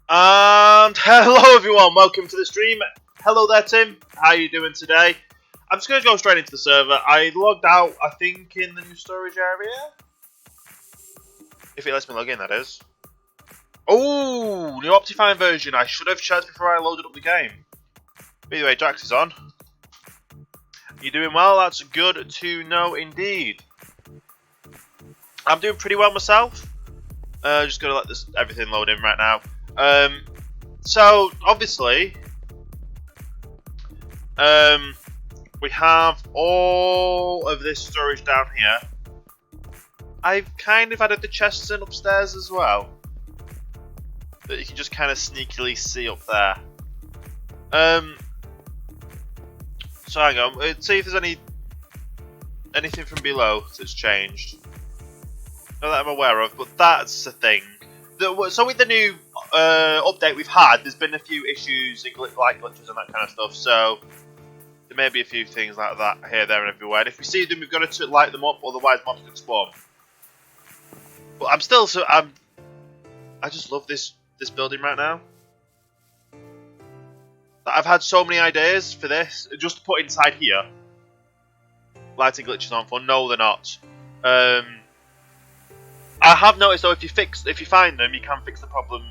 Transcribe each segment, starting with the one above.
And hello everyone, welcome to the stream. Hello there Tim, how are you doing today? I'm just going to go straight into the server. I logged out, I think, in the new storage area. If it lets me log in, that is. Oh, new Optifine version. I should have checked before I loaded up the game. By the way, Jax is on. You doing well? That's good to know indeed. I'm doing pretty well myself. Just going to let this everything load in right now. So, obviously, we have all of this storage down here. I've kind of added the chests in upstairs as well, that you can just kind of sneakily see up there. So hang on, let's see if there's anything from below that's changed. Not that I'm aware of, but that's the thing. So with the new update we've had, there's been a few issues, like glitches and that kind of stuff. So there may be a few things like that here, there, and everywhere. And if we see them, we've got to light them up, otherwise mobs can spawn. But I just love this building right now. I've had so many ideas for this, just to put inside here. Lighting glitches on for no, they're not. I have noticed though, if you find them, you can fix the problem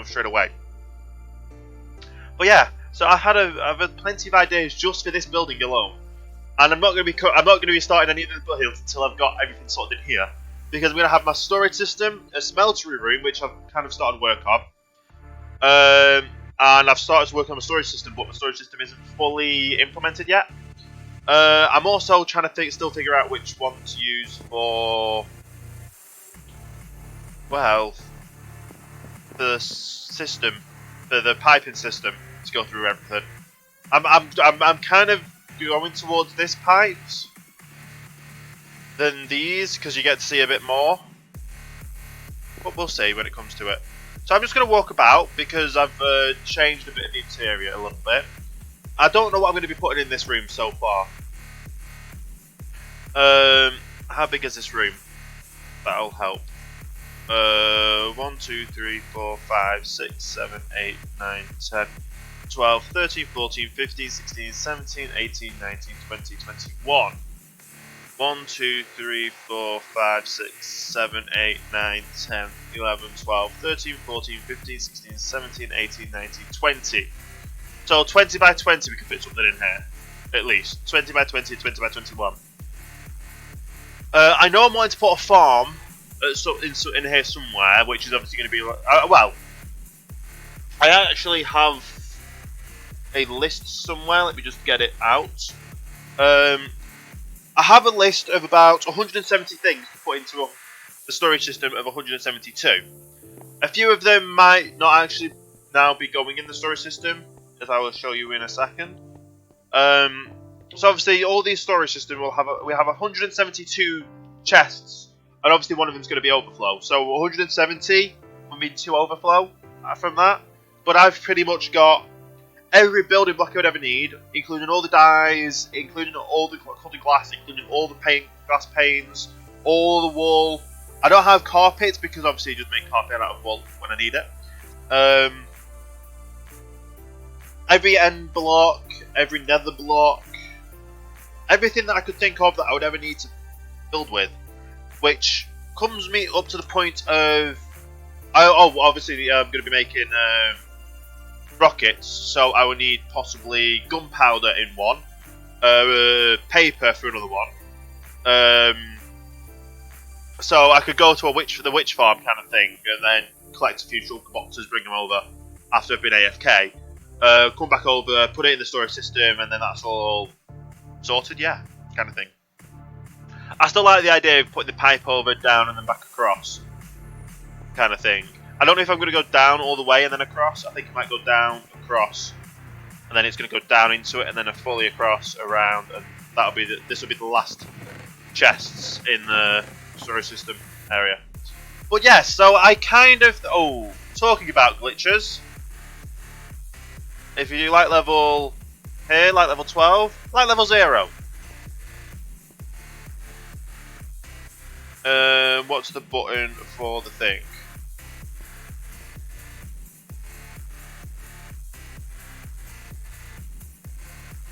straight away. But yeah, so I've had plenty of ideas just for this building alone, and I'm not going to be starting any of the builds until I've got everything sorted in here, because I'm going to have my storage system, a smeltery room, which I've kind of started work on, and I've started to work on my storage system, but my storage system isn't fully implemented yet. I'm also trying to still figure out which one to use for, well, the system, for the piping system to go through everything. I'm kind of going towards this pipes than these, because you get to see a bit more. But we'll see when it comes to it. So I'm just going to walk about, because I've changed a bit of the interior a little bit. I don't know what I'm going to be putting in this room so far. How big is this room? That'll help. 1, 2, 3, 4, 5, 6, 7, 8, 9, 10, 12, 13, 14, 15, 16, 17, 18, 19, 20, 21. 1, 2, 3, 4, 5, 6, 7, 8, 9, 10, 11, 12, 13, 14, 15, 16, 17, 18, 19, 20. So 20 by 20 we can fit something in here. At least. 20 by 20, 20 by 21. I know I'm wanting to put a farm in here somewhere, which is obviously going to be... well, I actually have a list somewhere. Let me just get it out. I have a list of about 170 things to put into the storage system of 172. A few of them might not actually now be going in the storage system, as I will show you in a second. So obviously all these storage systems we have 172 chests, and obviously one of them is going to be overflow. So 170 will mean 2 overflow from that. But I've pretty much got every building block I would ever need, including all the dyes, including all the colored glass, including all the glass panes, all the wool. I don't have carpets because obviously you just make carpet out of wool when I need it. Every end block, every nether block, everything that I could think of that I would ever need to build with, which comes me up to the point of, obviously I'm going to be making rockets, so I will need possibly gunpowder in one, paper for another one. So I could go to the witch farm kind of thing, and then collect a few shulker boxes, bring them over after I've been AFK. Come back over, put it in the storage system, and then that's all sorted, yeah, kind of thing. I still like the idea of putting the pipe over, down, and then back across, kind of thing. I don't know if I'm going to go down all the way and then across. I think I might go down, across, and then it's going to go down into it, and then fully across, around, and this will be the last chests in the storage system area. But yes, so I kind of... Oh, talking about glitches. If you like level... Here, like level 12, like level 0. What's the button for the thing?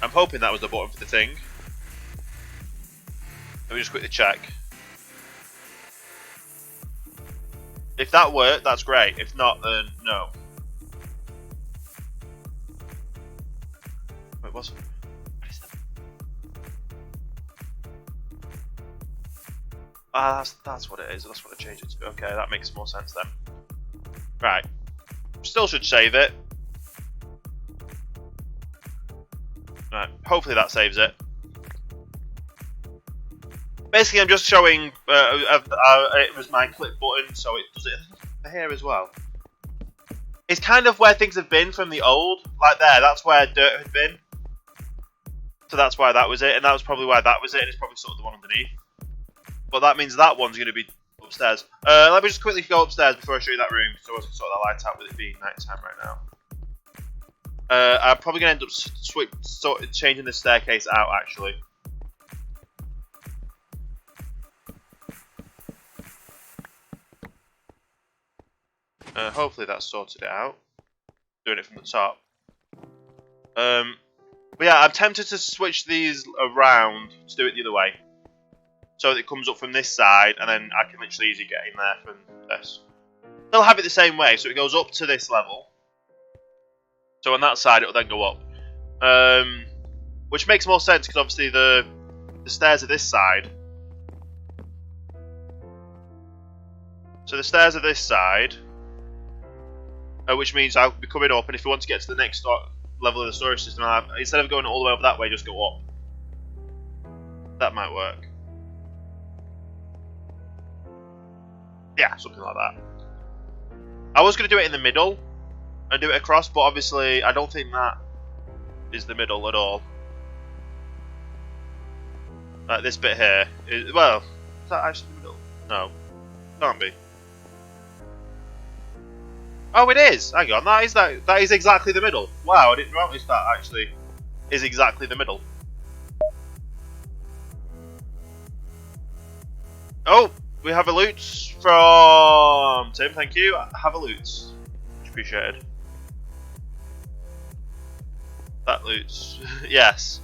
I'm hoping that was the button for the thing. Let me just quickly check. If that worked, that's great. If not, then no. Wait, what is that? Ah, that's what it is. That's what I changed it to. Okay, that makes more sense then. Right. Still should save it. Right. Hopefully that saves it. Basically, I'm just showing. It was my click button, so it does it here as well. It's kind of where things have been from the old, like there. That's where dirt had been. So that's why that was it, and that was probably why that was it. And it's probably sort of the one underneath. But that means that one's going to be upstairs. Let me just quickly go upstairs before I show you that room, so I can sort that light out with it being night time right now. I'm probably going to end up changing the staircase out, actually. Hopefully that sorted it out. Doing it from the top. But yeah, I'm tempted to switch these around to do it the other way. So that it comes up from this side, and then I can literally easily get in there from this. They'll have it the same way, so it goes up to this level. So on that side, it'll then go up. Which makes more sense, because obviously the stairs are this side. So the stairs are this side. Which means I'll be coming up, and if you want to get to the next level of the storage system, instead of going all the way over that way, just go up. That might work. Yeah, something like that. I was going to do it in the middle and do it across, but obviously I don't think that is the middle at all. Like this bit here. Well, is that actually the middle? No. Can't be. Oh, it is! Hang on, that is exactly the middle. Wow, I didn't notice that actually is exactly the middle. Oh! We have a loot from Tim, thank you. Have a loot. Much appreciated. That loot. Yes.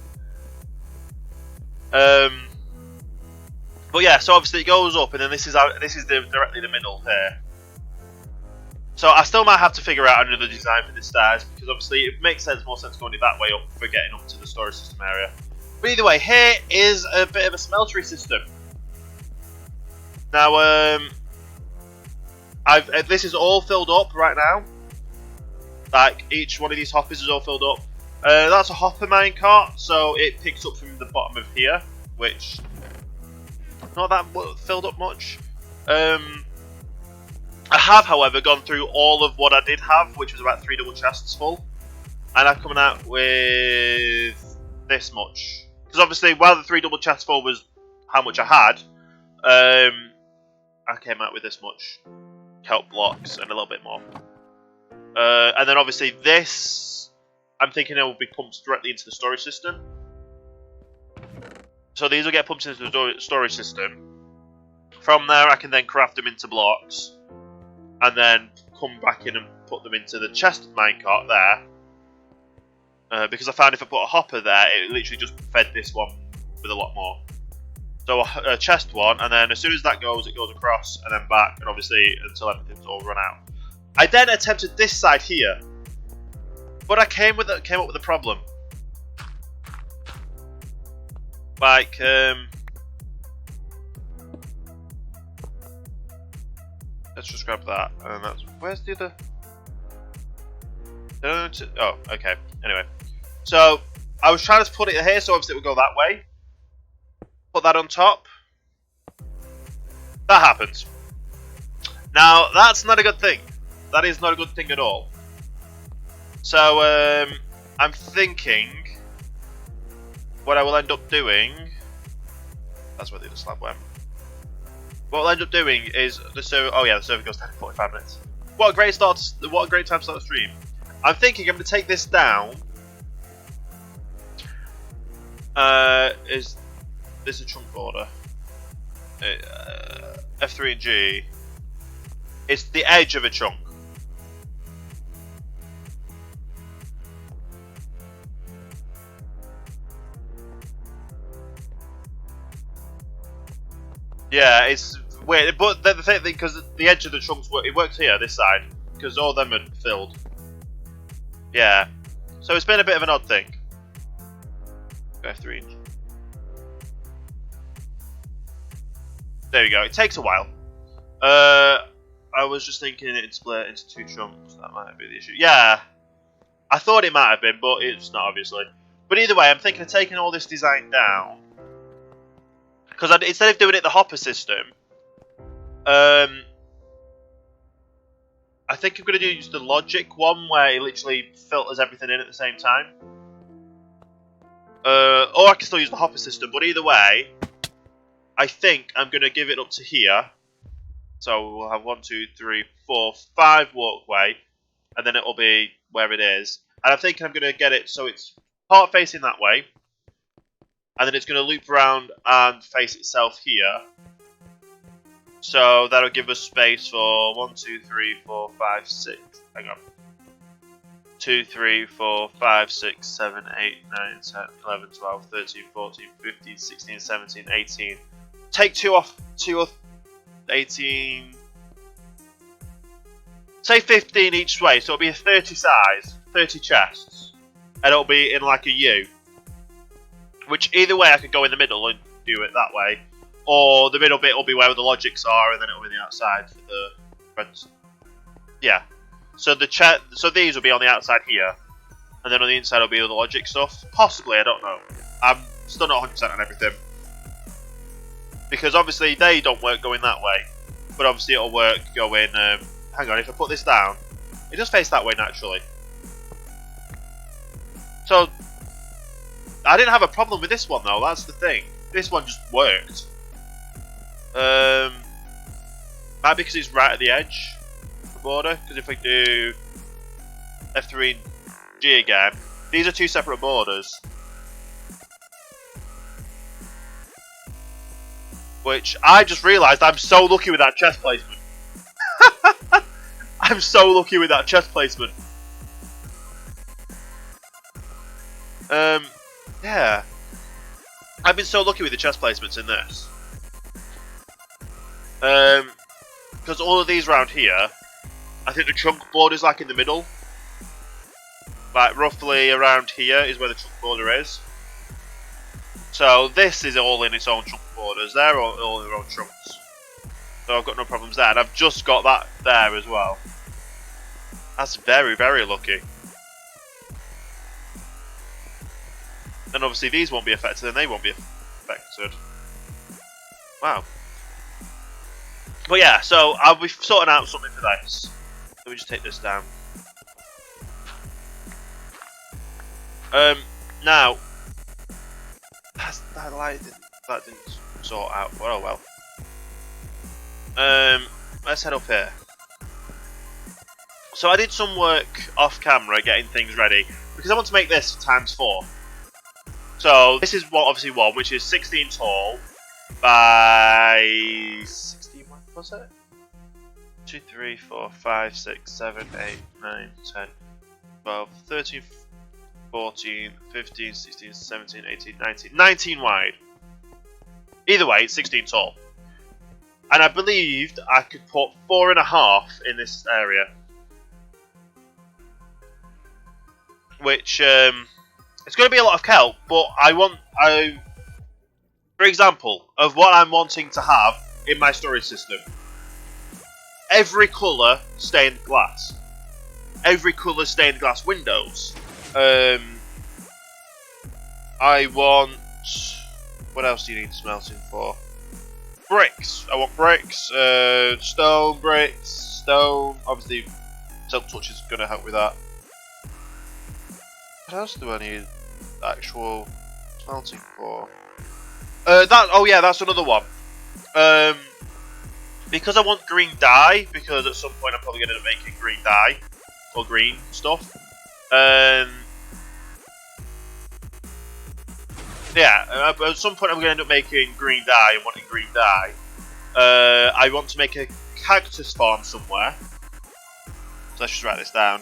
But yeah, so obviously it goes up, and then this is directly the middle here. So I still might have to figure out another design for the stairs, because obviously it makes more sense going it that way up for getting up to the storage system area. But either way, here is a bit of a smeltery system. Now, this is all filled up right now. Like, each one of these hoppers is all filled up. That's a hopper minecart, so it picks up from the bottom of here, which not that filled up much. I have, however, gone through all of what I did have, which was about 3 double chests full, and I'm coming out with this much. Because obviously, while the 3 double chests full was how much I had, I came out with this much kelp blocks and a little bit more. And then obviously this, I'm thinking it will be pumped directly into the storage system. So these will get pumped into the storage system. From there I can then craft them into blocks. And then come back in and put them into the chest minecart there. Because I found if I put a hopper there, it literally just fed this one with a lot more. So a chest one, and then as soon as that goes, it goes across and then back, and obviously until everything's all run out. I then attempted this side here, but I came up with a problem. Like, let's just grab that, and that's where's the other? Oh, okay. Anyway, so I was trying to put it here, so obviously it would go that way. Put that on top. That happens. Now, that's not a good thing. That is not a good thing at all. So, I'm thinking what I will end up doing. That's where the other slab went. What we'll end up doing is the server. Oh yeah, the server goes down in 45 minutes. What a great start! What a great time to start the stream. I'm thinking I'm going to take this down. Is this a chunk border? F3 and G. It's the edge of a chunk. Yeah, it's weird, but the thing, because the edge of the trunks it works here, this side, because all of them are filled. Yeah, so it's been a bit of an odd thing. F3. There we go. It takes a while. I was just thinking it'd split into 2 chunks. That might be the issue. Yeah, I thought it might have been, but it's not, obviously. But either way, I'm thinking of taking all this design down. Because instead of doing it the hopper system, I think I'm going to use the logic one, where it literally filters everything in at the same time. Or I can still use the hopper system, but either way, I think I'm going to give it up to here. So we'll have 1, 2, 3, 4, 5 walkway, and then it'll be where it is. And I'm thinking I'm going to get it so it's part facing that way, and then it's going to loop around and face itself here. So that'll give us space for 1, 2, 3, 4, 5, 6. Hang on. 2, 3, 4, 5, 6, 7, 8, 9, 10, 11, 12, 13, 14, 15, 16, 17, 18. Take 2 off. 2 off. 18. Say 15 each way, so it'll be a 30 size, 30 chests, and it'll be in like a U. Which either way, I could go in the middle and do it that way, or the middle bit will be where the logics are, and then it'll be the outside for the friends. Yeah. So so these will be on the outside here, and then on the inside will be all the logic stuff. Possibly, I don't know. I'm still not 100% on everything. Because obviously they don't work going that way, but obviously it'll work going. Hang on, if I put this down, it just faces that way naturally. So I didn't have a problem with this one though. That's the thing. This one just worked. Might be because it's right at the edge of the border. Because if I do F3 and G again, these are 2 separate borders. Which I just realised I'm so lucky with that chest placement. I'm so lucky with that chest placement. Yeah. I've been so lucky with the chest placements in this. Because all of these around here, I think the trunk border's like in the middle. Like roughly around here is where the trunk border is. So this is all in its own trunk borders. They're all in their own trunks. So I've got no problems there. And I've just got that there as well. That's very, very lucky. And obviously these won't be affected and they won't be affected. Wow. But yeah, so I'll be sorting out something for this. Let me just take this down. Now, that light didn't sort out. Oh well. Let's head up here. So I did some work off camera getting things ready because I want to make this ×4. So this is obviously one which is 16 tall by 16. What was it? 2, 3, 4, 5, 6, 7, 8, 9, 10, 12, 13, 14, 15, 16, 17, 18, 19. 19 wide. Either way, it's 16 tall. And I believed I could put 4.5 in this area. Which, it's going to be a lot of kelp, but for example, of what I'm wanting to have in my storage system. Every colour stained glass. Every colour stained glass windows. I want... What else do you need smelting for? Bricks. I want bricks. Stone bricks. Stone. Obviously, silk touch is going to help with that. What else do I need actual smelting for? Oh yeah, that's another one. Because I want green dye, because at some point I'm probably going to end up making green dye. Or green stuff. Yeah, at some point I'm going to end up making green dye and wanting green dye. I want to make a cactus farm somewhere. So let's just write this down.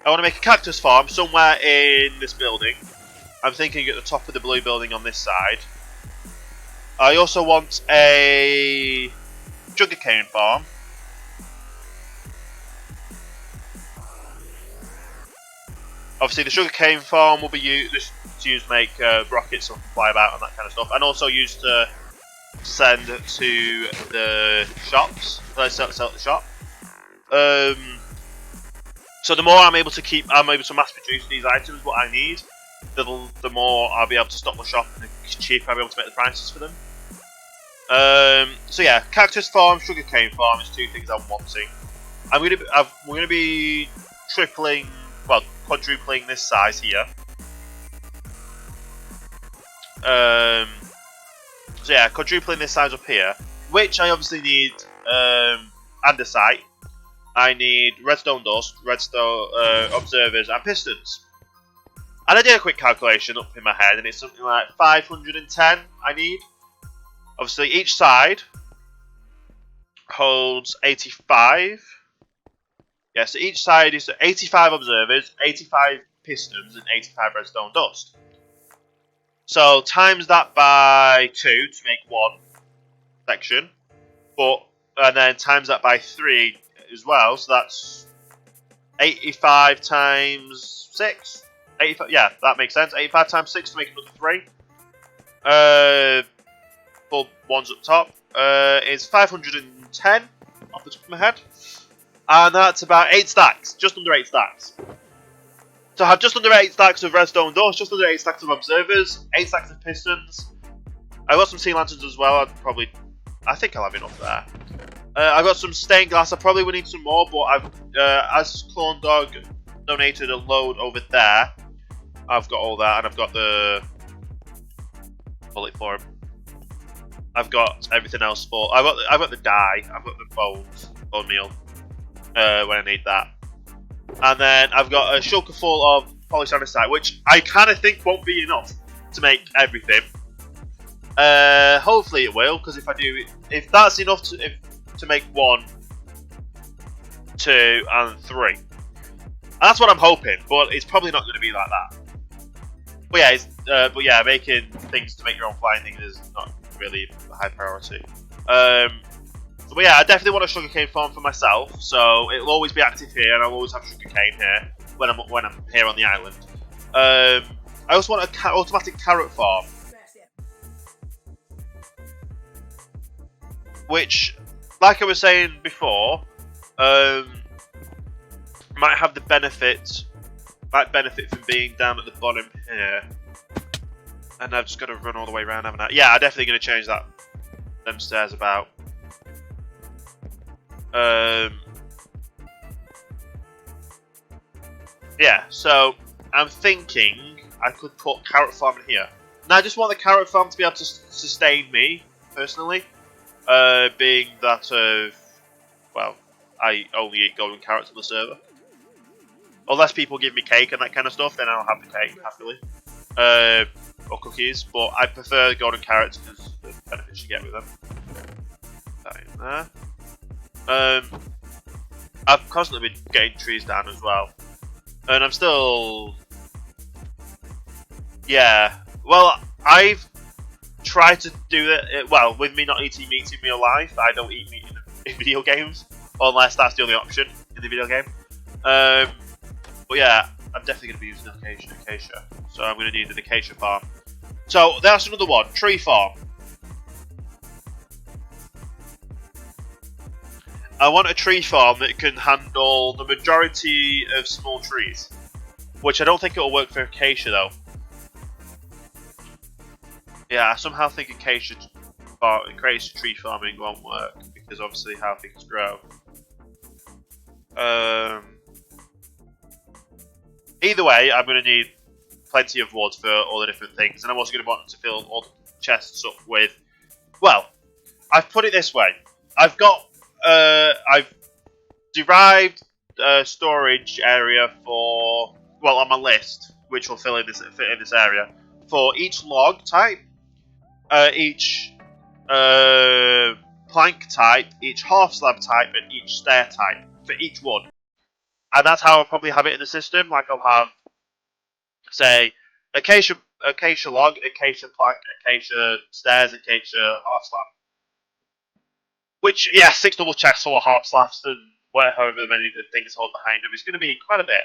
I want to make a cactus farm somewhere in this building. I'm thinking at the top of the blue building on this side. I also want a sugarcane farm. Obviously, the sugarcane farm will be used to make rockets so fly about and that kind of stuff, and also used to send to the shops. Sell at the shop. So the more I'm able to mass produce these items, what I need, the more I'll be able to stock my shop, and the cheaper I'll be able to make the prices for them. So yeah, cactus farm, sugarcane farm is two things I'm wanting. We're gonna be quadrupling this size here. So yeah, quadrupling this size up here, which I obviously need andesite. I need redstone dust, redstone observers, and pistons. And I did a quick calculation up in my head, and it's something like 510 I need. Obviously, each side holds 85. Yeah, so each side is 85 observers, 85 pistons, and 85 redstone dust. So times that by 2 to make one section, and then times that by 3 as well. So that's 85 times 6. 85, yeah, that makes sense. 85 times 6 to make another 3. Full ones up top. Is 510 off the top of my head. And that's about 8 stacks, just under 8 stacks. So I have just under 8 stacks of redstone dust, just under 8 stacks of observers, 8 stacks of pistons. I've got some sea lanterns as well. I think I'll have enough there. I've got some stained glass. I probably will need some more, but as Clone Dog donated a load over there, I've got all that, and I've got the bullet for him. I've got everything else for. I've got the dye. I've got the bone meal when I need that, and then I've got a shulker full of polished andesite, which I kind of think won't be enough to make everything. Hopefully it will, because if that's enough to make 1, 2, and 3, and that's what I'm hoping. But it's probably not going to be like that. But yeah, making things to make your own flying things is not really a high priority. But yeah, I definitely want a sugarcane farm for myself, so it'll always be active here, and I'll always have sugarcane here when I'm here on the island. I also want an automatic carrot farm, which, like I was saying before, might benefit from being down at the bottom here. And I've just got to run all the way around, haven't I? Yeah, I'm definitely going to change them stairs about. Yeah, so I'm thinking I could put carrot farm in here. Now I just want the carrot farm to be able to sustain me personally, being that I only eat golden carrots on the server. Unless people give me cake and that kind of stuff, then I'll have the cake happily, or cookies. But I prefer golden carrots because the benefits you get with them. That in there. I've constantly been getting trees down as well, and I'm still, yeah. Well, I've tried to do it. Well, with me not eating meat in real life, I don't eat meat in video games unless that's the only option in the video game. But yeah, I'm definitely going to be using acacia, so I'm going to need an acacia farm. So that's another one, tree farm. I want a tree farm that can handle the majority of small trees, which I don't think it will work for acacia though. Yeah, I somehow think acacia tree farming won't work because obviously how things grow. Either way, I'm going to need plenty of wood for all the different things, and I'm also going to want to fill all the chests up with. Well, I've put it this way: I've derived a storage area on my list, which will fit in this area for each log type, each plank type, each half slab type, and each stair type for each one. And that's how I'll probably have it in the system. Like I'll have, say, acacia acacia log, acacia plank, acacia stairs, acacia half slab. Which, yeah, 6 double chests full of half slabs and however many things hold behind them is going to be quite a bit.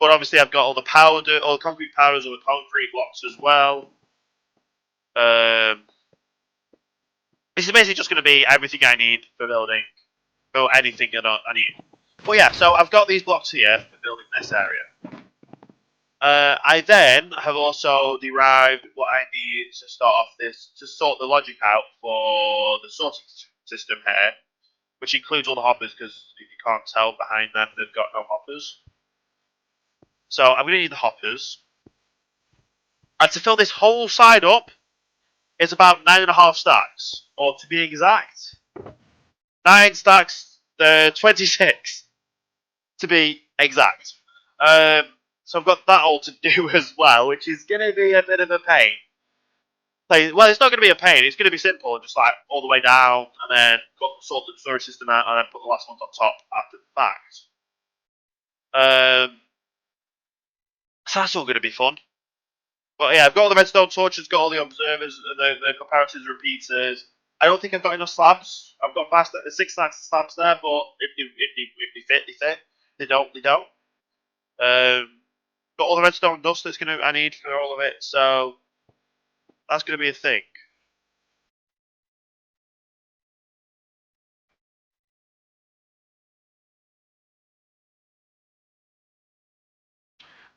But obviously, I've got all the concrete powders, all the concrete blocks as well. This is basically just going to be everything I need for building, for anything I need. But yeah, so I've got these blocks here for building this area. I then have also derived what I need to start off this, to sort the logic out for the sorting system here, which includes all the hoppers, because if you can't tell behind them, they've got no hoppers. So I'm going to need the hoppers. And to fill this whole side up, it's about 9.5 stacks, or to be exact, 9 stacks, 26, to be exact. So I've got that all to do as well, which is going to be a bit of a pain. Well, it's not going to be a pain. It's going to be simple, just like all the way down, and then sort the storage system out, and then put the last ones on top after the fact. So that's all going to be fun. But yeah, I've got all the redstone torches, got all the observers, the comparisons, repeaters. I don't think I've got enough slabs. I've got 6 stacks of slabs there, but if they fit, they fit. They don't, they don't. Got all the redstone dust I need for all of it, so that's gonna be a thing.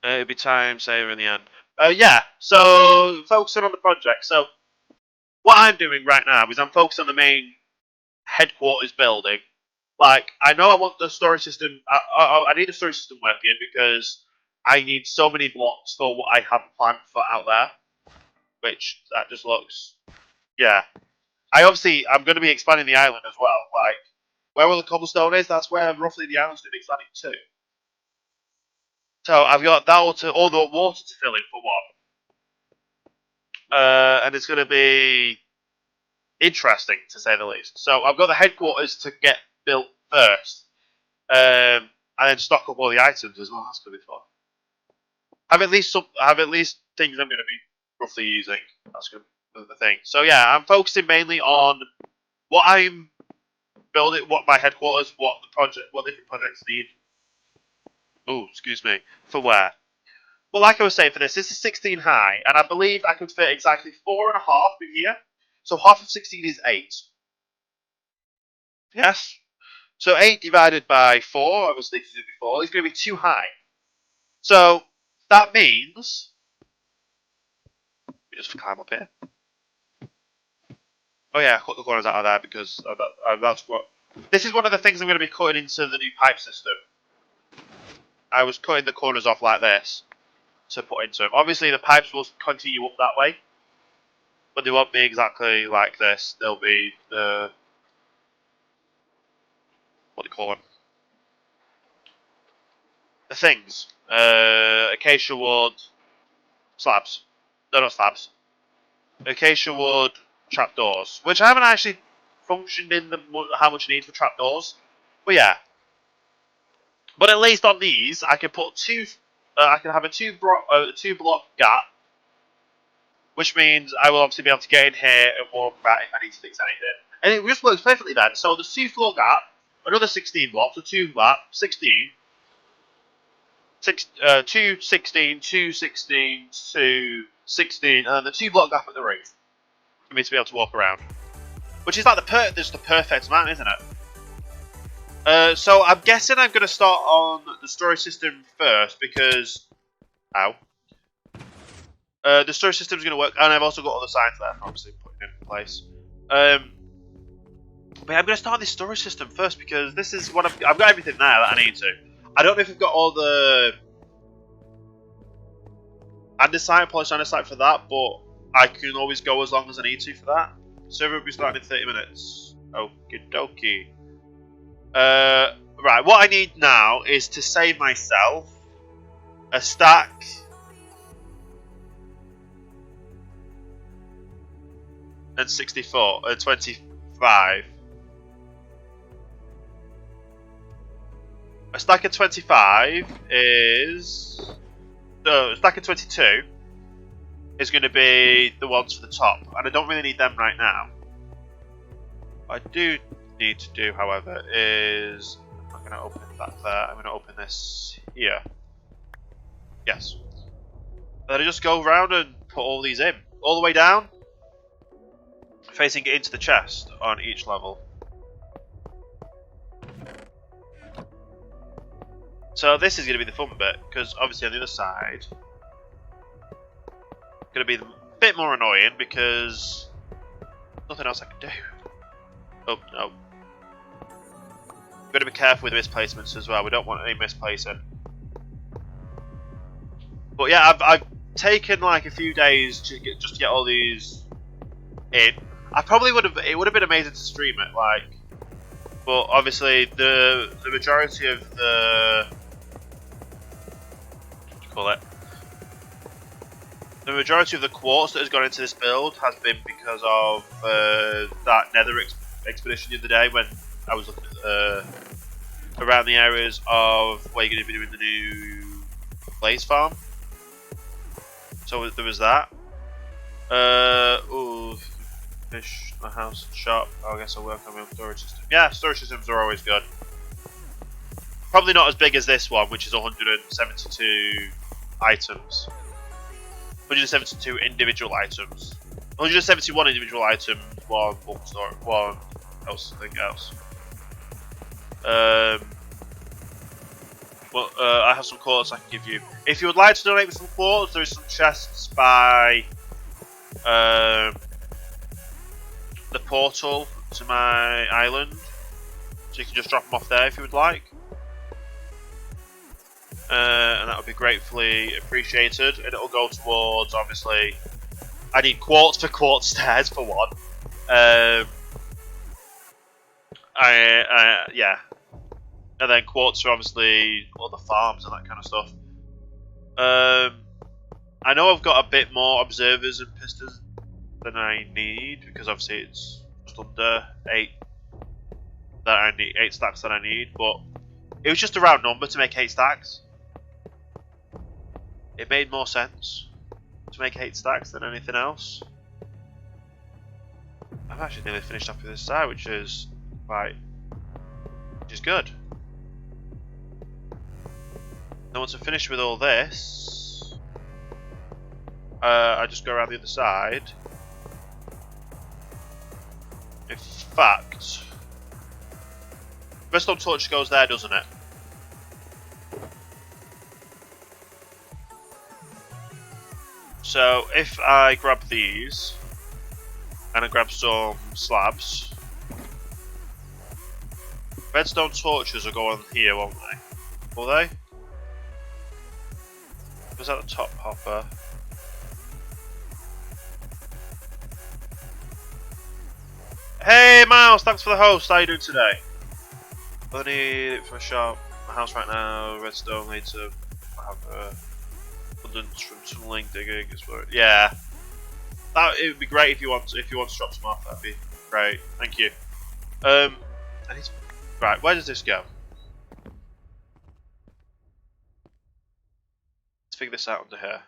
It'll be time saver in the end. Yeah, so focusing on the project. So what I'm doing right now is I'm focused on the main headquarters building. Like, I know I want the storage system. I need a storage system working because I need so many blocks for what I have planned for out there. Which that just looks, yeah. I'm going to be expanding the island as well. Like, where all the cobblestone is, that's where roughly the island's going to be expanding to. So I've got that all the water to fill in for one. And it's going to be interesting to say the least. So I've got the headquarters to get built first, and then stock up all the items as well. That's going to be fun. Have at least things I'm going to be roughly using. That's going to be the thing. So yeah, I'm focusing mainly on what I'm building, what my headquarters, what different projects need. Oh, excuse me. For where? Well, like I was saying, for this is 16 high, and I believe I can fit exactly 4.5 in here. So half of 16 is 8. Yes. So 8 divided by 4, I was thinking it before, is going to be too high. So that means let me just climb up here. Oh yeah, cut the corners out of there because that's what. This is one of the things I'm going to be cutting into the new pipe system. I was cutting the corners off like this to put into them. Obviously, the pipes will continue up that way, but they won't be exactly like this. They'll be the what do you call them? The things. Acacia wood slabs. No, not slabs. Acacia wood trapdoors, which I haven't actually functioned in how much you need for trapdoors. But yeah. But at least on these, I can put two. I can have a two block gap, which means I will obviously be able to get in here and walk back if I need to fix anything. And it just works perfectly then. So there's 2 floor gap, another 16 blocks, so 2 gap, 16. 2, 16, 2, 16, 2, 16, and then the 2 block gap at the roof for me to be able to walk around. Which is like the perfect amount, isn't it? So I'm guessing I'm going to start on the storage system first because... Ow. The storage system is going to work, and I've also got other signs there, obviously, putting in place. But I'm going to start this storage system first because this is what I've got everything there that I need to. I don't know if I've got all the andesite, polished andesite for that, but I can always go as long as I need to for that. Server will be starting in 30 minutes. Okie dokie. Right, what I need now is to save myself a stack. And 25. A stack of 25 is... No, a stack of 22 is going to be the ones for the top, and I don't really need them right now. What I do need to do, however, is I'm not going to open that there. I'm going to open this here. Yes. And then I just go around and put all these in, all the way down, facing it into the chest on each level. So this is going to be the fun bit, because obviously on the other side, it's going to be a bit more annoying because nothing else I can do. Oh no. We've got to be careful with misplacements as well. We don't want any misplacing. But yeah, I've taken like a few days to just to get all these in. I probably would have. It would have been amazing to stream it, like. But obviously the majority of the the majority of the quartz that has gone into this build has been because of that Nether expedition the other day when I was looking at around the areas of where you're going to be doing the new blaze farm. So there was that. Oh, fish, my house, shop. Oh, I guess I'll work on my own storage system. Yeah, storage systems are always good. Probably not as big as this one, which is 172 items. 172 individual items. 171 individual items, one bulk store, one something else. Well, I have some quartz I can give you. If you would like to donate me some quartz, there is some chests by the portal to my island, so you can just drop them off there if you would like. And that would be gratefully appreciated, and it'll go towards, obviously, I need quartz for quartz stairs for one. Yeah, and then quartz for obviously all the farms and that kind of stuff. I know I've got a bit more observers and pistons than I need, because obviously it's just under 8 that I need, 8 stacks that I need, but it was just a round number to make 8 stacks. It made more sense to make 8 stacks than anything else. I've actually nearly finished off with this side, which is good. Now once I finish with all this, I just go around the other side. In fact, redstone torch goes there, doesn't it? So if I grab these and I grab some slabs, redstone torches will go on here, won't they? Will they? Was that the top hopper? Hey Miles, thanks for the host. How are you doing today? I need it for a shop. My house right now. Redstone needs to have abundance from tunneling, digging. Yeah, it would be great if you want to drop some off. That'd be great. Thank you. I need to, right. Where does this go? Let's figure this out under here.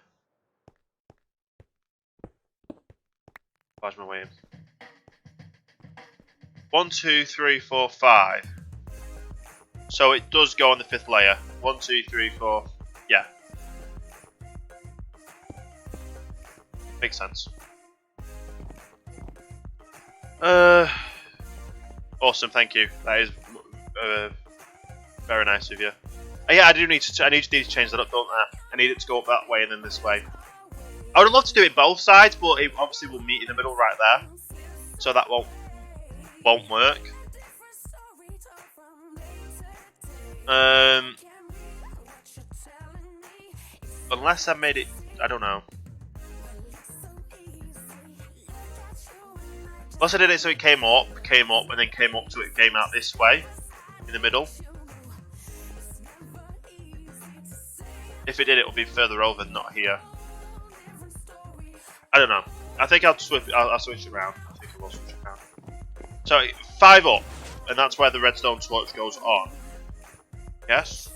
Where's my way in? 1, 2, 3, 4, 5. So it does go on the 5th layer. 1, 2, 3, 4. Yeah. Makes sense. Awesome, thank you. That is very nice of you. Yeah, I need to change that up, don't I? I need it to go up that way and then this way. I would love to do it both sides, but it obviously will meet in the middle right there, so that won't work. Unless I made it, I don't know. Unless I did it so it came up, and then came up so it came out this way, in the middle. If it did, it would be further over, not here. I don't know. I think I'll switch it around. I think I will switch it around. So 5 up, and that's where the redstone torch goes on. Yes.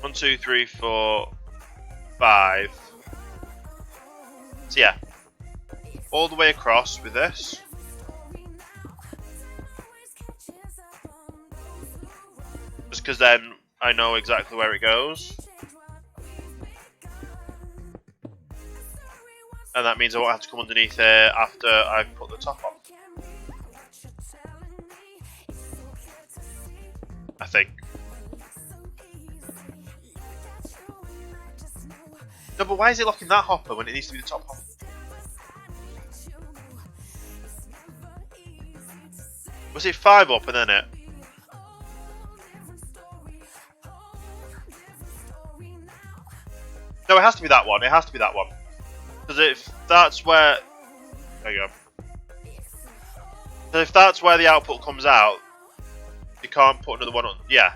1, 2, 3, 4, 5. So yeah, all the way across with this. Just because then I know exactly where it goes. And that means I won't have to come underneath here after I've put the top on. I think. No, but why is it locking that hopper when it needs to be the top hopper? Was it 5 up and then it? No, it has to be that one. It has to be that one. Because if that's where... There you go. So if that's where the output comes out, you can't put another one on. Yeah.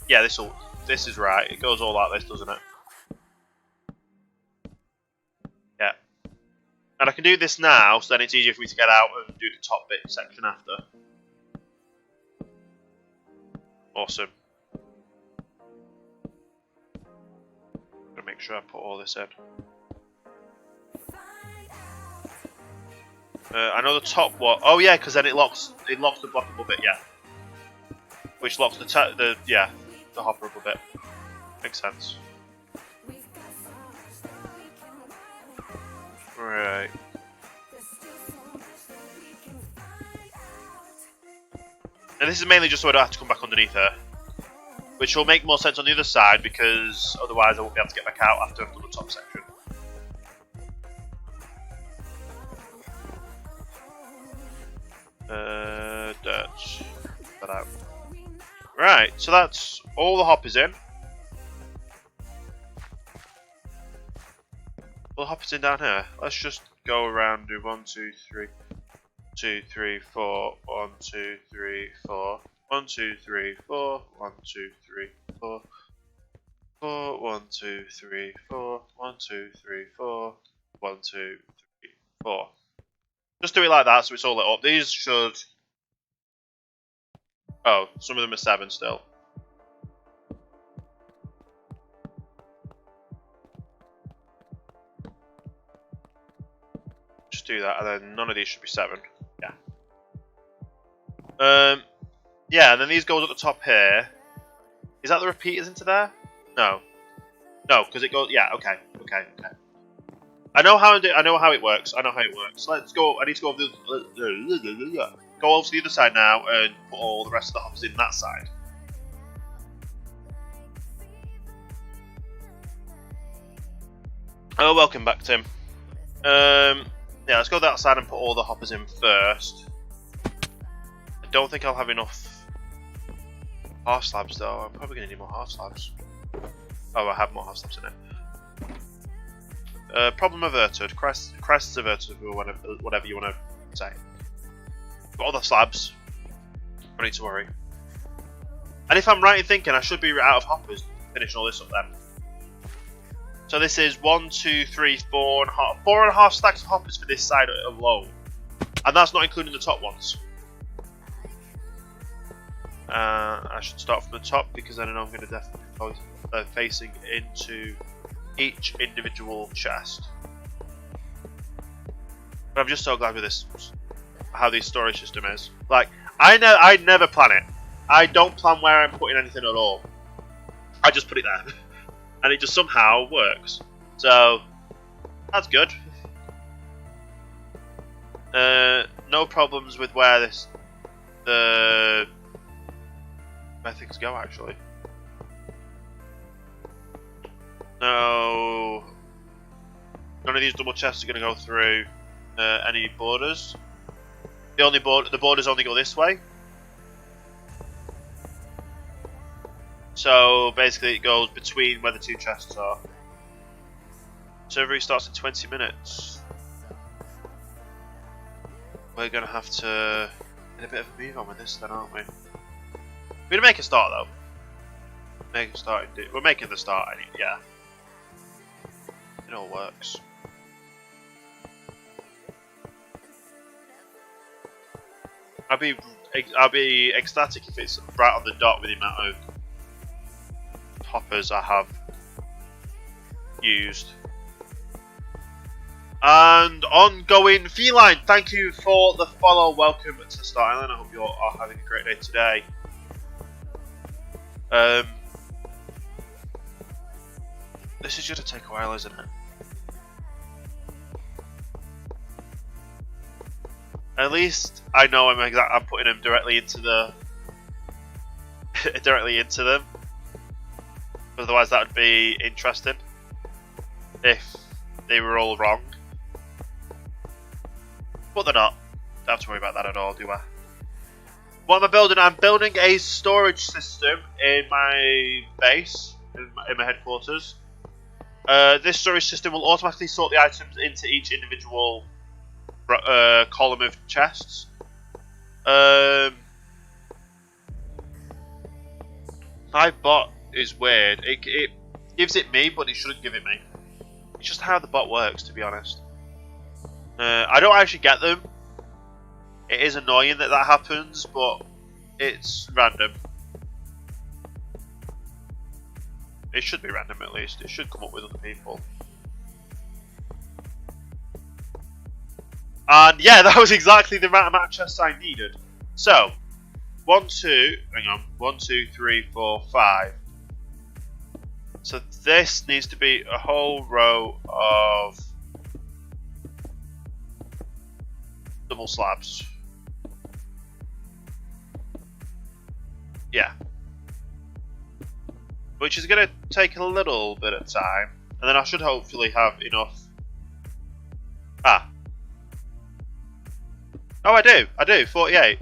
Yeah, this is right. It goes all like this, doesn't it? Yeah. And I can do this now, so then it's easier for me to get out and do the top bit section after. Awesome. Gotta make sure I put all this in. I know the top one. Oh yeah, because then it locks the block above it. Yeah. Which locks the hopper above it. Makes sense. Right. And this is mainly just so I don't have to come back underneath her. Which will make more sense on the other side because otherwise I won't be able to get back out after I've done the top section. That out. Right, so that's all the hoppers in. All the hoppers in down here. Let's just go around, do 1, 2, 3, 2, 3, 4, 1, 2, 3, 4, 1, 2, 3, 4, 1, 2, 3, 4, 4, 1, 2, 3, 4, 1, 2, 3, 4, 1, 2, 3, 4. Just do it like that so it's all lit up. These should... Oh, some of them are 7 still. Just do that, and then none of these should be 7. Yeah. Yeah, and then these goes at the top here. Is that the repeaters into there? No. No, because it goes. Yeah. Okay. I know how it works. Let's go. I need to go over go over to the other side now and put all the rest of the hoppers in that side. Oh, welcome back, Tim. Yeah, let's go that side and put all the hoppers in first. I don't think I'll have enough half slabs though. I'm probably going to need more half slabs. Oh, I have more half slabs in it. Problem averted. Crisis averted, or whatever you want to say. Got all the slabs. Don't need to worry. And if I'm right in thinking, I should be out of hoppers finishing all this up then. So this is 1, 2, 3, 4.5 stacks of hoppers for this side alone, and that's not including the top ones. I should start from the top because then I know I'm going to definitely be facing into each individual chest. But I'm just so glad with this, how the storage system is. Like, I never plan it. I don't plan where I'm putting anything at all. I just put it there. And it just somehow works. So, that's good. No problems with where things go, actually. No, none of these double chests are going to go through any borders. The borders only go this way. So basically, it goes between where the two chests are. Server restarts in 20 minutes. We're going to have to get a bit of a move on with this, then, aren't we? We're going to make a start, though. We're making the start, yeah. It all works. I'll be ecstatic if it's right on the dot with the amount of hoppers I have used. And ongoing feline, thank you for the follow. Welcome to Star Island. I hope you all are having a great day today. This is going to take a while, isn't it? At least I know I'm putting them directly into the them. Otherwise, that would be interesting if they were all wrong. But they're not. Don't have to worry about that at all, do I? What am I building? I'm building a storage system in my base, in my headquarters. This storage system will automatically sort the items into each individual column of chests. My bot is weird. It gives it me, but it shouldn't give it me. It's just how the bot works, to be honest. I don't actually get them. It is annoying that happens, but it's random. It should be random at least. It should come up with other people. And yeah, that was exactly the amount of chests I needed. So, 1, 2, 3, 4, 5. So this needs to be a whole row of double slabs. Yeah. Which is going to take a little bit of time. And then I should hopefully have enough. Ah. Oh, I do. 48.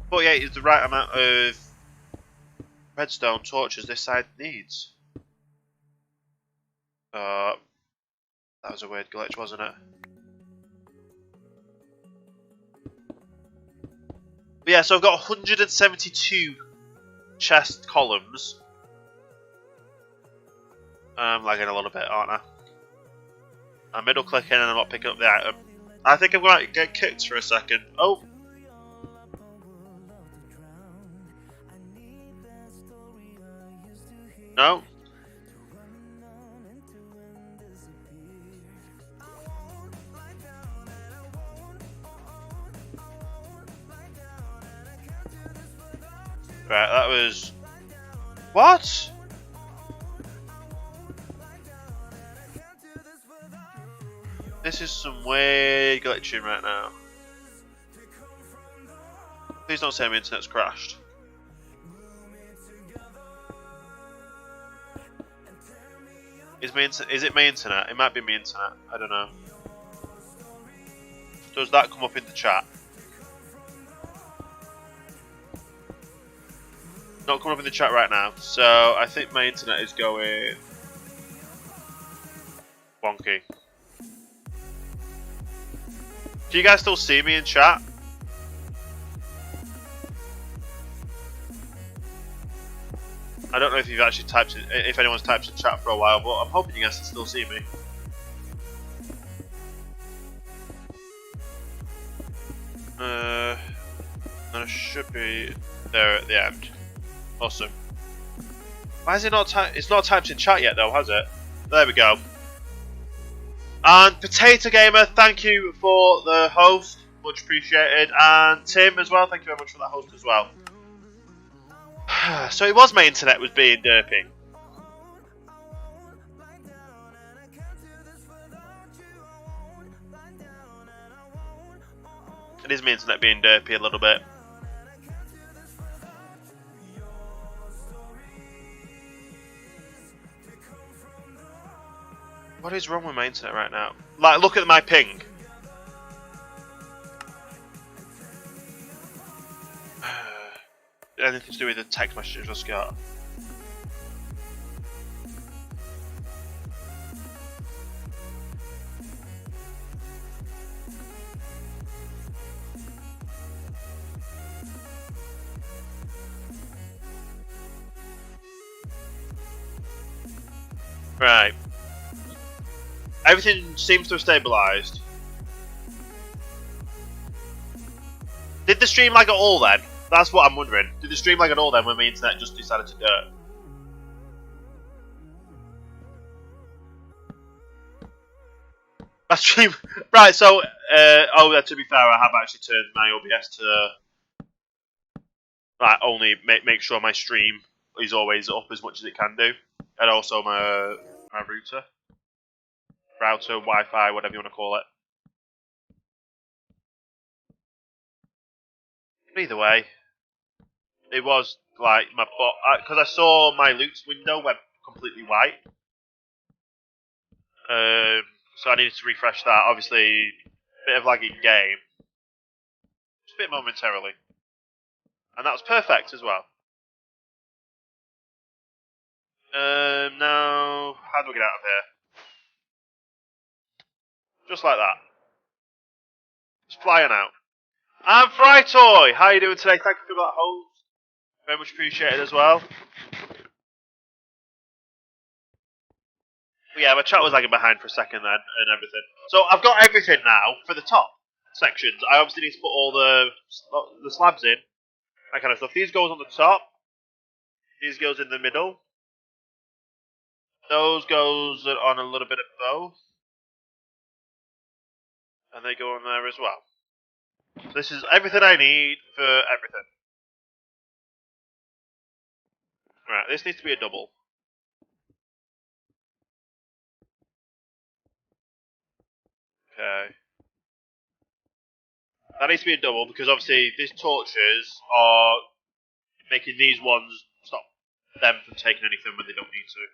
48 is the right amount of redstone torches this side needs. That was a weird glitch, wasn't it? But yeah, so I've got 172 chest columns. I'm lagging a little bit, aren't I? I'm middle clicking and I'm not picking up the item. I think I'm going to get kicked for a second. Oh! No? Right, that was... What? This is some weird glitching right now. Please don't say my internet's crashed. Is it my internet? It might be my internet. I don't know. Does that come up in the chat? Not coming up in the chat right now. So I think my internet is going wonky. Do you guys still see me in chat? I don't know if you've actually typed in, if anyone's typed in chat for a while, but I'm hoping you guys can still see me. And it should be there at the end. Awesome. Why is it not typed? It's not typed in chat yet, though, has it? There we go. And Potato Gamer, thank you for the host, much appreciated. And Tim as well, thank you very much for that host as well. So it was my internet was being derpy. It is my internet being derpy a little bit. What is wrong with my internet right now? Like, look at my ping. Anything to do with the text messages I just got. Right. Everything seems to have stabilised. Did the stream lag at all then? That's what I'm wondering. Did the stream lag at all then when my internet just decided to do it? My stream. Right, so, to be fair, I have actually turned my OBS to, like, only make sure my stream is always up as much as it can do. And also my router, Wi-Fi, whatever you want to call it. Either way, it was, like, my bot, because I saw my loot window went completely white. So I needed to refresh that. Obviously, bit of lag in game. Just a bit momentarily. And that was perfect as well. Now, how do we get out of here? Just like that. Just flying out. And Frytoy! How are you doing today? Thank you for that host. Very much appreciated as well. But yeah, my chat was lagging behind for a second then and everything. So I've got everything now for the top sections. I obviously need to put all the slabs in. That kind of stuff. These goes on the top. These goes in the middle. Those goes on a little bit of both. And they go on there as well. So this is everything I need for everything. Right, this needs to be a double. Okay. That needs to be a double because obviously these torches are making these ones stop them from taking anything when they don't need to.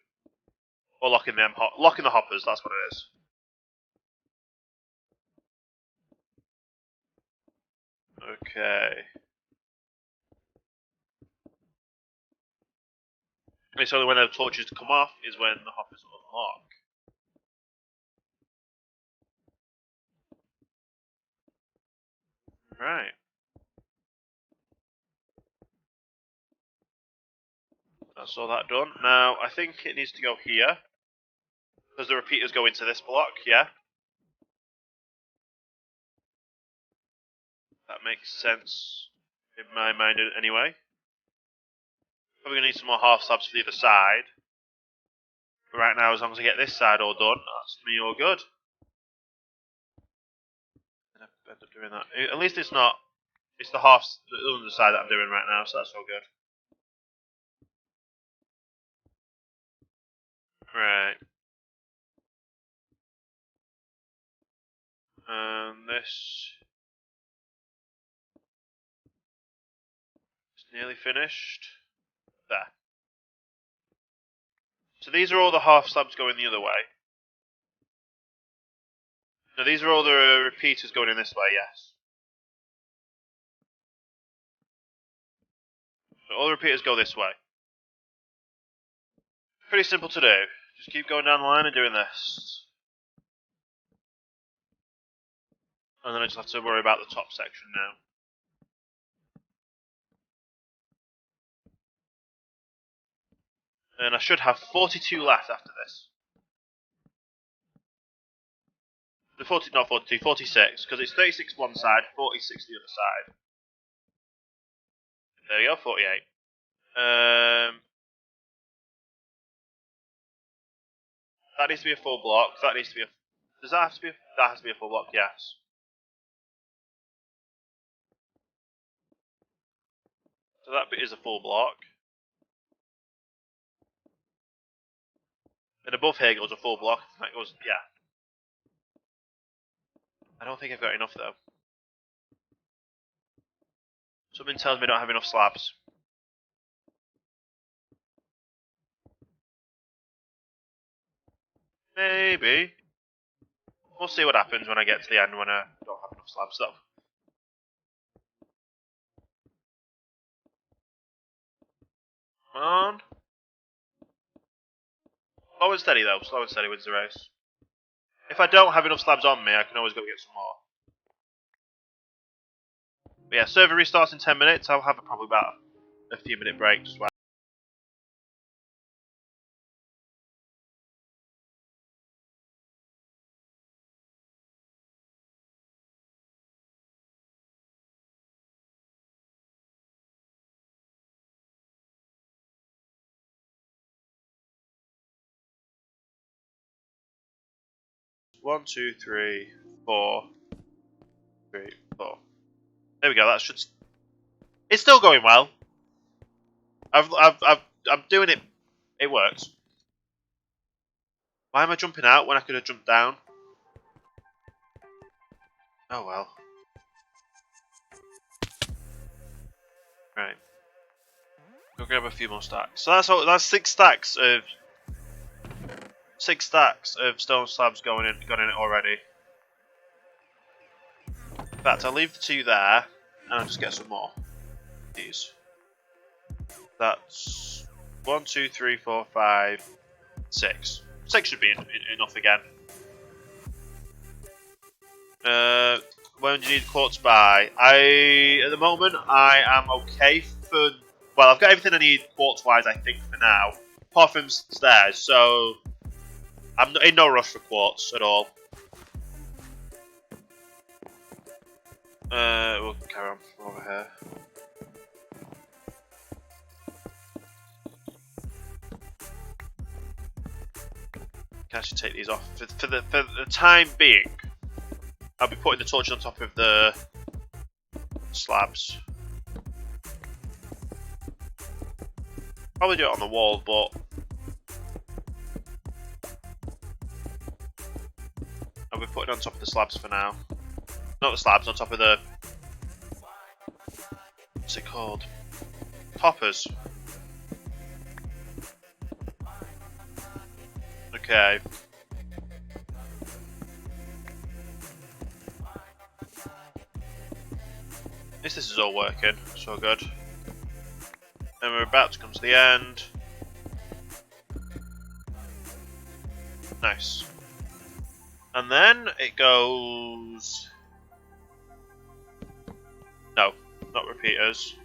Or locking the hoppers, that's what it is. Okay. It's only when the torches come off is when the hoppers unlock. Right. That's all that done. Now, I think it needs to go here. Because the repeaters go into this block, yeah? That makes sense in my mind anyway. Probably gonna need some more half slabs for the other side. But right now, as long as I get this side all done, that's me all good. And I end up doing that. At least it's not. It's the other side that I'm doing right now, so that's all good. Right. And this is nearly finished. There. So these are all the half slabs going the other way. No, these are all the repeaters going in this way, yes. So all the repeaters go this way. Pretty simple to do. Just keep going down the line and doing this. And then I just have to worry about the top section now. And I should have 42 left after this. The 40, not 42, 46, because it's 36 one side, 46 the other side. There you go, 48. That needs to be a full block. That needs to be a. Does that have to be? That has to be a full block. Yes. So that bit is a full block. And above here goes a full block. That goes. Yeah. I don't think I've got enough though. Something tells me I don't have enough slabs. Maybe. We'll see what happens when I get to the end when I don't have enough slabs though. Come on. Slow and steady though. Slow and steady wins the race. If I don't have enough slabs on me, I can always go get some more. But yeah, server restarts in 10 minutes. I'll have probably about a few minute break as well. 1, 2, 3, 4. 3, 4. There we go. That should. It's still going well. I'm doing it. It works. Why am I jumping out when I could have jumped down? Oh well. Right. Go grab a few more stacks. So that's all. That's 6 stacks of 6 stacks of stone slabs gone in it already. In fact, I'll leave the 2 there, and I'll just get some more. These. That's 1, 2, 3, 4, 5, 6. 6 should be enough again. When do you need quartz by? At the moment, I am okay for. Well, I've got everything I need quartz-wise, I think, for now. Apart from stairs, so I'm in no rush for quartz at all. We'll carry on from over here. Can actually take these off for the time being. I'll be putting the torch on top of the slabs. Probably do it on the wall, but I'll be putting it on top of the slabs for now. Not the slabs, on top of the. What's it called? Toppers. Okay. At least this is all working, so good. And we're about to come to the end. Nice. And then it goes. No, not repeaters.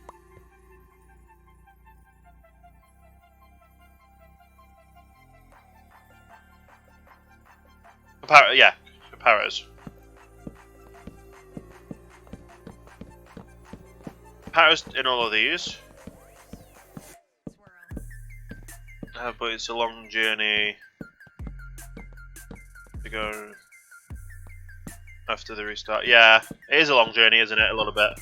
Yeah, comparators. Comparators in all of these. But it's a long journey to go after the restart. Yeah, it is a long journey, isn't it? A little bit.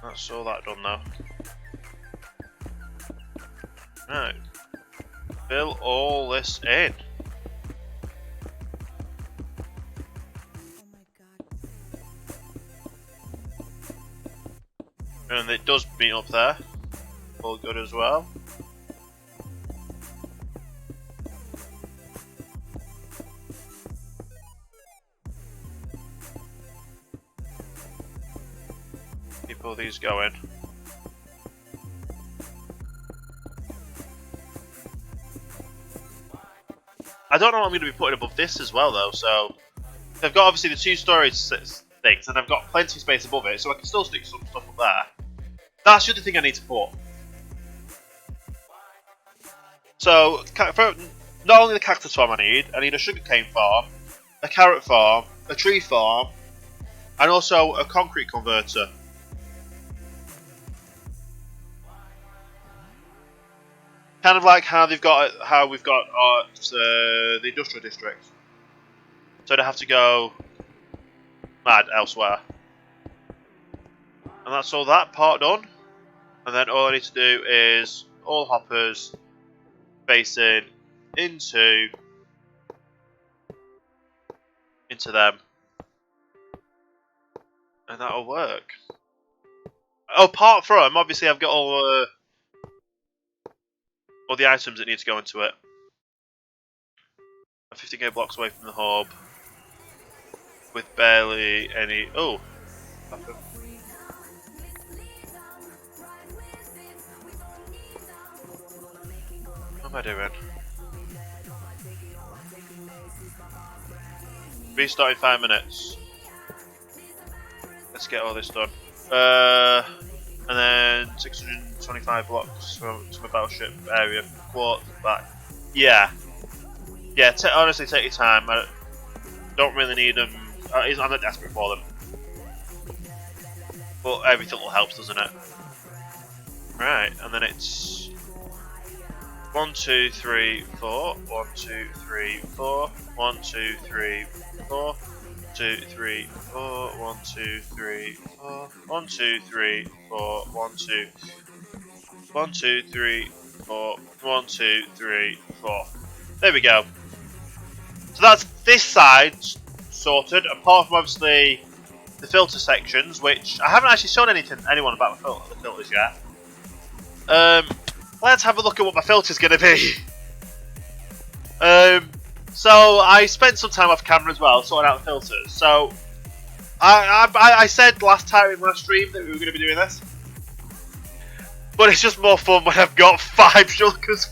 That's all that done now. Right. Fill all this in. And it does meet up there. All good as well. Keep all these going. I don't know what I'm going to be putting above this as well though, so I've got obviously the 2 storage things and I've got plenty of space above it, so I can still stick some stuff up there. That's the other thing I need to put. So, not only the cactus farm I need a sugarcane farm, a carrot farm, a tree farm, and also a concrete converter. Kind of like how we've got the industrial district. So they have to go mad elsewhere. And that's all that part done. And then all I need to do is all hoppers facing into them. And that'll work. Oh, apart from, obviously I've got all the items that need to go into it. I'm 15k blocks away from the hub. With barely any... Oh! What am I doing? Restart in 5 minutes. Let's get all this done. And then 625 blocks from my battleship area. Quartz back. Yeah. Yeah, honestly, take your time. I don't really need them. I'm not desperate for them. But everything will help, doesn't it? Right, and then it's 1, 2, 3, 4. 1, 2, 3, 4. 1, 2, 3, 4. 2, 3, 4. 1, 2, 3, 4. 1, 2, 3, 4. 1, 2. 1, 2, 3, 4. 1, 2, 3, 4. There we go. So that's this side sorted, apart from obviously the filter sections, which I haven't actually shown anyone about the filters yet. Let's have a look at what my filter's going to be. So I spent some time off camera as well, sorting out the filters. So I said last time in my stream that we were going to be doing this, but it's just more fun when I've got 5 shulkers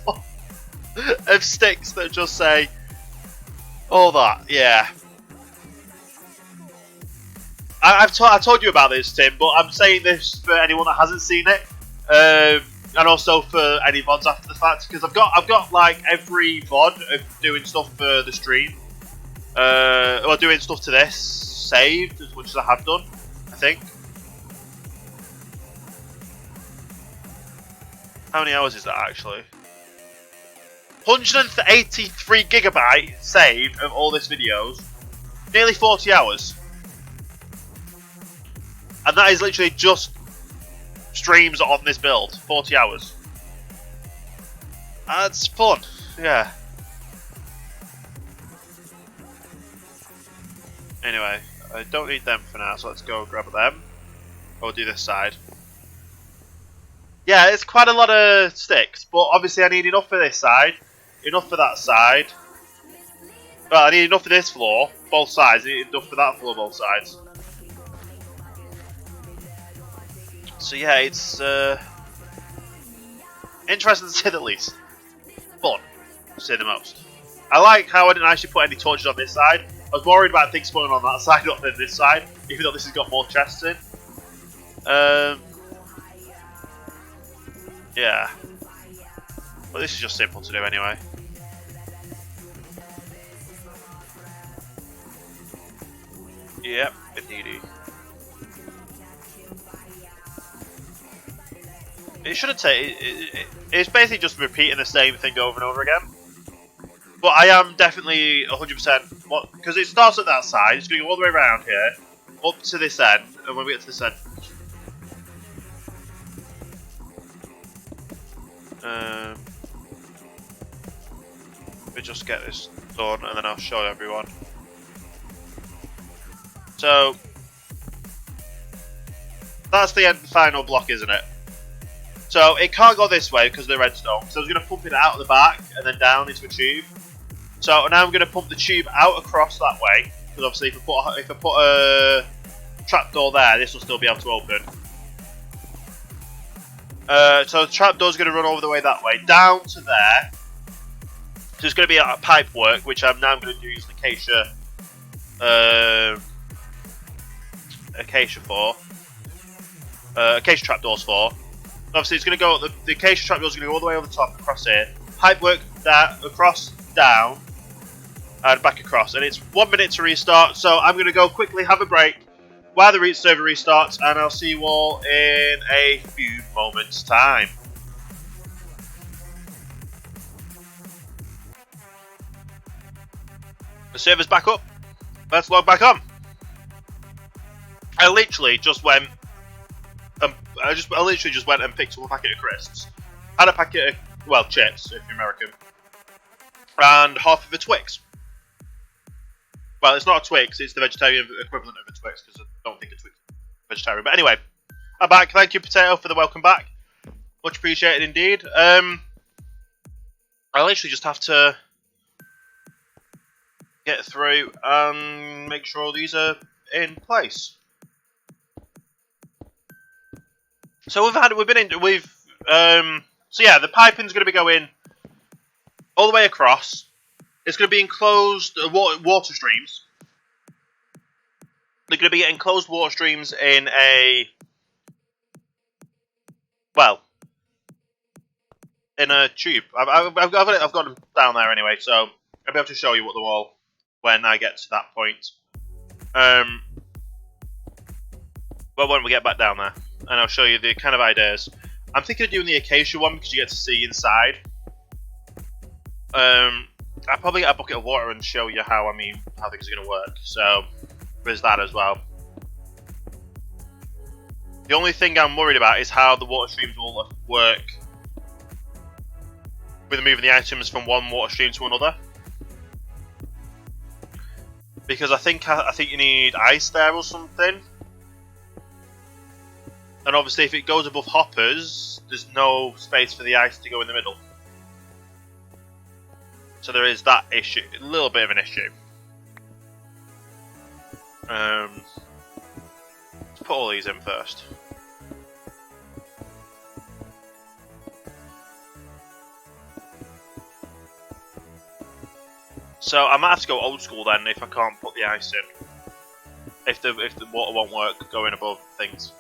of sticks that just say all that. Yeah. I told you about this, Tim, but I'm saying this for anyone that hasn't seen it, and also for any VODs after the fact, because I've got like every VOD of doing stuff for the stream, or doing stuff to this saved as much as I have done, I think. How many hours is that actually? 183 gigabyte saved of all this videos, nearly 40 hours. And that is literally just streams on this build. 40 hours. That's fun. Yeah. Anyway, I don't need them for now, so let's go grab them. I'll do this side. Yeah, it's quite a lot of sticks, but obviously I need enough for this side, enough for that side. Well, I need enough for this floor, both sides. I need enough for that floor, both sides. So yeah, it's interesting to say the least. Fun, to say the most. I like how I didn't actually put any torches on this side. I was worried about things spawning on that side, not than this side, even though this has got more chests in. Yeah. Well, this is just simple to do anyway. Yep, indeedy. It shouldn't take. It's basically just repeating the same thing over and over again. But I am definitely 100%. What? Because it starts at that side. It's going to go all the way around here, up to this end, and when we get to this end, we just get this done, and then I'll show everyone. So that's the end, final block, isn't it? So it can't go this way because of the redstone. So I was going to pump it out of the back and then down into a tube. So now I'm going to pump the tube out across that way, because obviously if I put a trapdoor there, this will still be able to open. So the trapdoor is going to run over the way that way down to there. So there's going to be a pipe work, which I'm now going to use the acacia trapdoors for. Obviously, it's going to go. The acacia trapdoor is going to go all the way over the top across here. Pipe work that across, down, and back across. And it's 1 minute to restart. So I'm going to go quickly have a break while the server restarts, and I'll see you all in a few moments' time. The server's back up. Let's log back on. I literally just went. I literally just went and picked up a packet of crisps, had a packet of, well, chips if you're American, and half of a Twix. Well, it's not a Twix, it's the vegetarian equivalent of a Twix, because I don't think a Twix is vegetarian. But anyway, I'm back. Thank you, Potato, for the welcome back. Much appreciated indeed. I literally just have to get through and make sure all these are in place. So so yeah, the piping's going to be going all the way across. It's going to be enclosed water streams. They're going to be enclosed water streams in a, well, in a tube. I've got them down there anyway, so I'll be able to show you what them all when I get to that point. But when we get back down there, and I'll show you the kind of ideas. I'm thinking of doing the acacia one because you get to see inside. I'll probably get a bucket of water and show you how things are going to work. So there's that as well. The only thing I'm worried about is how the water streams will work with moving the items from one water stream to another. Because I think you need ice there or something. And obviously if it goes above hoppers, there's no space for the ice to go in the middle. So there is that issue, a little bit of an issue. Let's put all these in first. So I might have to go old school then if I can't put the ice in. If the water won't work going above things.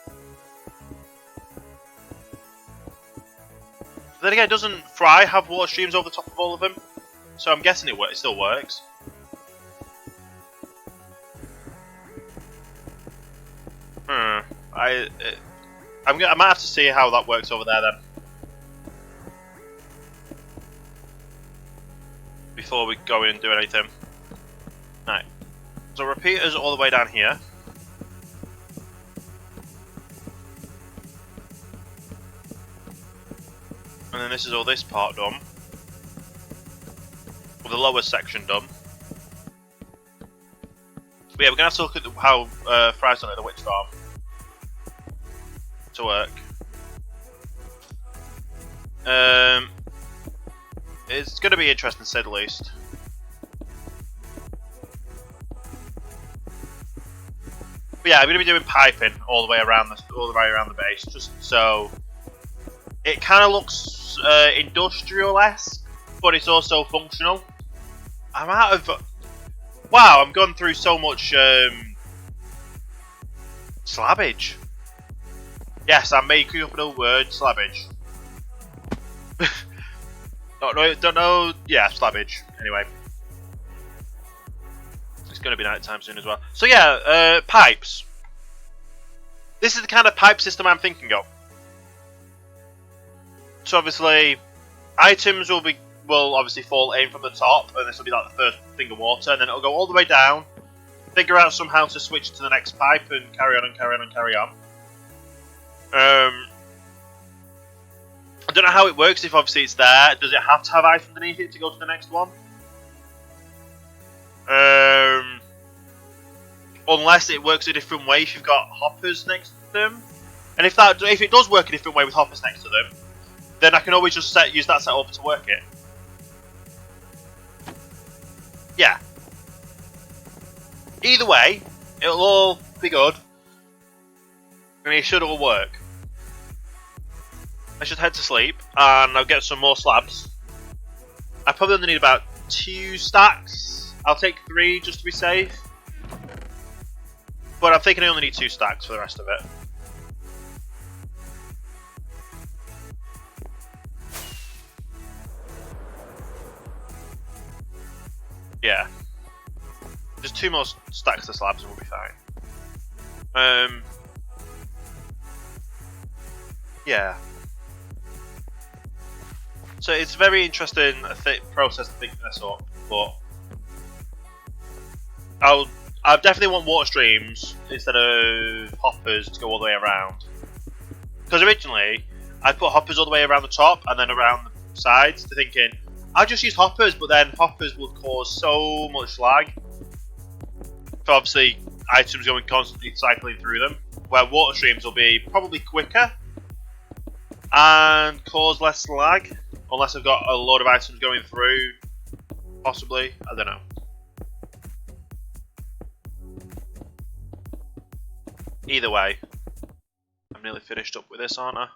Then again, doesn't Fry have water streams over the top of all of them? So I'm guessing it still works. I might have to see how that works over there then. Before we go in and do anything. Right. So repeaters all the way down here. And then this is all this part done. With the lower section done. But yeah, we're going to have to look at how Fry's done it, the Witch Storm. To work. It's going to be interesting to say the least. But yeah, I'm going to be doing piping all the way around the base, just so it kind of looks industrial-esque, but it's also functional. I'm out of. Wow, I'm going through so much slabbage. Yes, I'm making up another word, slabbage. Don't know. Yeah, slabbage. Anyway, it's going to be night time soon as well. So yeah, pipes. This is the kind of pipe system I'm thinking of. So obviously, items will obviously fall in from the top, and this will be like the first thing of water, and then it'll go all the way down. Figure out somehow to switch to the next pipe, and carry on and carry on and carry on. I don't know how it works if obviously it's there. Does it have to have ice underneath it to go to the next one? Unless it works a different way if you've got hoppers next to them. And if it does work a different way with hoppers next to them, then I can always just use that setup to work it. Yeah. Either way, it'll all be good. And it should all work. I should head to sleep, and I'll get some more slabs. I probably only need about 2 stacks. I'll take 3 just to be safe. But I'm thinking I only need 2 stacks for the rest of it. Yeah. Just 2 more stacks of slabs and we'll be fine. Yeah. So it's a very interesting process to think this up, but I definitely want water streams instead of hoppers to go all the way around. Because originally I put hoppers all the way around the top and then around the sides, to thinking I'll just use hoppers, but then hoppers would cause so much lag. For obviously items going constantly cycling through them, where water streams will be probably quicker and cause less lag. Unless I've got a load of items going through, possibly. I don't know. Either way, I'm nearly finished up with this, aren't I?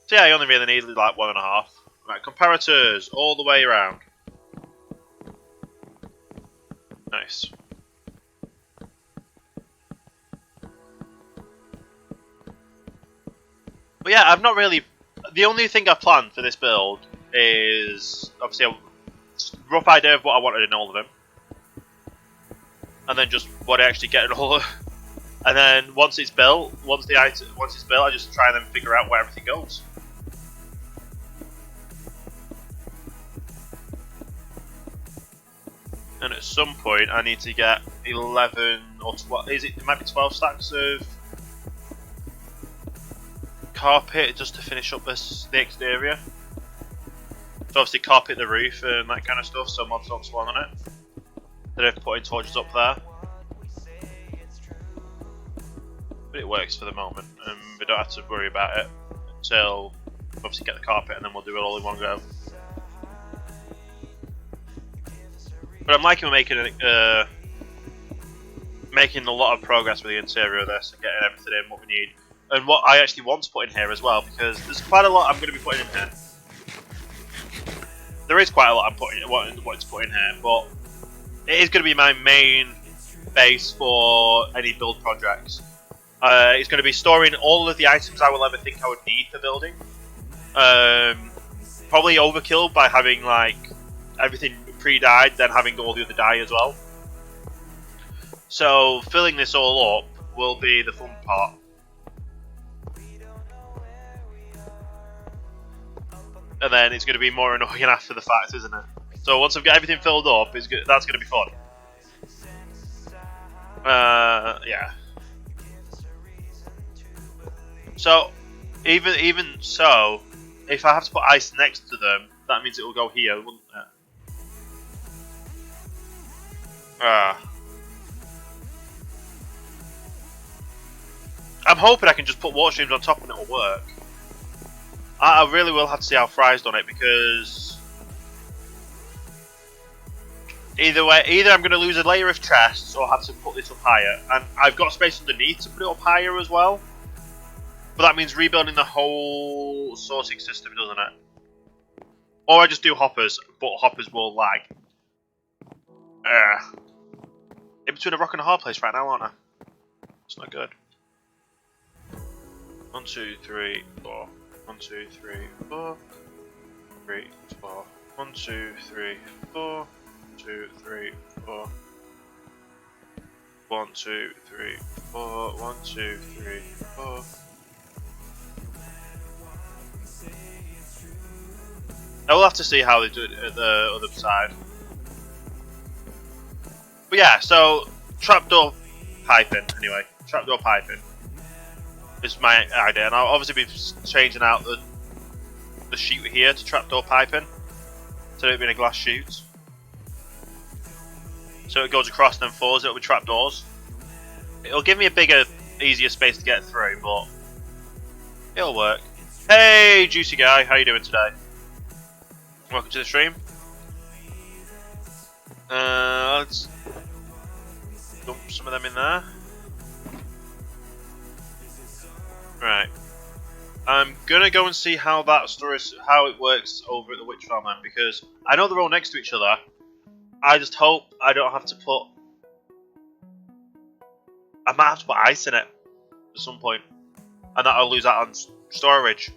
So yeah, I only really need like 1.5. Right, comparators all the way around. Nice. But yeah, I've not really. The only thing I've planned for this build is obviously a rough idea of what I wanted in all of them, and then just what I actually get in all of. And then once it's built, once it's built, I just try and then figure out where everything goes. And at some point I need to get 11 or 12, it might be 12 stacks of carpet just to finish up the exterior. So obviously carpet the roof and that kind of stuff so mobs don't spawn on it. Then I've putting torches up there. But it works for the moment and we don't have to worry about it until obviously get the carpet and then we'll do it all in one go. But I'm liking making a lot of progress with the interior of this and getting everything in what we need. And what I actually want to put in here as well, because there's quite a lot I'm going to be putting in here. There is quite a lot I'm wanting to put in here, but it is going to be my main base for any build projects. It's going to be storing all of the items I will ever think I would need for building. Probably overkill by having like everything pre-dyed, then having all the other dye as well. So filling this all up will be the fun part. And then it's going to be more annoying after the fact, isn't it? So once I've got everything filled up, that's going to be fun. Yeah. So even so, if I have to put ice next to them, that means it will go here, wouldn't it? I'm hoping I can just put water streams on top and it will work. I really will have to see how Fry's done it because either way, either I'm going to lose a layer of chests or have to put this up higher. And I've got space underneath to put it up higher as well. But that means rebuilding the whole sorting system, doesn't it? Or I just do hoppers, but hoppers will lag. In between a rock and a hard place right now, aren't I? It's not good. 1, 2, 3, 4. 1, 2, 3, 4. 3, 4. 1, 2, 3, 4. 2, 3, 4. 1, 2, 3, 4. 1, 2, 3, 4. I will have to see how they do it at the other side. But yeah, so trapdoor piping anyway. Trapdoor piping is my idea, and I'll obviously be changing out the chute here to trapdoor piping, so it being a glass chute. So it goes across and then falls. It'll be trapdoors. It'll give me a bigger, easier space to get through, but it'll work. Hey, juicy guy, how you doing today? Welcome to the stream. Let's dump some of them in there. Right. I'm gonna go and see how that storage, how it works over at the witch farm then, because I know they're all next to each other. I just hope I don't have to put. I might have to put ice in it at some point, and that I'll lose that on storage.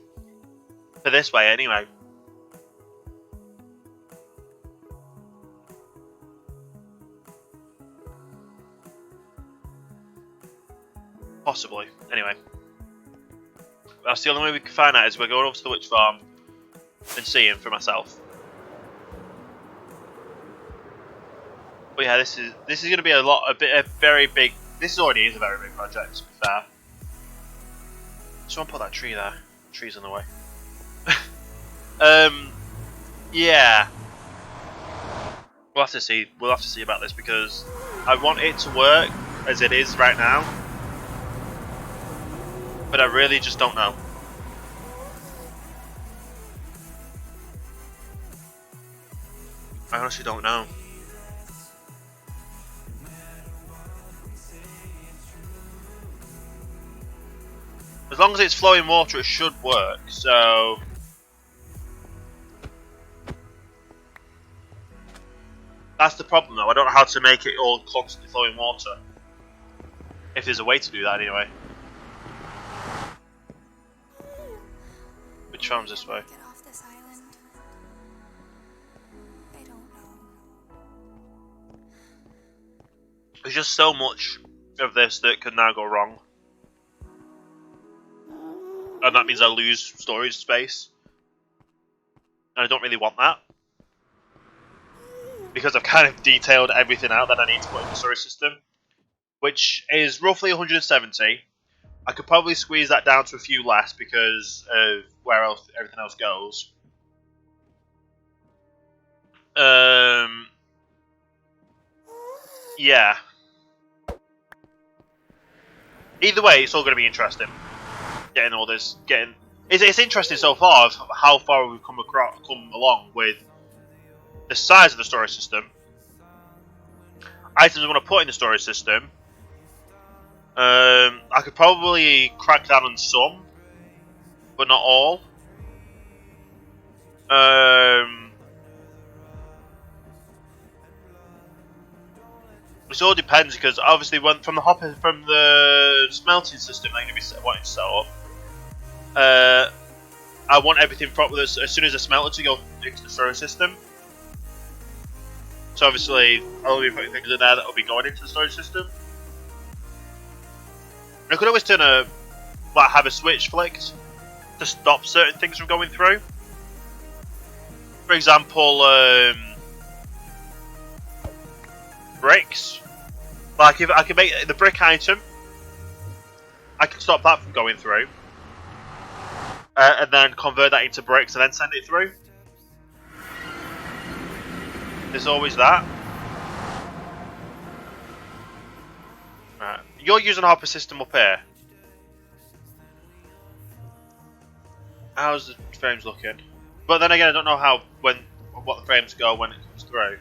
For this way, anyway. Possibly. Anyway. That's the only way we can find out is we're going over to the witch farm and seeing for myself. But yeah, this is going to be a very big. This already is a very big project. To be fair, someone put that tree there. The tree's in the way. Yeah. We'll have to see. We'll have to see about this because I want it to work as it is right now. But I really just don't know. I honestly don't know. As long as it's flowing water, it should work, so. That's the problem though, I don't know how to make it all constantly flowing water. If there's a way to do that anyway. Which farm's this way? Get off this island. I don't know. There's just so much of this that could now go wrong. And that means I lose storage space. And I don't really want that. because I've kind of detailed everything out that I need to put in the storage system, which is roughly 170. I could probably squeeze that down to a few less because of where else everything else goes. Yeah. Either way, it's all going to be interesting. Getting all this, it's interesting so far of how far we've come along with the size of the storage system, items I want to put in the storage system. I could probably crack down on some, but not all. It all depends because obviously from the smelting system I'm going to be wanting to set up, I want everything from as soon as I smelt it to go into the storage system. So obviously I'll be putting things in there that will be going into the storage system. I could always have a switch flicked to stop certain things from going through. For example, bricks. Like if I can make the brick item, I can stop that from going through, and then convert that into bricks and then send it through. There's always that. Right. You're using a hopper system up here. How's the frames looking? But then again, I don't know what the frames go when it comes through.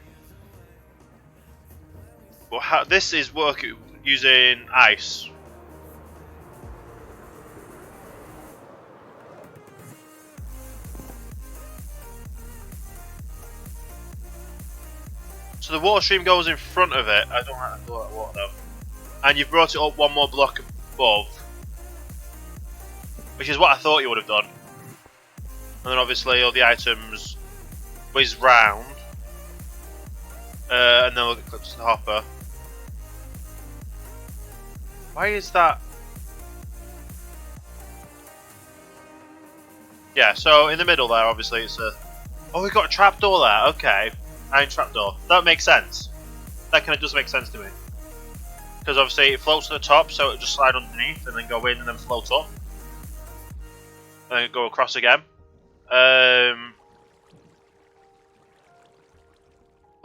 But this is working using ice. So the water stream goes in front of it. I don't have to do that water though. And you've brought it up one more block above, which is what I thought you would have done. And then obviously all the items whiz round, and then we'll get clipped to the hopper. Why is that? Yeah, so in the middle there, obviously it's a. Oh, we've got a trapdoor there. Okay, iron trapdoor. That makes sense. That kind of does make sense to me. Because obviously it floats to the top, so it'll just slide underneath and then go in and then float up. And then go across again. Well,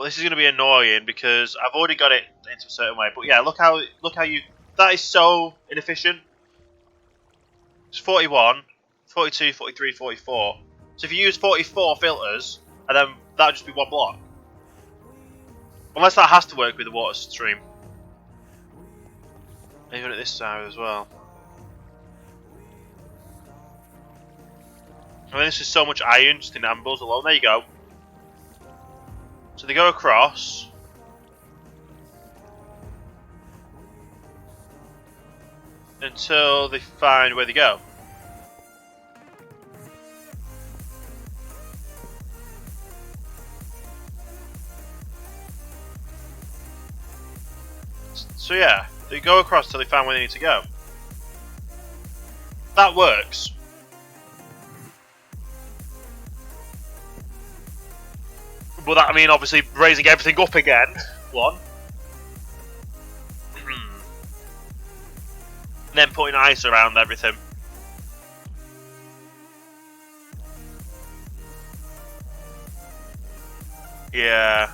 this is going to be annoying because I've already got it into a certain way. But yeah, look how you. That is so inefficient. It's 41, 42, 43, 44. So if you use 44 filters, and then that'll just be one block. Unless that has to work with the water stream. Even at this side as well. I mean, this is so much iron just in ambles alone. There you go. So they go across. Until they find where they go. So yeah, they go across till they find where they need to go. That works. But that, I mean, obviously raising everything up again. One. And then putting ice around everything. Yeah.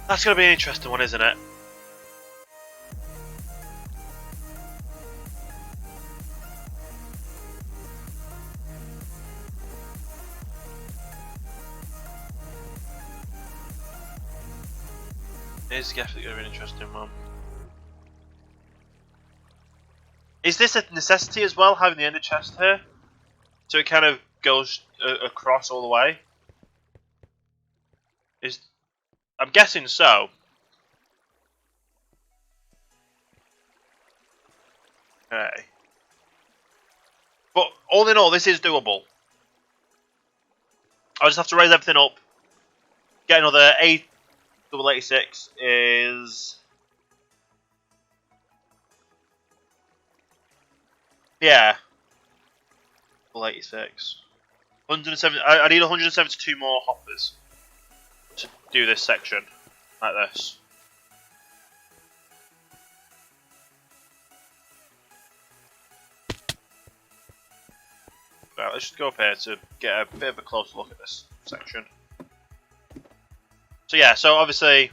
That's going to be an interesting one, isn't it? It's definitely going to be an interesting one. Is this a necessity as well, having the ender chest here? So it kind of goes across all the way? I'm guessing so. Okay. But all in all, this is doable. I just have to raise everything up. Get another 86 is... Yeah. Full 86. 170. I need 172 more hoppers to do this section like this. Right, let's just go up here to get a bit of a closer look at this section. So yeah, so obviously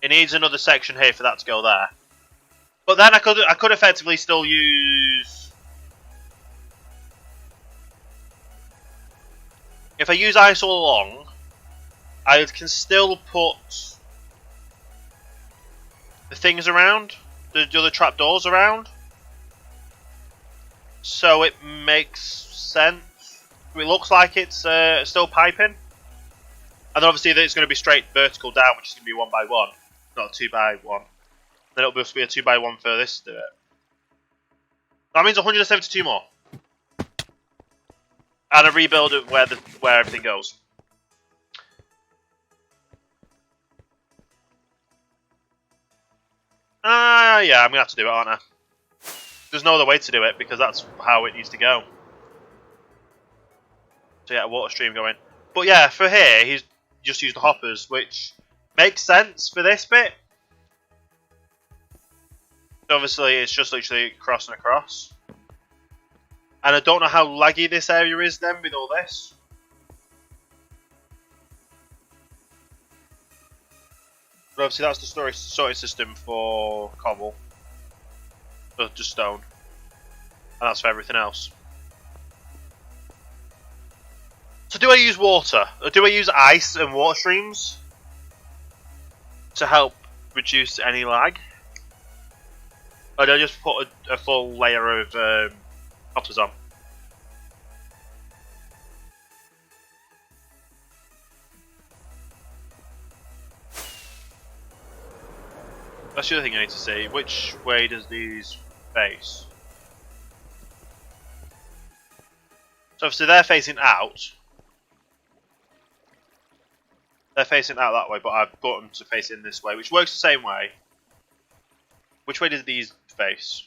it needs another section here for that to go there. But then I could effectively still use, if I use ice all along, I can still put the things around, the other trapdoors around. So it makes sense. It looks like it's still piping. And then obviously it's going to be straight vertical down, which is going to be 1 by 1, not a 2 by 1. Then it'll be a 2 by 1 for this to do it. That means 172 more. And a rebuild of where everything goes. Yeah, I'm going to have to do it, aren't I? There's no other way to do it because that's how it needs to go. So yeah, a water stream going. But yeah, for here, he's just used the hoppers, which makes sense for this bit. Obviously, it's just literally crossing across. And I don't know how laggy this area is then with all this. But obviously that's the sorting system for cobble. Just stone. And that's for everything else. So do I use water? Or do I use ice and water streams to help reduce any lag? Or do I just put a full layer of hoppers on? That's the other thing I need to see. Which way does these face? So obviously they're facing out. They're facing out that way, but I've got them to face in this way, which works the same way. Which way do these face?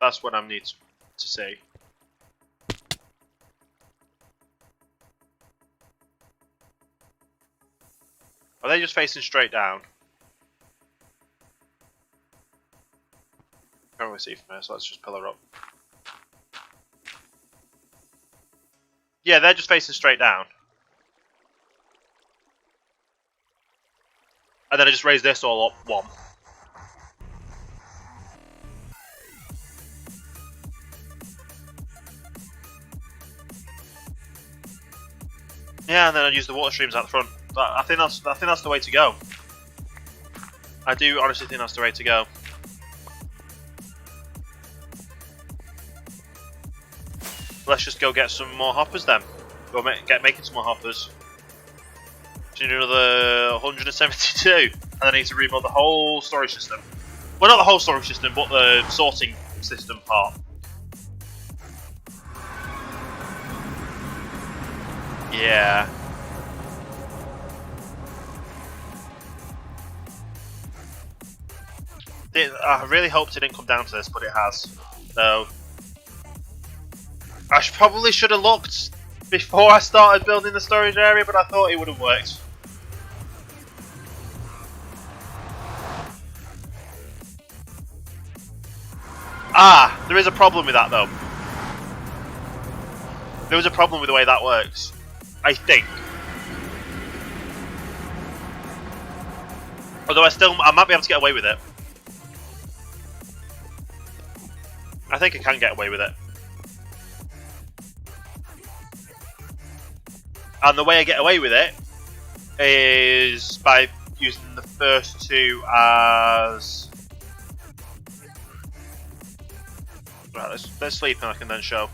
That's what I need to see. Are they just facing straight down? Can't really see from here, so let's just pillar up. Yeah, they're just facing straight down. And then I just raise this all up one. Yeah, and then I use the water streams out the front. I think that's the way to go. I do honestly think that's the way to go. Let's just go get some more hoppers then. Go making some more hoppers. So you do another 172, and then I need to rebuild the whole storage system. Well, not the whole storage system, but the sorting system part. Yeah. I really hoped it didn't come down to this, but it has. So I probably should have looked before I started building the storage area, but I thought it would have worked. Ah, there is a problem with that though. There was a problem with the way that works, I think. Although I might be able to get away with it. I think I can get away with it. And the way I get away with it is by using the first two as... Right, let's sleep and I can then show.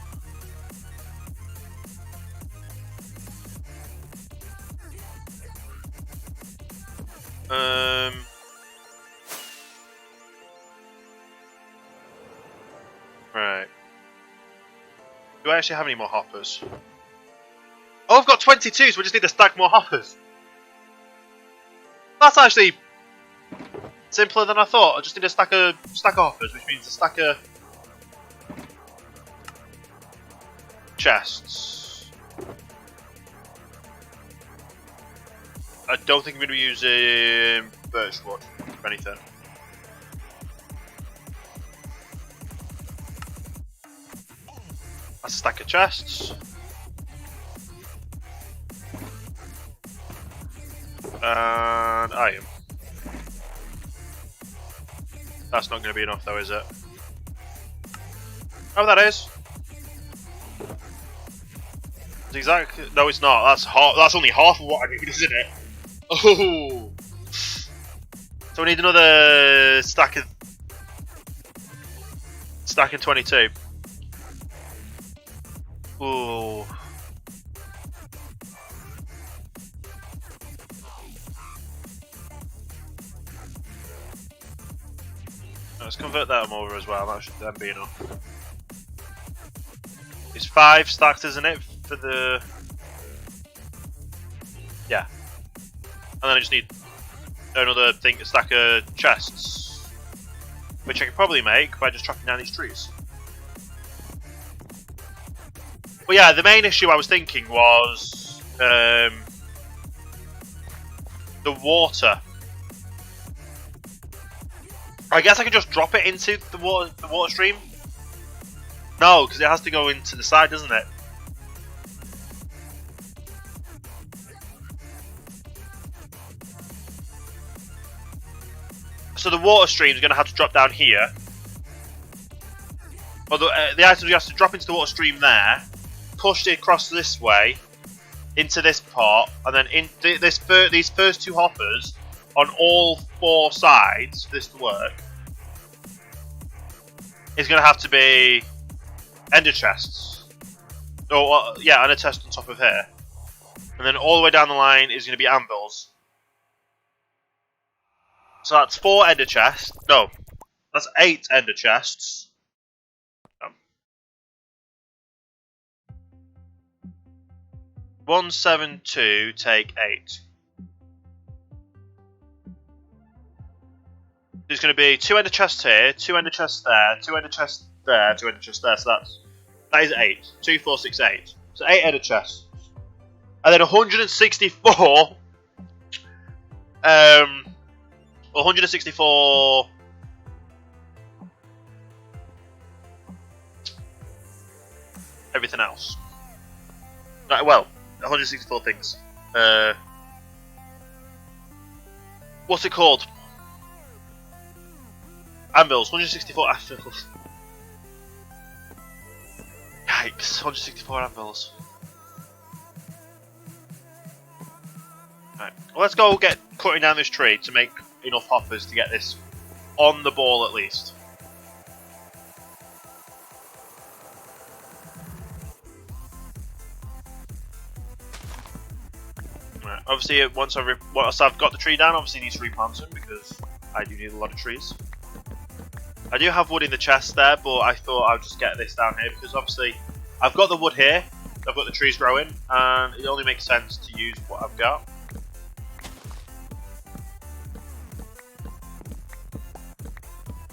Right. Do I actually have any more hoppers? Oh, I've got 22, so we just need to stack more hoppers. That's actually simpler than I thought. I just need a stack of hoppers, which means a stack of chests. I don't think I'm going to be using birchwood for anything. That's a stack of chests. And iron. That's not going to be enough though, is it? Oh, that is. It's exactly. No, it's not. That's half. That's only half of what I need, isn't it? Oh. So we need another stack of 22. Ooh. Let's convert that over as well. That should then be enough. It's 5 stacks, isn't it? For the. Yeah. And then I just need another thing, a stack of chests. Which I could probably make by just chopping down these trees. But yeah, the main issue I was thinking was the water. I guess I could just drop it into the water stream. No, because it has to go into the side, doesn't it? So the water stream is going to have to drop down here. Or the items you have to drop into the water stream there, push it across this way, into this part, and then in these first 2 hoppers on all 4 sides for this to work is going to have to be ender chests. Or yeah, and a chest on top of here. And then all the way down the line is going to be anvils. So that's 4 ender chests. No, that's 8 ender chests. 1, 7, 2, take 8. There's going to be 2 ender chests here, 2 ender chests there, 2 ender chests there, 2 ender chests there. So that is 8. 2, 4, 6, 8. So 8 ender chests. And then 164. 164. Everything else. Right, well, 164 things. What's it called? Anvils. 164 anvils. Yikes! 164 anvils. Right. Well, let's go get cutting down this tree to make enough hoppers to get this on the ball at least. Right. Obviously, once I've got the tree down, obviously need to replant them because I do need a lot of trees. I do have wood in the chest there, but I thought I'd just get this down here because obviously I've got the wood here, I've got the trees growing, and it only makes sense to use what I've got.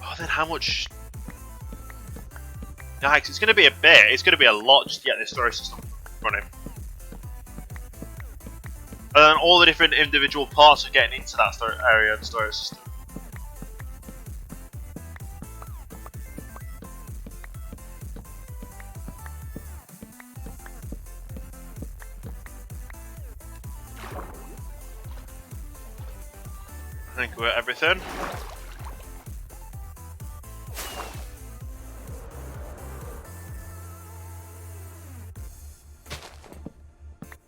Oh, then how much? Yikes, it's going to be a bit, it's going to be a lot just to get this storage system running. And then all the different individual parts are getting into that area of the storage system. I think we're at everything.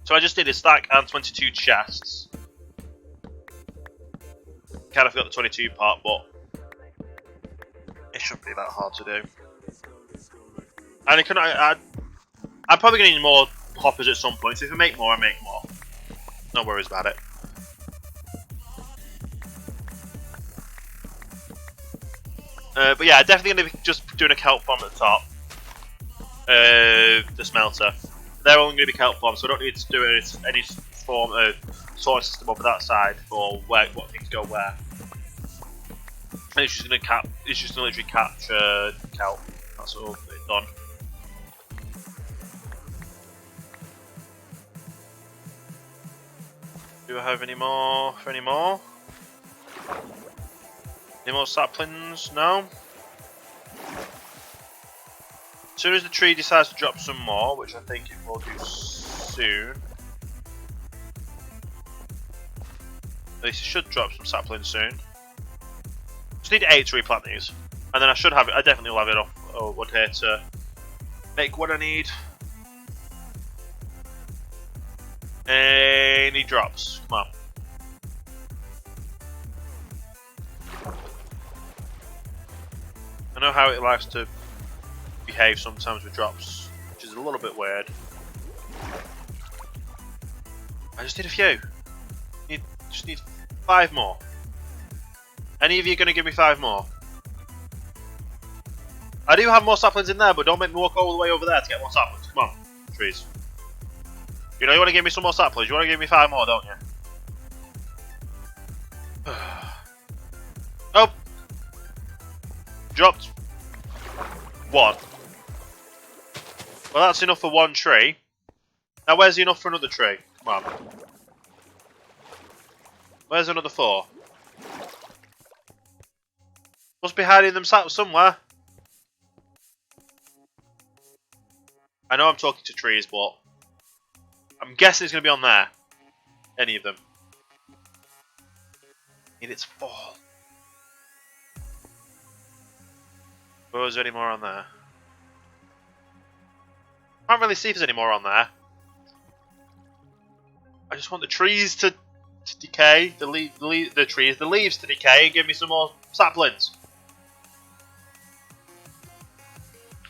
So I just did a stack and 22 chests. Kind of forgot the 22 part, but it shouldn't be that hard to do. And it can, I'm probably going to need more hoppers at some point, so if I make more, I make more. No worries about it. But yeah, definitely going to be just doing a kelp farm at the top. The smelter. They're only going to be kelp farms, so I don't need to do any form of sorting system over that side for what things go where. And it's just going to literally catch kelp. That's all it's done. Do I have any more? Any more? Any more saplings? No? As soon as the tree decides to drop some more, which I think it will do soon. At least it should drop some saplings soon. Just need 8 to replant these. And then I should have it, I definitely will have it off wood here to make what I need. Any drops? Come on. I know how it likes to behave sometimes with drops, which is a little bit weird. I just need a few. Just need 5 more. Any of you going to give me 5 more? I do have more saplings in there, but don't make me walk all the way over there to get more saplings. Come on, trees. You know you want to give me some more saplings. You want to give me 5 more, don't you? Oh! Dropped 1. Well, that's enough for 1 tree. Now, where's enough for another tree? Come on. Where's another 4? Must be hiding them somewhere. I know I'm talking to trees, but I'm guessing it's going to be on there. Any of them. Need it to fall. Or is there any more on there? Can't really see if there's any more on there. I just want the trees to decay, the leaves to decay, and give me some more saplings.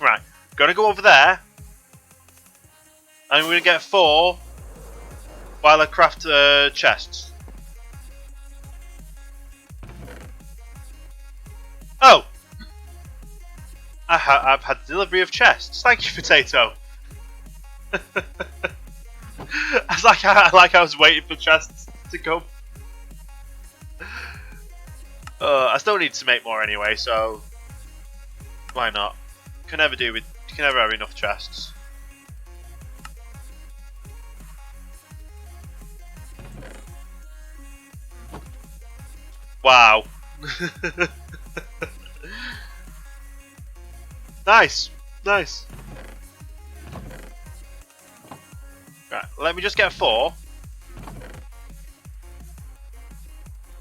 Right, gonna go over there, and we're gonna get 4 while I craft chests. Oh, I've had delivery of chests. Thank you, Potato. I was waiting for chests to come. I still need to make more anyway, so why not? Can never have enough chests. Wow. Nice. Nice. Right, let me just get 4.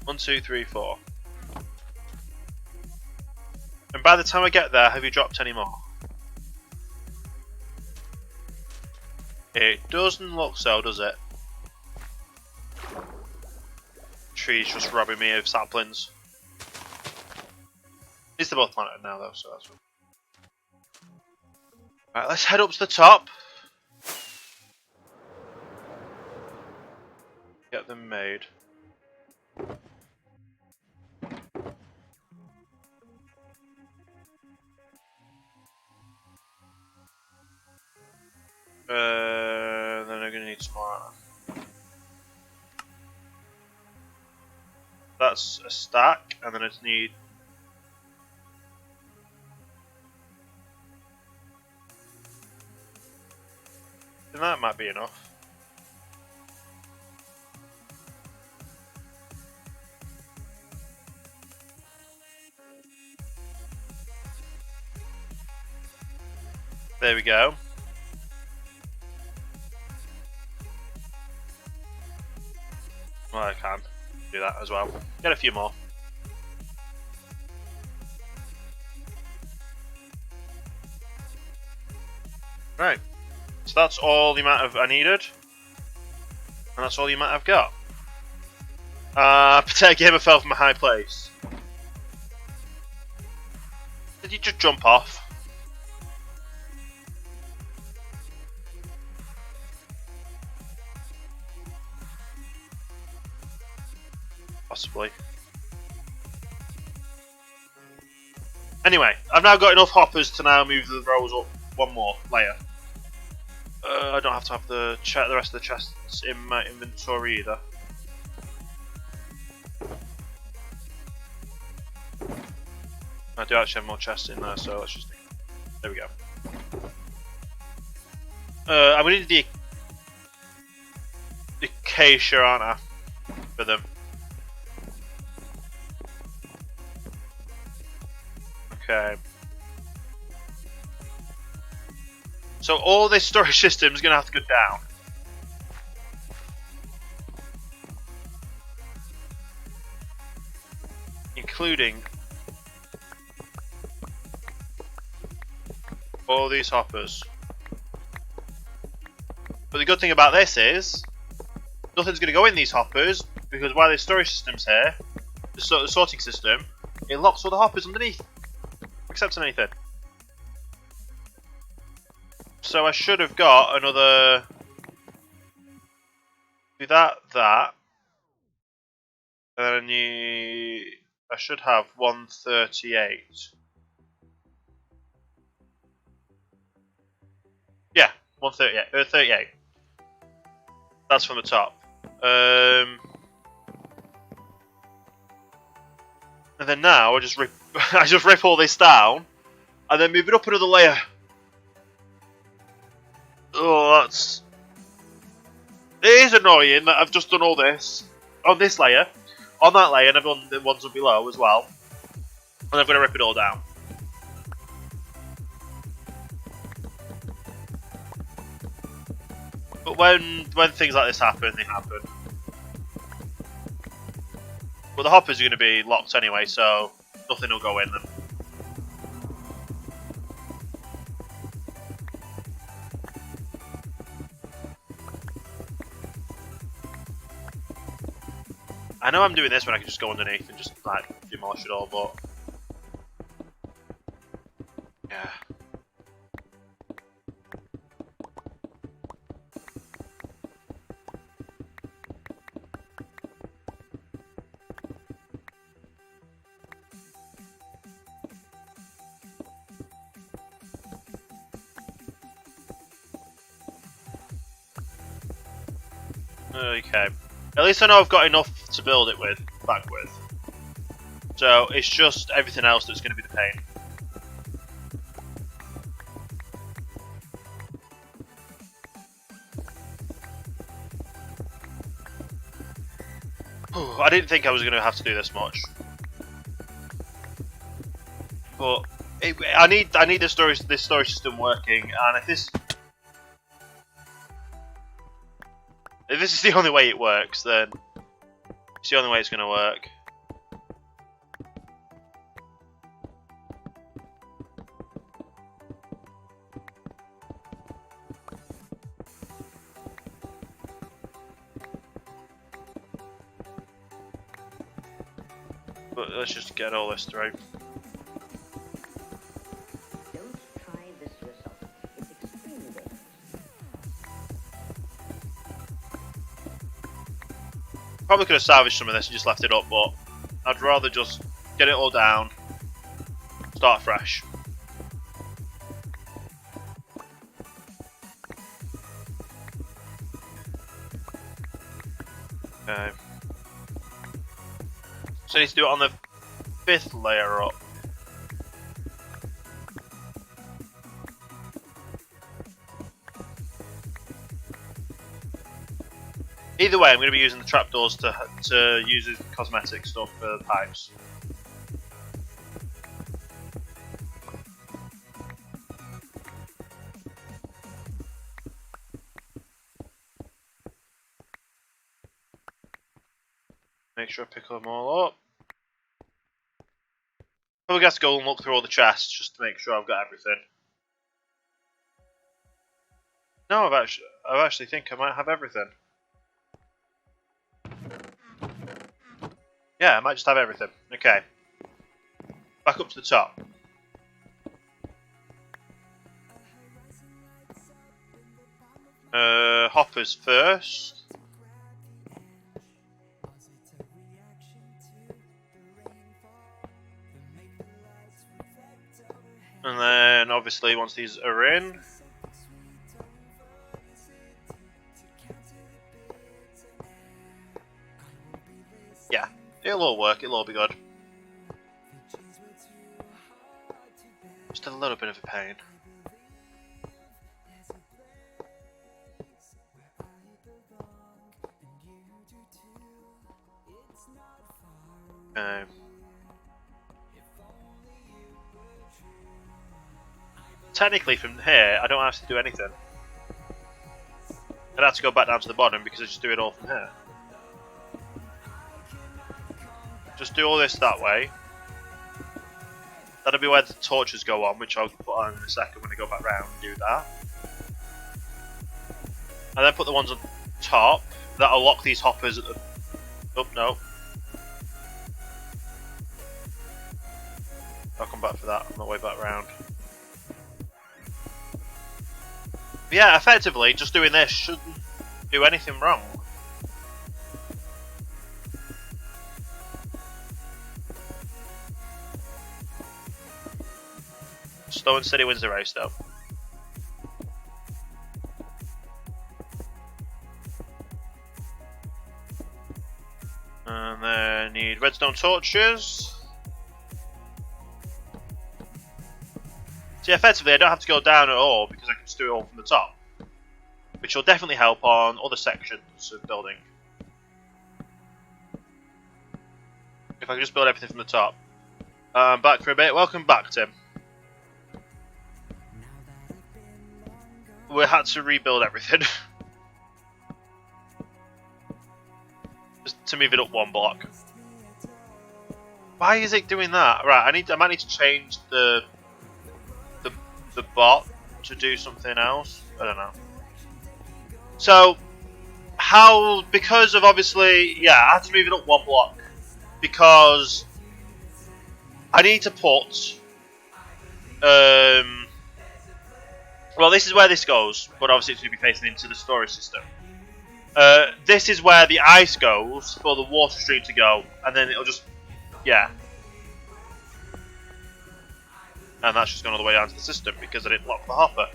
1, 2, 3, 4. And by the time I get there, have you dropped any more? It doesn't look so, does it? Trees just robbing me of saplings. At least they're both planted now, though, so that's fine. Right, let's head up to the top. Get them made. Then I'm gonna need some more. That's a stack, and then I just need. And that might be enough. There we go. Well, I can do that as well. Get a few more. Right. So that's all the amount I needed. And that's all the amount I've got. Potato Gamer fell from a high place. Did you just jump off? Possibly. Anyway, I've now got enough hoppers to now move the rows up 1 more layer. I don't have to have the rest of the chests in my inventory either. I do actually have more chests in there, so let's just do that. There we go. I'm going to need the acacia, aren't I? for them. Okay. So all this storage system is going to have to go down. Including all these hoppers. But the good thing about this is nothing's going to go in these hoppers because while there's storage systems here, the sorting system, it locks all the hoppers underneath. Accepts anything. So I should have got another. Do that, and then I should have 138. Yeah, 138. 38. That's from the top. And then now I just rip, I just rip all this down, and then move it up another layer. Oh, that's. It is annoying that I've just done all this on this layer, on that layer, and I've done the ones up below as well, and I'm going to rip it all down. But when things like this happen, they happen. But the hoppers are going to be locked anyway, so nothing will go in them. I know I'm doing this when I can just go underneath and just like demolish it all, but yeah. Okay. At least I know I've got enough to build it with, back with. So it's just everything else that's going to be the pain. I didn't think I was going to have to do this much, but I need this storage system working, and if this is the only way it works, then it's the only way it's going to work. But let's just get all this through. Don't try this yourself. It's extremely dangerous. Probably could have salvaged some of this and just left it up, but I'd rather just get it all down, start fresh. Okay. So I need to do it on the 5th layer up. Either way, I'm going to be using the trapdoors to use as cosmetic stuff for the pipes. Make sure I pick them all up. Probably have to go and look through all the chests just to make sure I've got everything. No, I actually think I might have everything. Yeah, I might just have everything. Okay. Back up to the top. Hoppers first. And then obviously once these are in, yeah, it'll all work, it'll all be good. Just a little bit of a pain. Technically, from here, I don't have to do anything. I'd have to go back down to the bottom because I just do it all from here. Just do all this that way. That'll be where the torches go on, which I'll put on in a second when I go back round and do that. And then put the ones on top. That'll lock these hoppers at the... Oh, no. I'll come back for that on the way back round. But yeah, effectively, just doing this shouldn't do anything wrong. Slow and steady wins the race, though. And then need redstone torches. So yeah, effectively I don't have to go down at all because I can just do it all from the top. Which will definitely help on other sections of building. If I can just build everything from the top. Back for a bit. Welcome back, Tim. We had to rebuild everything. Just to move it up one block. Why is it doing that? Right, I might need to change the bot to do something else. I don't know. So because of obviously, yeah, I had to move it up one block because I need to put well, this is where this goes, but obviously it's going to be facing into the storage system. This is where the ice goes for the water stream to go, and then it'll just, yeah. And that's just gone all the way down to the system because I didn't lock the hopper.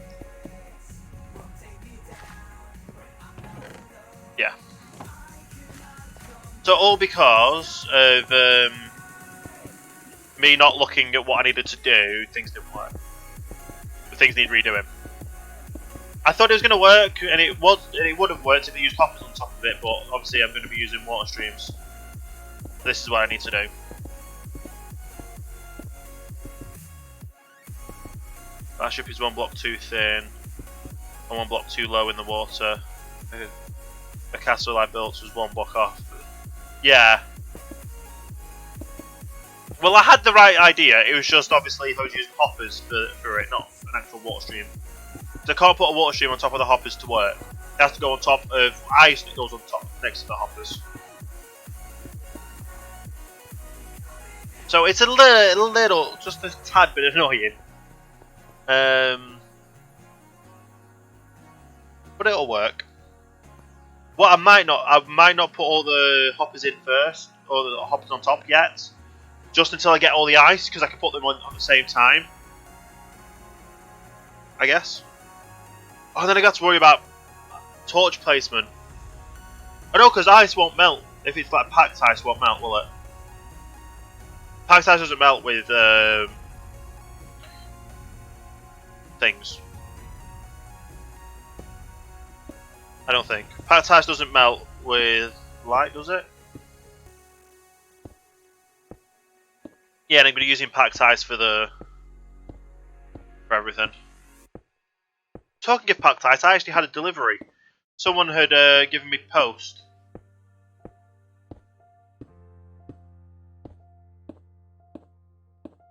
Yeah. So all because of me not looking at what I needed to do, things didn't work. Things need redoing. I thought it was going to work, and it would have worked if I used hoppers on top of it, but obviously I'm going to be using water streams. This is what I need to do. That ship is one block too thin, and one block too low in the water. The castle I built was one block off. Yeah. Well, I had the right idea. It was just obviously if I was using hoppers for it, not an actual water stream. So I can't put a water stream on top of the hoppers to work. It has to go on top of ice that goes on top next to the hoppers. So it's a little, just a tad bit annoying. But it'll work. What I might not put all the hoppers in first, or the hoppers on top yet, just until I get all the ice, because I can put them on at the same time. I guess. Oh, and then I got to worry about torch placement. I know, because ice won't melt. If it's like packed ice, won't melt, will it? Packed ice doesn't melt with things. I don't think. Packed ice doesn't melt with light, does it? Yeah, and I'm going to be using packed ice for everything. Talking of packed ice, I actually had a delivery. Someone had given me post.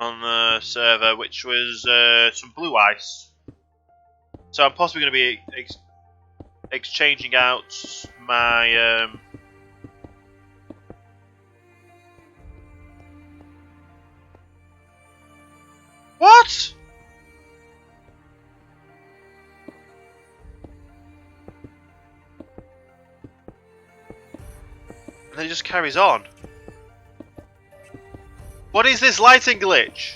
On the server, which was some blue ice. So I'm possibly going to be exchanging out my what? And then it just carries on. What is this lighting glitch?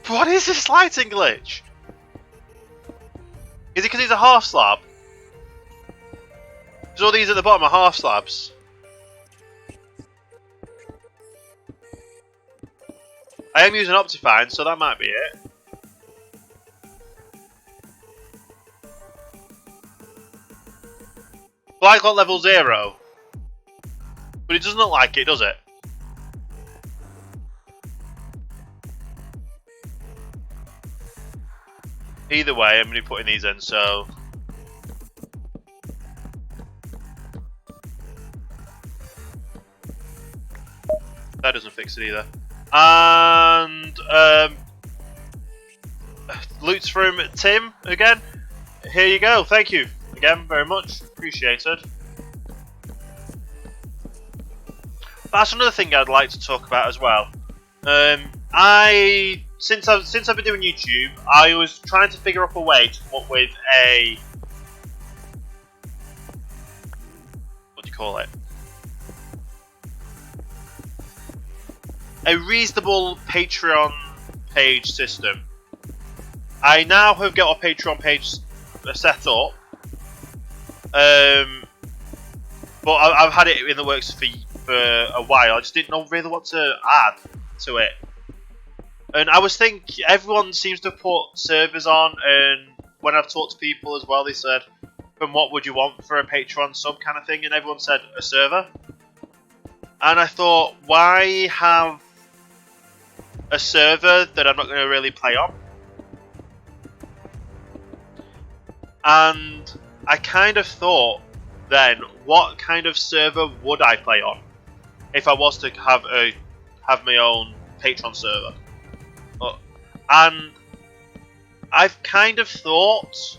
What is this lighting glitch? Is it because it's a half slab? Because all these at the bottom are half slabs. I am using Optifine, so that might be it. Black on level 0. But it doesn't look like it, does it? Either way, I'm going to be putting these in, so... That doesn't fix it either. And... loot's from Tim, again. Here you go, thank you. Again, very much. Appreciated. That's another thing I'd like to talk about as well. Since I've been doing YouTube, I was trying to figure out a way to come up with a... What do you call it? A reasonable Patreon page system. I now have got a Patreon page set up. But I've had it in the works for a while. I just didn't know really what to add to it. And I was thinking, everyone seems to put servers on, and when I've talked to people as well, they said, "From what would you want for a Patreon sub kind of thing?" And everyone said a server. And I thought, why have a server that I'm not going to really play on? And I kind of thought, then, what kind of server would I play on if I was to have my own Patreon server? And I've kind of thought,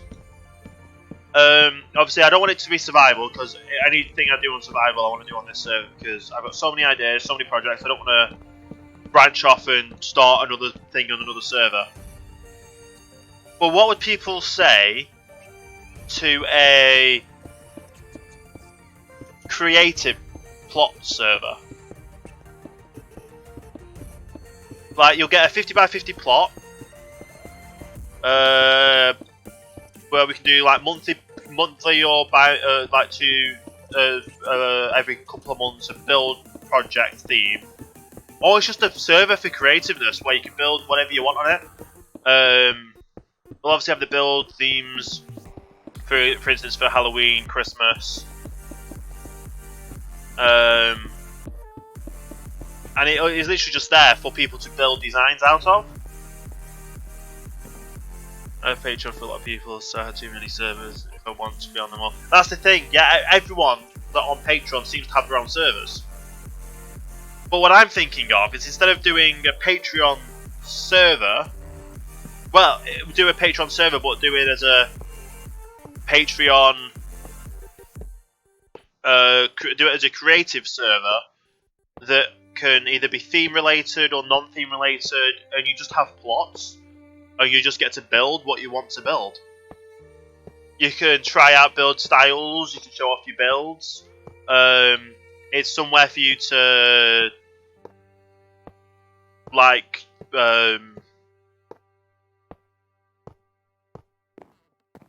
obviously I don't want it to be survival, because anything I do on survival I want to do on this server, because I've got so many ideas, so many projects. I don't want to branch off and start another thing on another server. But what would people say to a creative plot server? Like, you'll get a 50 by 50 plot, where we can do like monthly or by every couple of months a build project theme, or it's just a server for creativeness where you can build whatever you want on it. We'll obviously have the build themes for instance for Halloween, Christmas, and it is literally just there for people to build designs out of. I have Patreon for a lot of people, so I have too many servers if I want to be on them all. That's the thing, yeah, everyone that on Patreon seems to have their own servers. But what I'm thinking of is, instead of doing a Patreon server, well, do a Patreon server, but do it as a Patreon, do it as a creative server that can either be theme related or non-theme related, and you just have plots. And you just get to build what you want to build. You can try out build styles, you can show off your builds. It's somewhere for you to, like,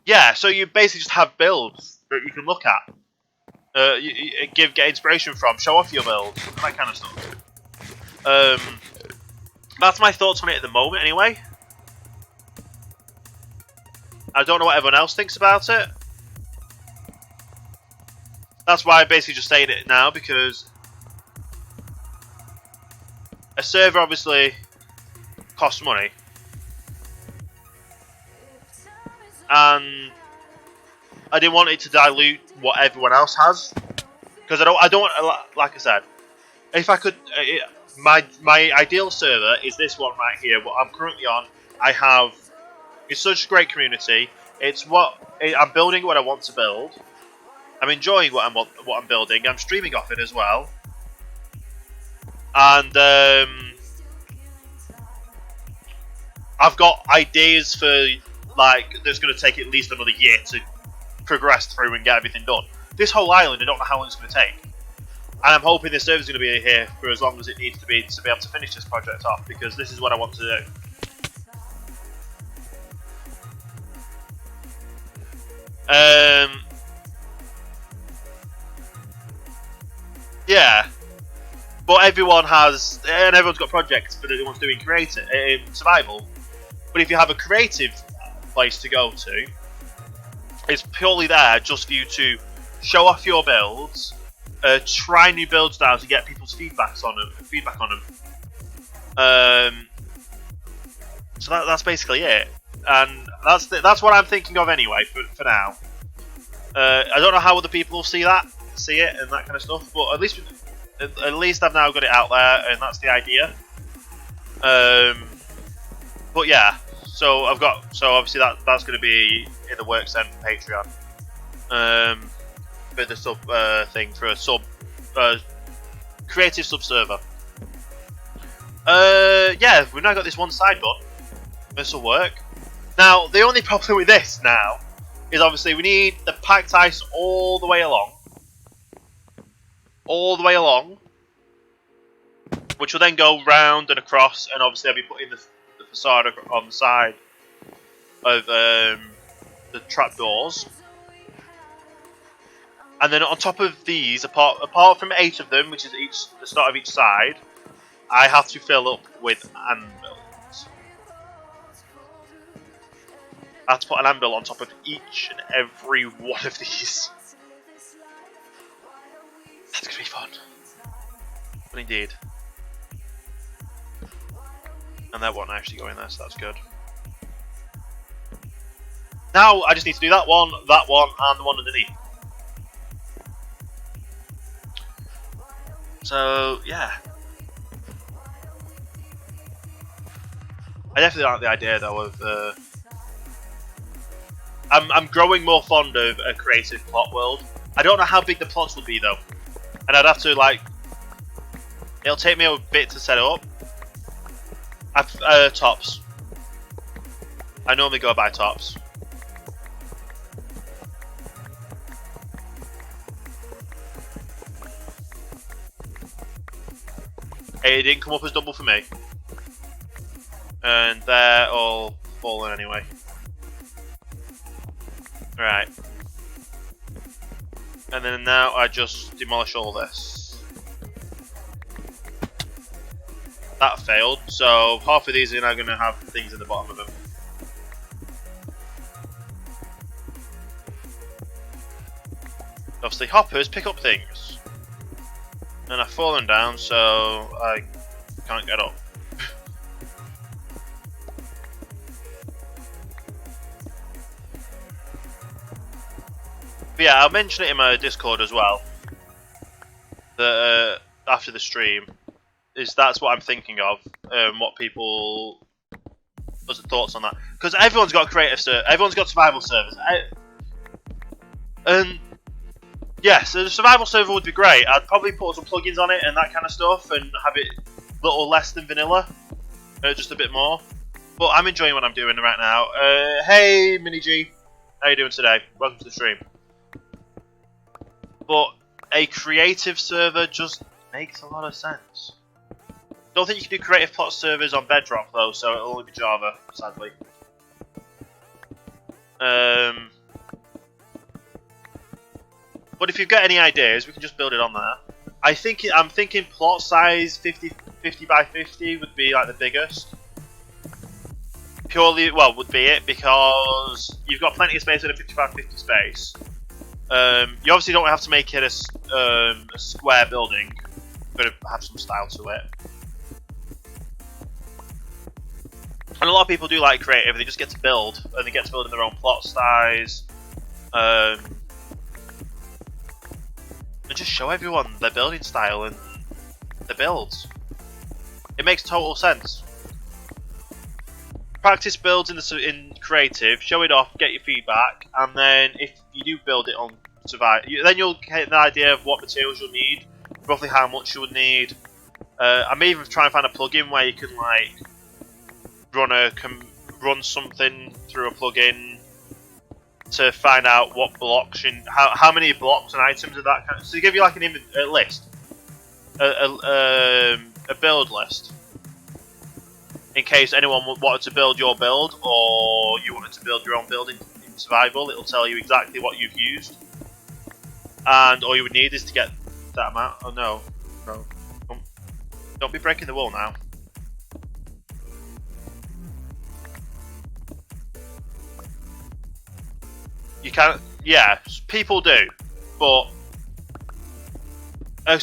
yeah, so you basically just have builds that you can look at. Get inspiration from, show off your builds, that kind of stuff. That's my thoughts on it at the moment anyway. I don't know what everyone else thinks about it. That's why I'm basically just saying it now, because a server obviously costs money, and I didn't want it to dilute what everyone else has, because I don't want, like I said, if I could, my ideal server is this one right here. What I'm currently on, it's such a great community. It's I'm building what I want to build. I'm enjoying what I'm building. I'm streaming off it as well. And I've got ideas for, like, that's going to take at least another year to progress through and get everything done. This whole island, I don't know how long it's going to take. And I'm hoping this server's going to be here for as long as it needs to be able to finish this project off, because this is what I want to do. Yeah, but everyone's got projects that everyone's doing creative survival. But if you have a creative place to go to, it's purely there just for you to show off your builds, try new builds now to get people's feedback on them. So that's basically it, and that's what I'm thinking of anyway for now. I don't know how other people will see it, and that kind of stuff, but at least I've now got it out there, and that's the idea. But yeah, so obviously that's going to be in the works then for Patreon. For the sub thing for a creative sub server. Yeah, we've now got this one side button. This will work. Now, the only problem with this now is obviously we need the packed ice all the way along. Which will then go round and across, and obviously I'll be putting the facade on the side of the trapdoors. And then on top of these, apart from 8 of them, which is the start of each side, I have to fill up with anvils. I have to put an anvil on top of each and every one of these. That's gonna be fun. But indeed. And that won't actually go in there, so that's good. Now I just need to do that one, and the one underneath. So yeah, I definitely like the idea though of. I'm growing more fond of a creative plot world. I don't know how big the plots will be though, and I'd have to it'll take me a bit to set it up. Tops. I normally go by tops. It didn't come up as double for me. And they're all fallen anyway. Right. And then now I just demolish all this. That failed, so half of these are now going to have things in the bottom of them. Obviously hoppers pick up things. And I've fallen down, so I can't get up. But yeah, I'll mention it in my Discord as well. That after the stream, that's what I'm thinking of. What people's thoughts on that? Because everyone's got everyone's got survival servers. Yeah, so the survival server would be great. I'd probably put some plugins on it and that kind of stuff, and have it a little less than vanilla, just a bit more. But I'm enjoying what I'm doing right now. Hey, Mini G, how you doing today? Welcome to the stream. But a creative server just makes a lot of sense. Don't think you can do creative plot servers on Bedrock though, so it'll only be Java, sadly. But if you've got any ideas, we can just build it on there. I'm thinking plot size 50 by 50 would be like the biggest. Purely, well, would be it because you've got plenty of space in a 50 by 50 space. You obviously don't have to make it a square building. You've got to have some style to it. And a lot of people do like creative, they just get to build, and they get to build in their own plot size. And just show everyone their building style and their builds. It makes total sense. Practice builds in creative, show it off, get your feedback, and then if you do build it on survive, then you'll get an idea of what materials you'll need, roughly how much you would need. I may even try and find a plugin where you can like run something through a plugin to find out what blocks how many blocks and items of that kind of, so give you like a list, a build list, in case anyone wanted to build your build or you wanted to build your own build in survival. It'll tell you exactly what you've used, and all you would need is to get that amount. Oh no, don't be breaking the wall now. You can't. Yeah, people do, but A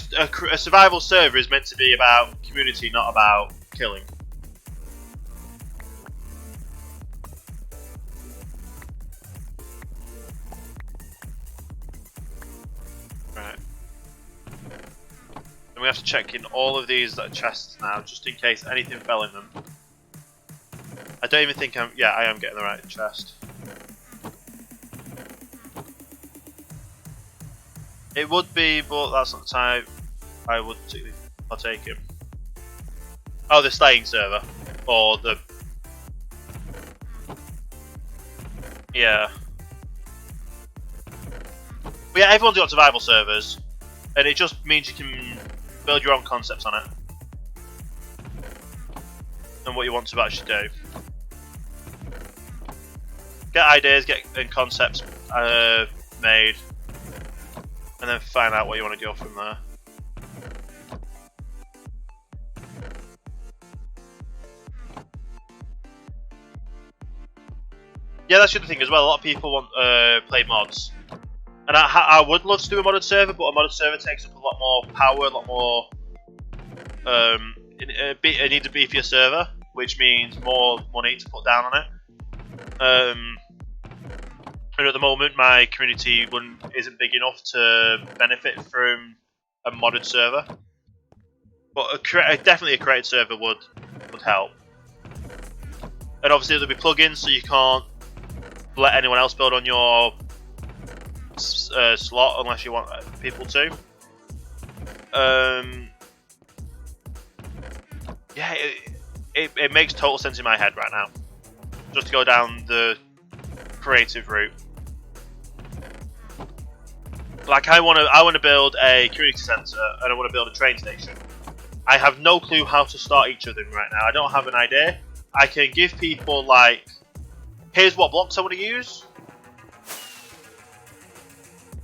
survival server is meant to be about community, not about killing. Right. And we have to check in all of these chests now, just in case anything fell in them. I don't even think I'm... Yeah, I am getting the right chest. It would be, but that's not the type I would partake in. Oh, the slaying server. Or the... Yeah. But yeah, everyone's got survival servers. And it just means you can build your own concepts on it. And what you want to actually do. Get ideas, get concepts made. And then find out what you want to go from there. Yeah, that's the other thing as well. A lot of people want play mods, and I would love to do a modded server, but a modded server takes up a lot more power, a lot more. It needs a beefier server, which means more money to put down on it. And at the moment, my community isn't big enough to benefit from a modded server. But definitely a created server would help. And obviously there'll be plugins, so you can't let anyone else build on your slot unless you want people to. Yeah, it makes total sense in my head right now. Just to go down the creative route. Like I want to build a community centre and I want to build a train station. I have no clue how to start each of them right now. I don't have an idea. I can give people like, here's what blocks I want to use,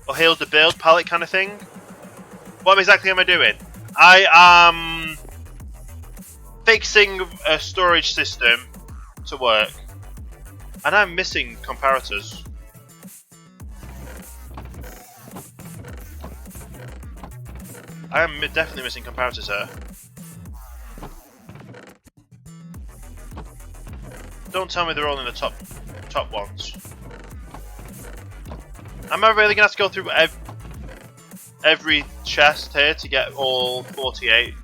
or here's the build palette kind of thing. What exactly am I doing? I am fixing a storage system to work, and I'm missing comparators. I am definitely missing comparators here. Don't tell me they're all in the top ones. Am I really gonna have to go through every chest here to get all 48?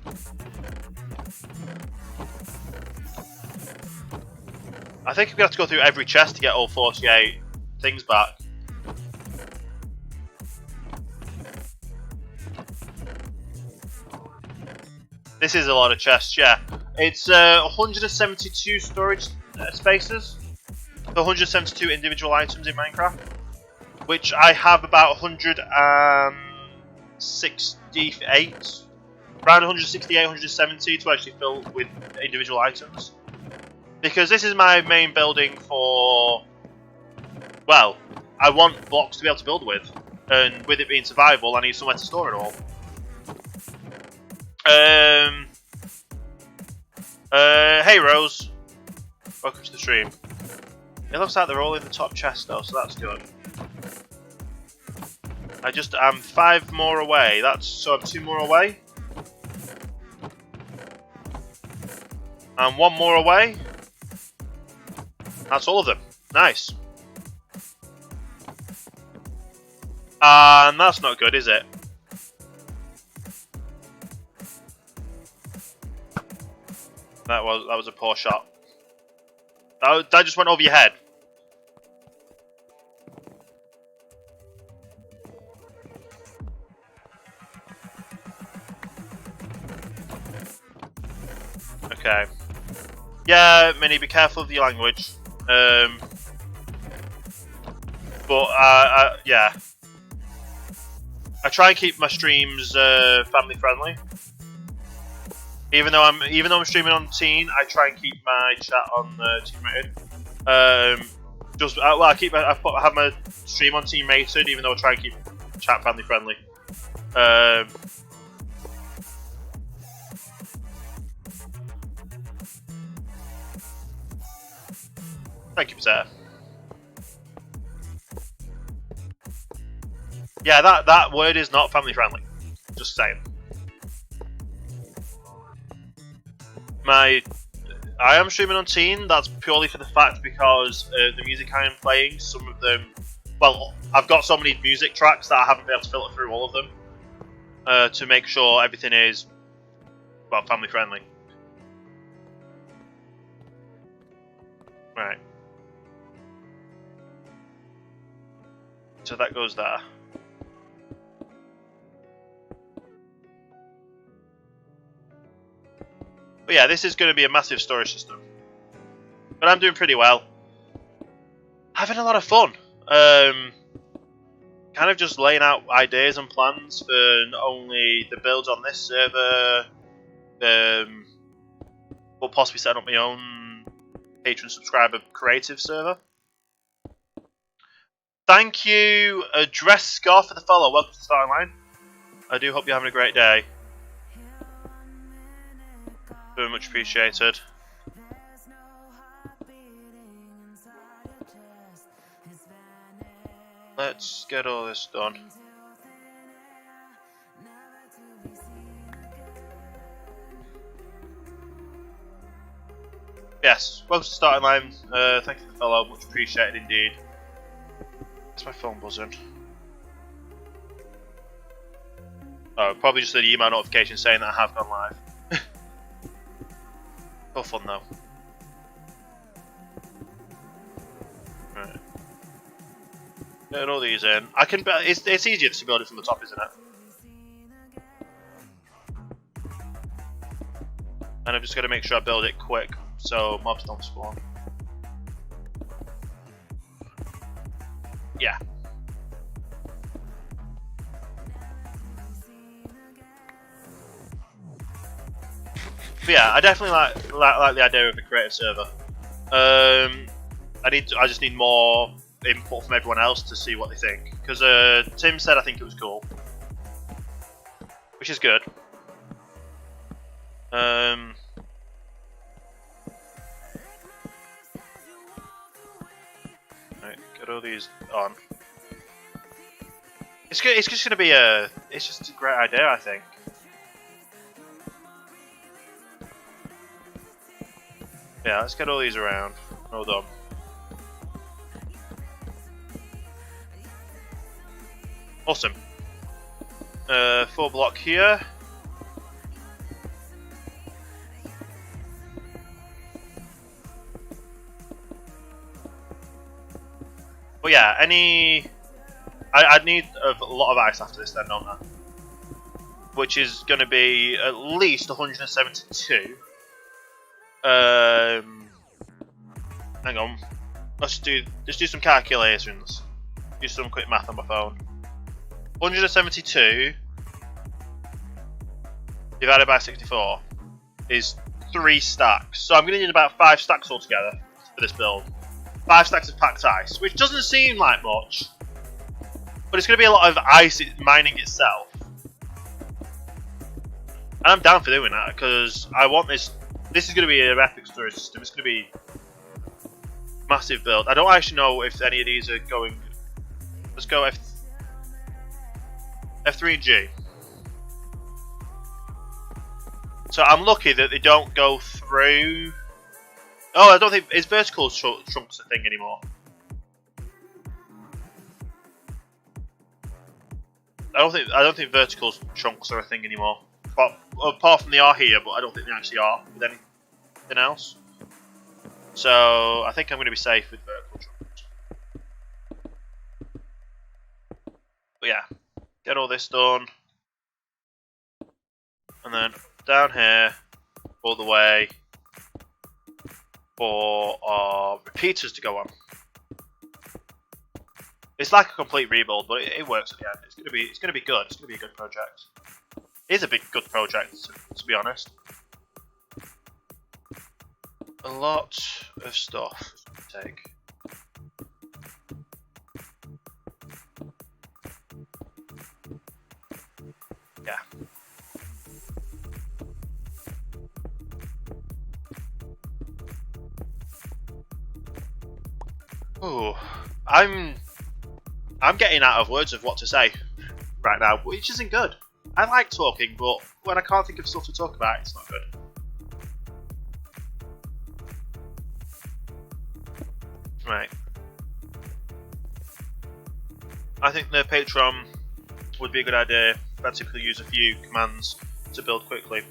I think I'm gonna have to go through every chest to get all 48 things back. This is a lot of chests, yeah. It's 172 storage spaces, 172 individual items in Minecraft, which I have about 168, around 168, 170 to actually fill with individual items. Because this is my main building for, well, I want blocks to be able to build with, and with it being survival, I need somewhere to store it all. Hey Rose, welcome to the stream. It looks like they're all in the top chest though, so that's good. I'm 5 more away. So I'm 2 more away. And 1 more away. That's all of them. Nice. And that's not good, is it? That was a poor shot. That just went over your head. Okay. Yeah, Minnie, be careful of your language. Yeah. I try and keep my streams family friendly. Even though I'm streaming on Teen, I try and keep my chat on Team Rated. I have my stream on Team Rated, even though I try and keep chat family friendly. Thank you, Potato. Yeah, that word is not family friendly. Just saying. I am streaming on Teen. That's purely for the fact because the music I am playing, some of them, well, I've got so many music tracks that I haven't been able to filter through all of them to make sure everything is, well, family friendly. Right. So that goes there. But yeah, this is going to be a massive storage system. But I'm doing pretty well. Having a lot of fun. Kind of just laying out ideas and plans for not only the builds on this server, but possibly setting up my own patron subscriber creative server. Thank you, Dress Scar, for the follow. Welcome to the starting line. I do hope you're having a great day. Very much appreciated. Let's get all this done. Yes, welcome to the starting line. Thank you for the follow, much appreciated indeed. Is my phone buzzing? Oh, probably just an email notification saying that I have gone live. So fun though. Right. Getting all these in. I can. It's easier to build it from the top, isn't it? And I'm just going to make sure I build it quick so mobs don't spawn. Yeah. But yeah, I definitely like the idea of a creative server. I just need more input from everyone else to see what they think. Because Tim said I think it was cool, which is good. Right, get all these on. It's good. It's just gonna be it's just a great idea, I think. Yeah, let's get all these around. Hold on. Awesome. 4 block here. But yeah, I'd need a lot of ice after this then, don't I? Which is going to be at least 172. Hang on. Let's do some calculations. Do some quick math on my phone. 172 divided by 64 is 3 stacks. So I'm going to need about 5 stacks altogether for this build. 5 stacks of packed ice, which doesn't seem like much, but it's going to be a lot of ice mining itself. And I'm down for doing that because I want this. This is going to be an epic storage system. It's going to be a massive build. I don't actually know if any of these are going. Let's go F3 and G. So I'm lucky that they don't go through. Oh, I don't think is vertical chunks a thing anymore. I don't think vertical chunks are a thing anymore. Apart from they are here, but I don't think they actually are with anything else. So I think I'm going to be safe with vertical chunks. But yeah, get all this done, and then down here, all the way for our repeaters to go on. It's like a complete rebuild, but it works at the end. It's gonna be good. It's gonna be a good project. It is a good project, to be honest. A lot of stuff to take. Yeah. Ooh, I'm getting out of words of what to say right now, which isn't good. I like talking, but when I can't think of stuff to talk about, it's not good. Right. I think the Patreon would be a good idea. I typically use a few commands to build quickly.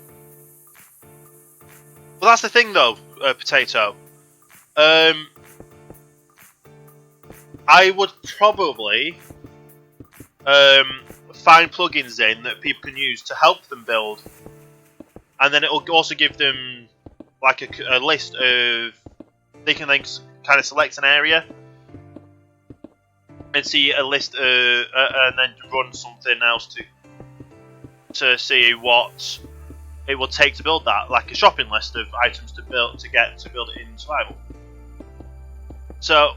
Well, that's the thing though, Potato. I would probably find plugins in that people can use to help them build, and then it will also give them like a list of, they can then kind of select an area and see a list and then run something else to see what it will take to build that, like a shopping list of items to build it in survival. So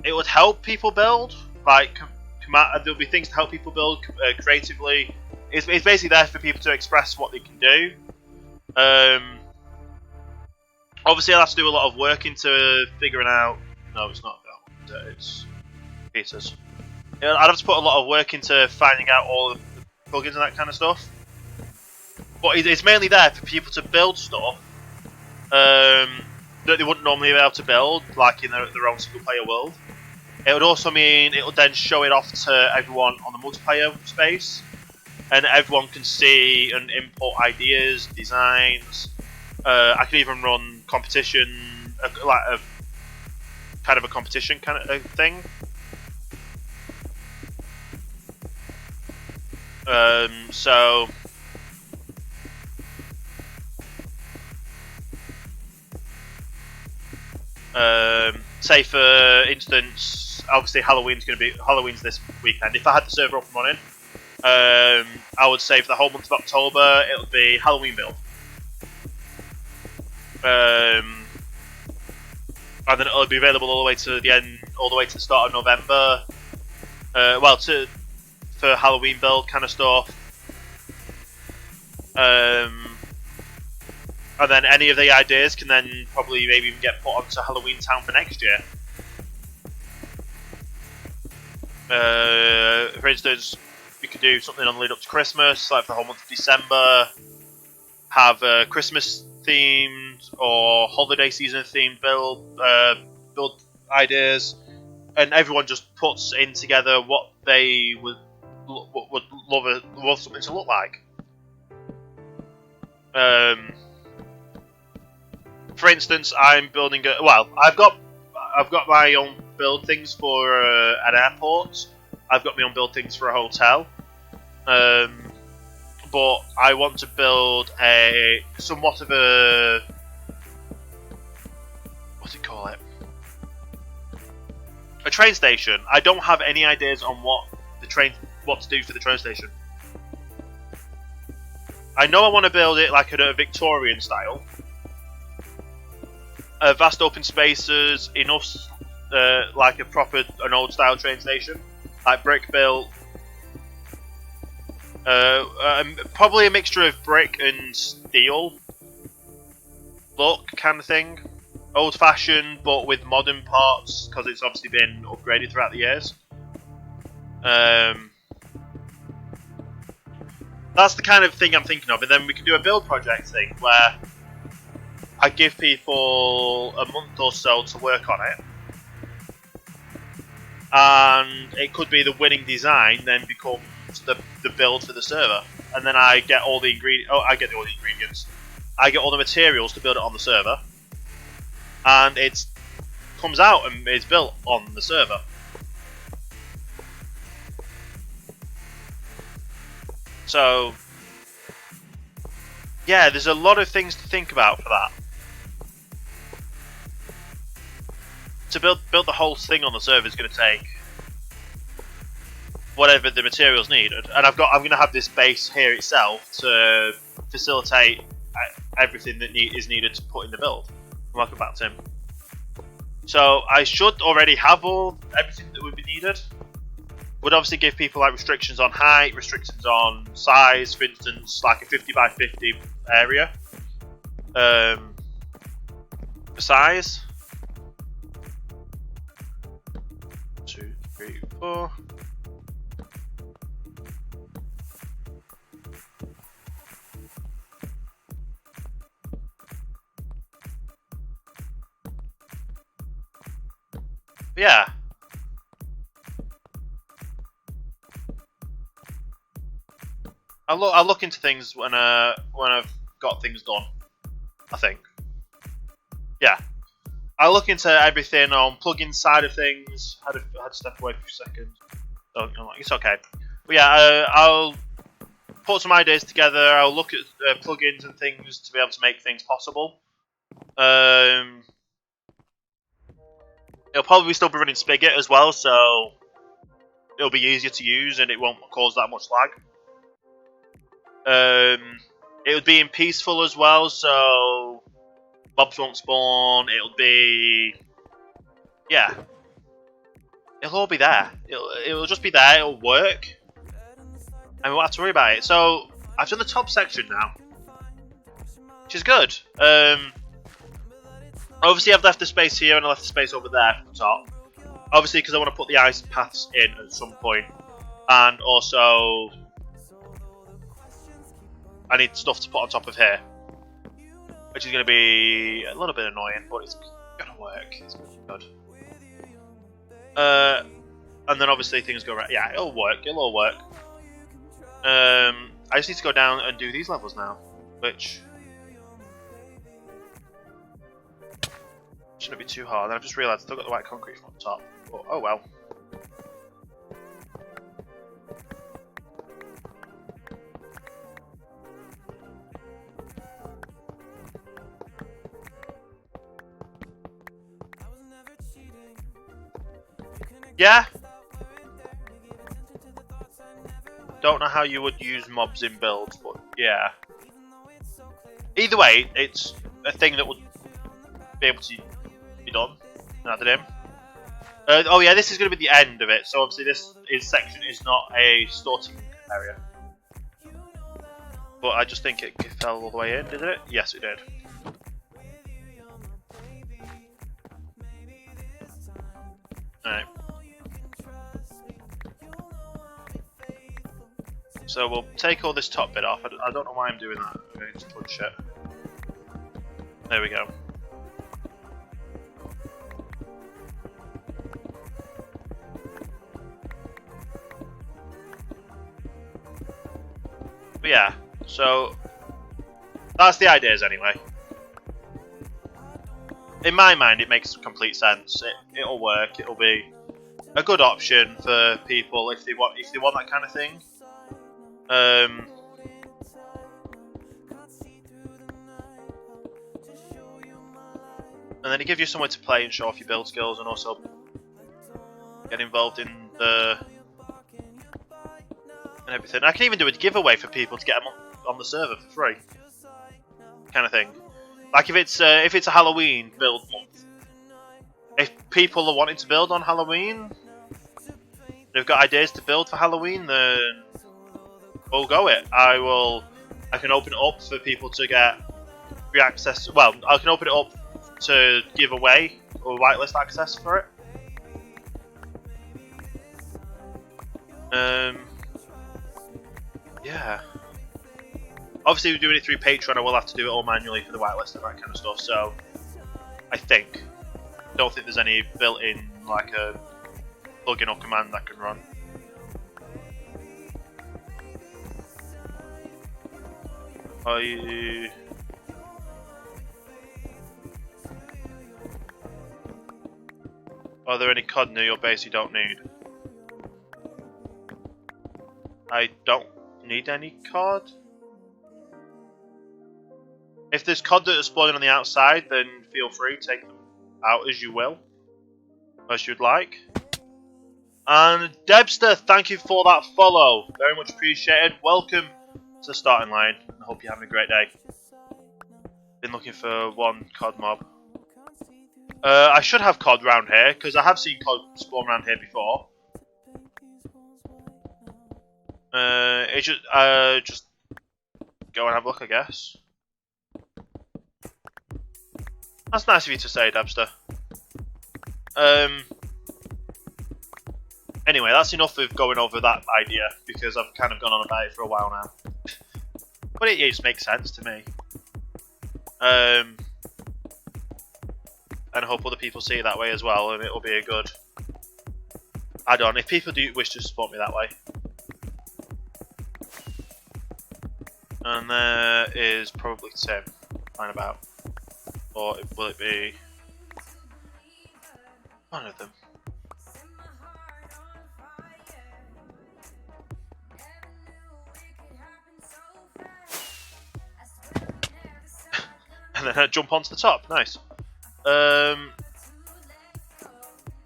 it would help people build, like there'll be things to help people build creatively. It's basically there for people to express what they can do. Obviously, I'll have to do a lot of work into figuring out. No, it's not that one. It's Peter's. I'd have to put a lot of work into finding out all the plugins and that kind of stuff. But it's mainly there for people to build stuff that they wouldn't normally be able to build, like in their own single-player world. It would also mean it would then show it off to everyone on the multiplayer space, and everyone can see and input ideas, designs. I can even run competition, like a kind of a competition kind of thing. So say for instance, obviously Halloween's this weekend. If I had the server up and running, I would say for the whole month of October it would be Halloween build. And then it'll be available all the way to the start of November. For Halloween build kind of stuff. And then any of the ideas can then probably maybe even get put onto Halloween Town for next year. For instance, we could do something on the lead up to Christmas, like for the whole month of December. Have Christmas themed or holiday season themed build ideas, and everyone just puts in together what they would love something to look like. For instance, I'm building I've got my own build things for an airport. I've got my own build things for a hotel. But I want to build somewhat of a, what's it call it? A train station. I don't have any ideas on what to do for the train station. I know I want to build it like a Victorian style. Vast open spaces, enough like an old style train station, like brick built. Probably a mixture of brick and steel look kind of thing. Old fashioned but with modern parts because it's obviously been upgraded throughout the years. That's the kind of thing I'm thinking of, and then we can do a build project thing where I give people a month or so to work on it, and it could be the winning design then becomes the build for the server, and then I get all the ingredients. I get all the ingredients. I get all the materials to build it on the server, and it comes out and is built on the server. So, yeah, there's a lot of things to think about for that. To build the whole thing on the server is going to take whatever the materials needed, and I'm going to have this base here itself to facilitate everything that is needed to put in the build. Welcome back, Tim. So I should already have everything that would be needed. Would obviously give people like restrictions on height, restrictions on size, for instance, like a 50 by 50 area. Size. 2, 3, 4. But yeah. I'll look into things when I've got things done. I think. Yeah. I'll look into everything on plugin side of things. Had to step away for a second. So it's okay. But yeah, I'll put some ideas together. I'll look at plugins and things to be able to make things possible. It'll probably still be running Spigot as well, so it'll be easier to use and it won't cause that much lag. It would be in peaceful as well, so mobs won't spawn. It'll be, yeah, it'll all be there. It'll just be there. It'll work, and we won't have to worry about it. So I've done the top section now, which is good. Obviously, I've left the space here and I left the space over there for the top. Obviously, because I want to put the ice paths in at some point, and also I need stuff to put on top of here, which is going to be a little bit annoying, but it's going to work. It's good. And then obviously things go right. Yeah, it'll work. It'll all work. I just need to go down and do these levels now, which shouldn't be too hard. And I've just realised I've still got the white concrete from the top. Oh well. Yeah. Don't know how you would use mobs in builds, but yeah. Either way, it's a thing that would be able to be done. Added in. Oh yeah, this is going to be the end of it. So obviously this section is not a sorting area. But I just think it fell all the way in, didn't it? Yes, it did. Alright. So we'll take all this top bit off. I don't know why I'm doing that. I'm going to punch it. There we go. But yeah, so that's the ideas anyway. In my mind, it makes complete sense. It'll work. It'll be a good option for people if they want that kind of thing. And then it gives you somewhere to play and show off your build skills, and also get involved in the and everything. I can even do a giveaway for people to get them on the server for free, kind of thing. Like if it's a Halloween build month, if people are wanting to build on Halloween, they've got ideas to build for Halloween, then we'll go it. I can open it up for people to get free access. Well, I can open it up to give away or whitelist access for it. Yeah. Obviously, we're doing it through Patreon. I will have to do it all manually for the whitelist and that kind of stuff. So, I don't think there's any built-in like a plugin or command that can run. Are there any COD near your base you don't need? I don't need any COD. If there's COD that are spawning on the outside, then feel free to take them out as you will, as you'd like. And Debster, thank you for that follow. Very much appreciated. Welcome to the starting line. I hope you're having a great day. Been looking for one COD mob. I should have COD round here, because I have seen COD spawn around here before. Just go and have a look, I guess. That's nice of you to say, Debster. Anyway, that's enough of going over that idea, because I've kind of gone on about it for a while now. But it just makes sense to me. And I hope other people see it that way as well, and it'll be a good add-on if people do wish to support me that way. And there is probably Tim, fine about. Or will it be one of them? And then I jump onto the top. Nice.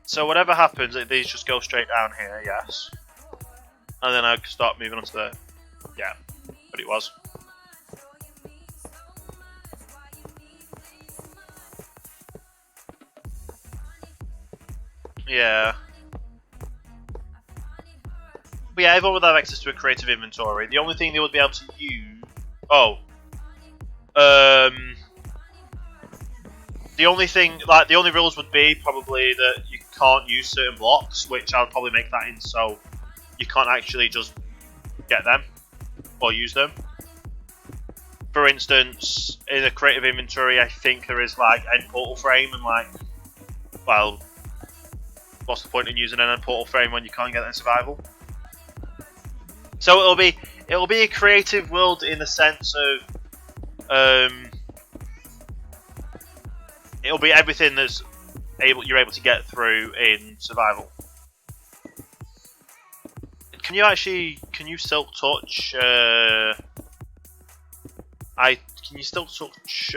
So whatever happens, these just go straight down here. Yes. And then I start moving onto the. Yeah, but it was. Yeah. But yeah, everyone would have access to a creative inventory. The only thing they would be able to use. Oh. The only thing, like, the only rules would be probably that you can't use certain blocks, which I'll probably make that in so you can't actually just get them or use them. For instance, in a creative inventory, I think there is like end portal frame and like, well, what's the point in using an end portal frame when you can't get that in survival? So it'll be a creative world in the sense of it'll be everything that's you're able to get through in survival. Can you silk touch? Can you still touch?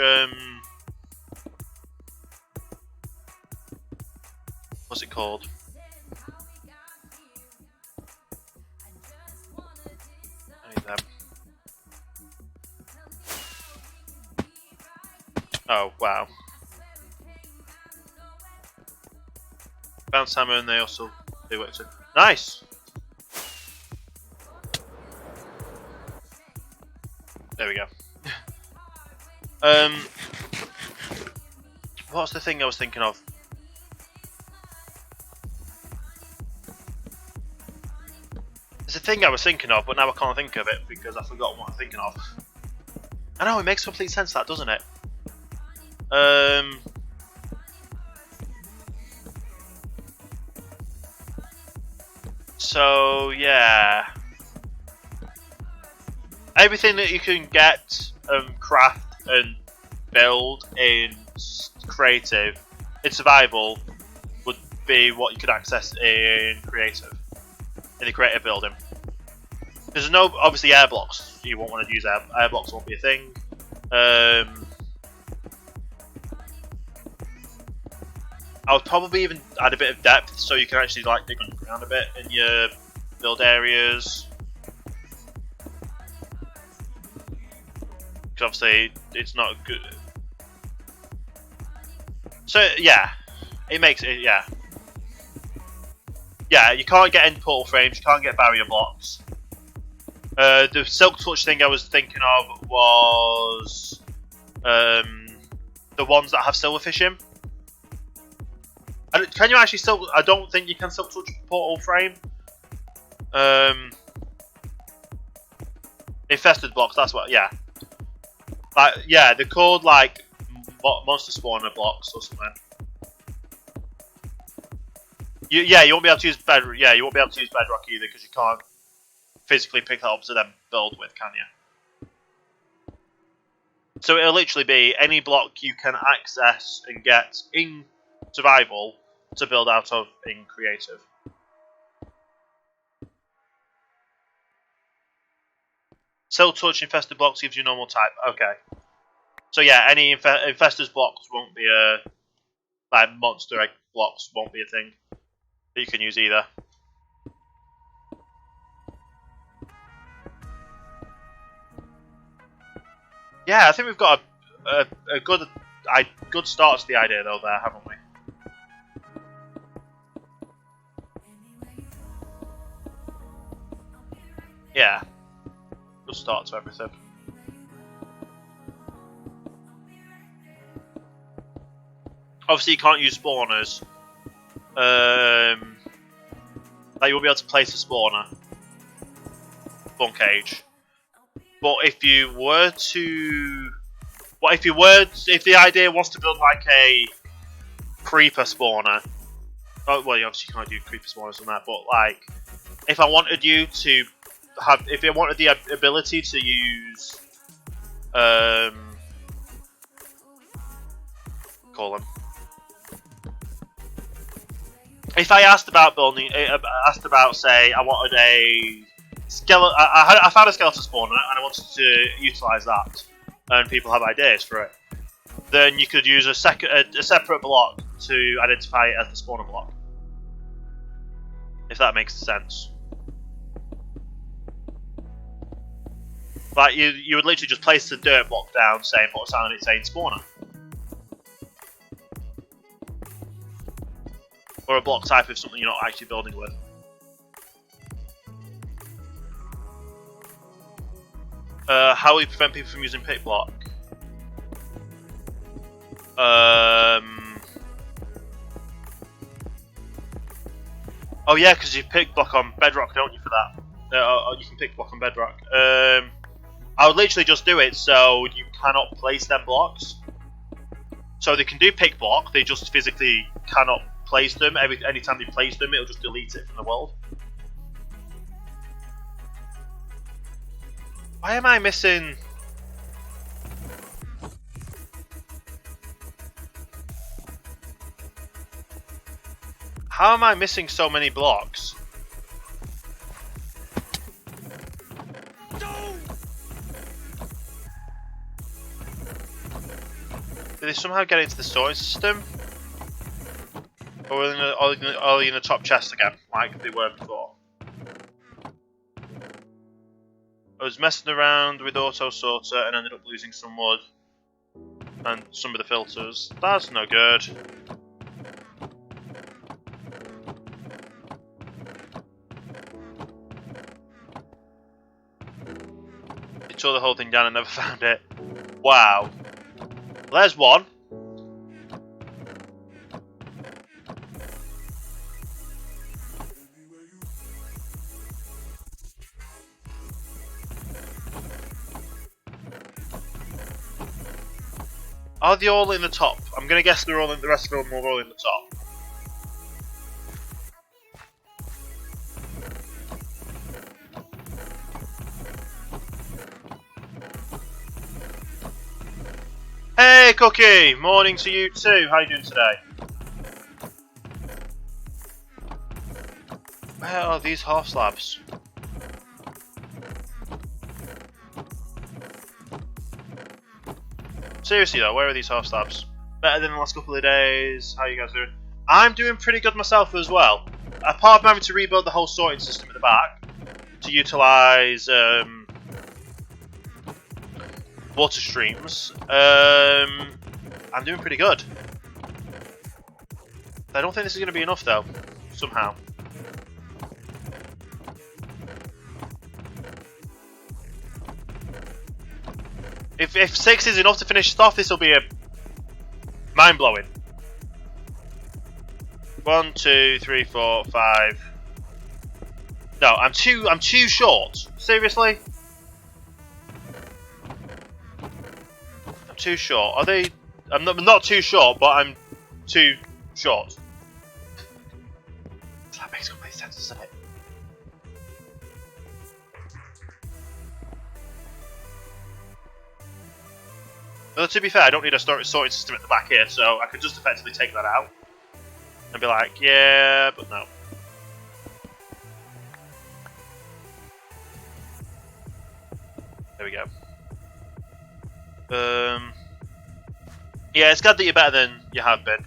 What's it called? I need them. Oh wow. Bounce hammer, and they also do it too. Nice. There we go. What's the thing I was thinking of? There's a thing I was thinking of, but now I can't think of it because I've forgotten what I'm thinking of. I know, it makes complete sense, that, doesn't it? So yeah, everything that you can get, craft and build in creative, in survival, would be what you could access in creative, in the creative building. There's no, obviously, air blocks. You won't want to use air blocks. Won't be a thing. I would probably even add a bit of depth so you can actually like dig on the ground a bit in your build areas. Because obviously it's not good. So yeah, it makes it, yeah. Yeah, you can't get end portal frames, you can't get barrier blocks. The silk touch thing I was thinking of was the ones that have silverfish in. Can you actually still? I don't think you can silk touch portal frame. Infested blocks. That's what. Yeah. Yeah, they're called like monster spawner blocks or something. Yeah, you won't be able to use bedrock. Yeah, you won't be able to use bedrock either because you can't physically pick that up to then build with, can you? So it'll literally be any block you can access and get in survival to build out of in creative. Silk touch infested blocks gives you normal type. Okay. So yeah, any infestors blocks won't be like monster egg blocks won't be a thing that you can use either. Yeah, I think we've got a good start to the idea though there, haven't we? Yeah, good start to everything. Obviously, you can't use spawners. Like you won't be able to place a spawner, spawn cage. But if you were to, if the idea was to build like a creeper spawner, Oh, well, you obviously can't do creeper spawners on that, but like, if I wanted you to have, if I wanted the ability to use, call them. If I asked about building, asked about, say, I wanted a skeleton, I found a skeleton spawner and I wanted to utilize that, and people have ideas for it, then you could use a separate block to identify it as the spawner block. If that makes sense. Like, you would literally just place the dirt block down, saying, put a sign on it saying spawner. Or a block type of something you're not actually building with. How will you prevent people from using pick block? Oh yeah, because you pick block on bedrock, don't you, for that? You can pick block on bedrock. I would literally just do it so you cannot place them blocks. So they can do pick block, they just physically cannot place them. Anytime they place them, it'll just delete it from the world. Why am I missing? How am I missing so many blocks? Did they somehow get into the storage system? Or are they in the top chest again, like they were before? I was messing around with auto sorter and ended up losing some wood and some of the filters. That's no good. They tore the whole thing down and never found it. Wow. There's one. Are they all in the top? I'm gonna guess they're all in the rest of them are all in the top. Hey Cookie! Morning to you too. How are you doing today? Where are these half slabs? Seriously though, where are these half slabs? Better than the last couple of days. How are you guys doing? I'm doing pretty good myself as well. Apart from having to rebuild the whole sorting system at the back to utilise water streams, I'm doing pretty good. I don't think this is going to be enough though, somehow. If 6 is enough to finish it off, this will be a mind-blowing. 1, 2, 3, 4, 5. No, I'm too short. Seriously? I'm too short. Are they? I'm not too short, but I'm too short. That makes complete sense, doesn't it? Well, to be fair, I don't need a sorting system at the back here, so I could just effectively take that out and be like, yeah, but no. There we go. Yeah, it's glad that you're better than you have been.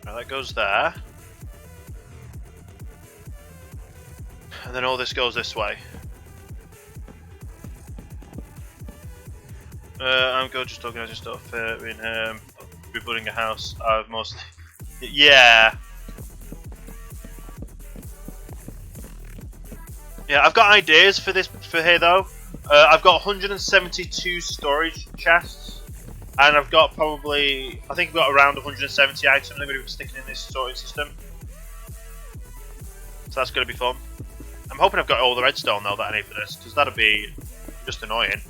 Right, that goes there. And then all this goes this way. I'm good, just organising stuff in rebuilding a house. I've mostly... Yeah. Yeah, I've got ideas for this for here though. I've got 172 storage chests, and I've got probably, I think I've got around 170 items I'm going to be sticking in this sorting system. So that's going to be fun. I'm hoping I've got all the redstone though that I need for this, because that'd be just annoying.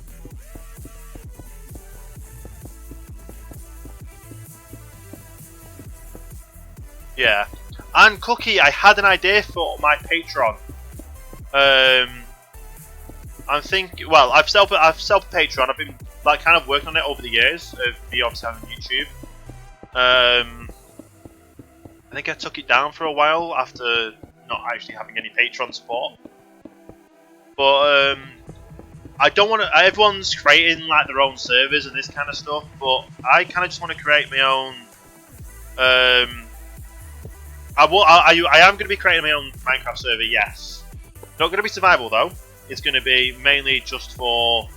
Yeah. And Cookie, I had an idea for my Patreon. I'm thinking. Well, I've set up a Patreon. I've been like kind of working on it over the years of me obviously having YouTube. I think I took it down for a while after not actually having any Patreon support. But I don't want to. Everyone's creating like their own servers and this kind of stuff, but I kind of just want to create my own. I am going to be creating my own Minecraft server. Yes, not going to be survival though. It's going to be mainly just for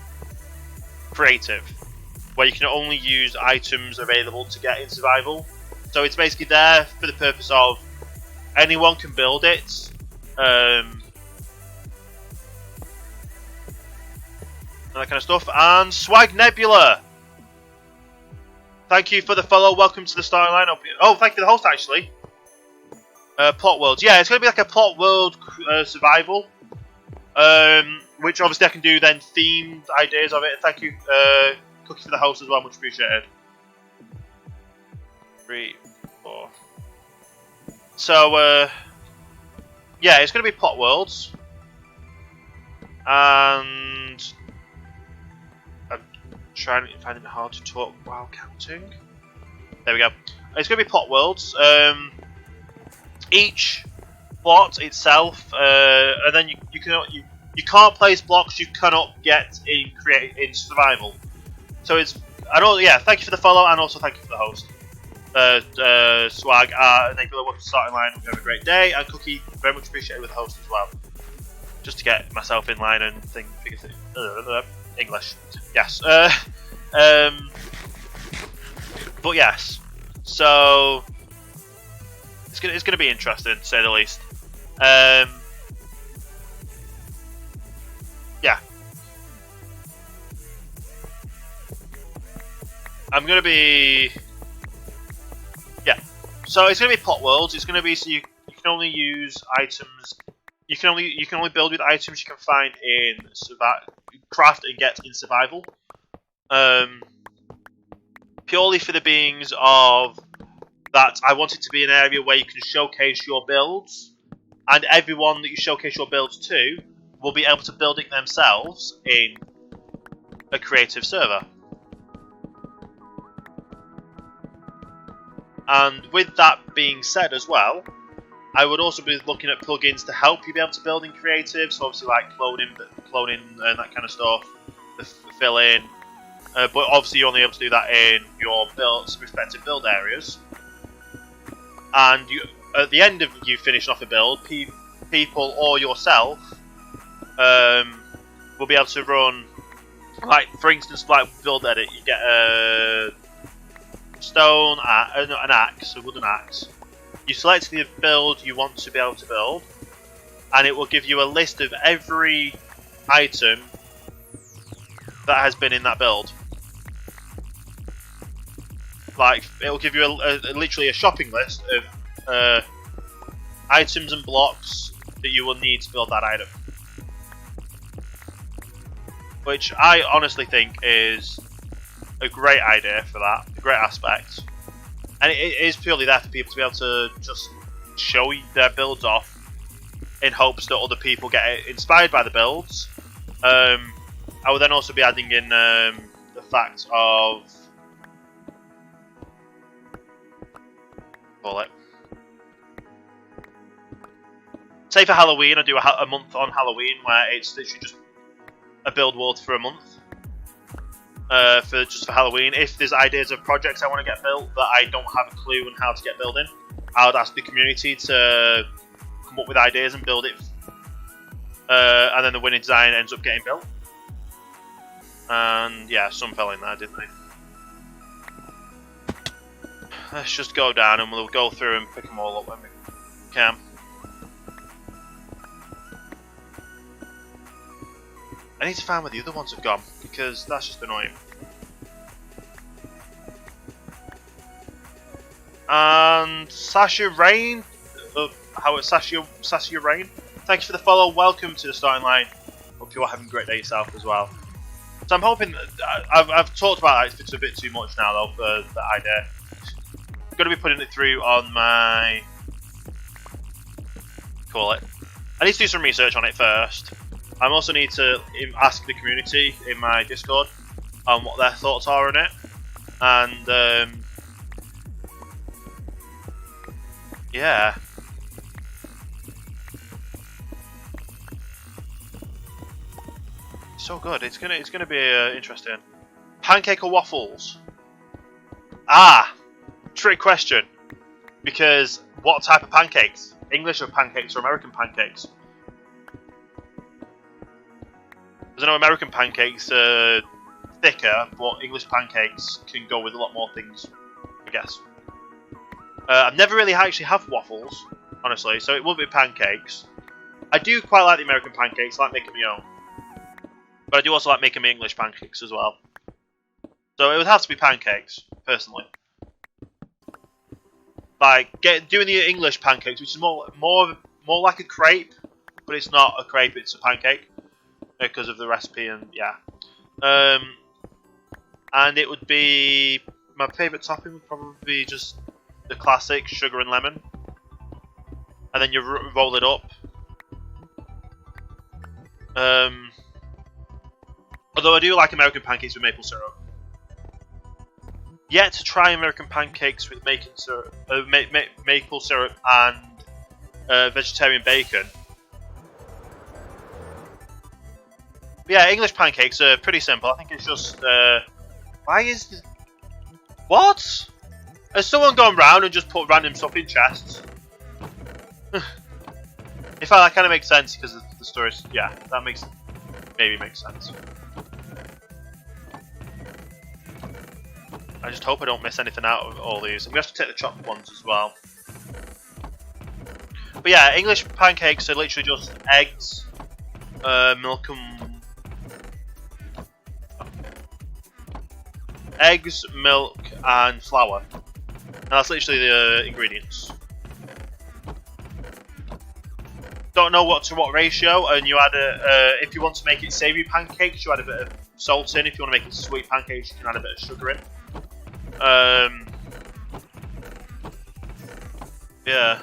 creative, where you can only use items available to get in survival. So it's basically there for the purpose of anyone can build it. And that kind of stuff. And Swag Nebula, thank you for the follow. Welcome to the starting line. Oh, thank you for the host actually. Plot worlds. Yeah, it's going to be like a plot world survival. Which obviously I can do then themed ideas of it. Thank you, Cookie, for the host as well. Much appreciated. 3, 4. So, yeah, it's going to be plot worlds. And I'm trying to find it hard to talk while counting. There we go. It's going to be plot worlds. Each plot itself, and then you can't place blocks you cannot get in survival. So it's yeah. Thank you for the follow and also thank you for the host, Swag. Thank you for the starting line. Hope you have a great day. And Cookie, very much appreciated with the host as well. Just to get myself in line and figure things. English, yes. But yes, so it's gonna be interesting to say the least. Yeah. I'm gonna be. Yeah. So it's gonna be plot worlds. It's gonna be so you can only use items. You can only build with items you can find in craft and get in survival. Purely for the beings of that, I want it to be an area where you can showcase your builds, and everyone that you showcase your builds to will be able to build it themselves in a creative server. And with that being said as well, I would also be looking at plugins to help you be able to build in creative, so obviously like cloning and that kind of stuff, the fill in. But obviously you're only able to do that in your respective build areas. And you, at the end of you finishing off a build, people or yourself will be able to run, like for instance, like build edit. You get a stone, an axe, a wooden axe. You select the build you want to be able to build, and it will give you a list of every item that has been in that build. Like, it will give you literally a shopping list of items and blocks that you will need to build that item. Which I honestly think is a great idea for that, a great aspect. And it is purely there for people to be able to just show their builds off in hopes that other people get inspired by the builds. I will then also be adding in the fact of... call it. Say for Halloween, I do a month on Halloween where it's literally just a build world for a month. For Halloween. If there's ideas of projects I want to get built that I don't have a clue on how to get building, I would ask the community to come up with ideas and build it. And then the winning design ends up getting built. And yeah, some fell in there, didn't they? Let's just go down and we'll go through and pick them all up when we can. I need to find where the other ones have gone, because that's just annoying. And Sasha Rain, Sasha Rain, thank you for the follow. Welcome to the starting line. Hope you're having a great day yourself as well. So I'm hoping that I've talked about that. It's a bit too much now though for the idea. going to be putting it through on my... call it. I need to do some research on it first. I also need to ask the community in my Discord on what their thoughts are on it. And, yeah. So good. It's gonna be interesting. Pancake or waffles? Ah, trick question. Because what type of pancakes? English or pancakes or American pancakes? Because I know American pancakes are thicker, but English pancakes can go with a lot more things, I guess. I've never really actually had waffles, honestly, so it will be pancakes. I do quite like the American pancakes, I like making my own. But I do also like making my English pancakes as well. So it would have to be pancakes, personally. Like doing the English pancakes, which is more like a crepe, but it's not a crepe; it's a pancake because of the recipe and yeah. And it would be my favourite topping would probably be just the classic sugar and lemon, and then you roll it up. Although I do like American pancakes with maple syrup. Yet to try American pancakes with maple syrup and vegetarian bacon. But yeah, English pancakes are pretty simple. I think it's just why is this... What? Has someone gone round and just put random stuff in chests? In fact, that kind of makes sense because of the stories. Yeah, that maybe makes sense. I just hope I don't miss anything out of all these. I'm going to have to take the chopped ones as well. But yeah, English pancakes are literally just eggs, milk and... eggs, milk and flour. And that's literally the ingredients. Don't know what ratio, and you add if you want to make it savoury pancakes, you add a bit of salt in. If you want to make it sweet pancakes, you can add a bit of sugar in. Yeah.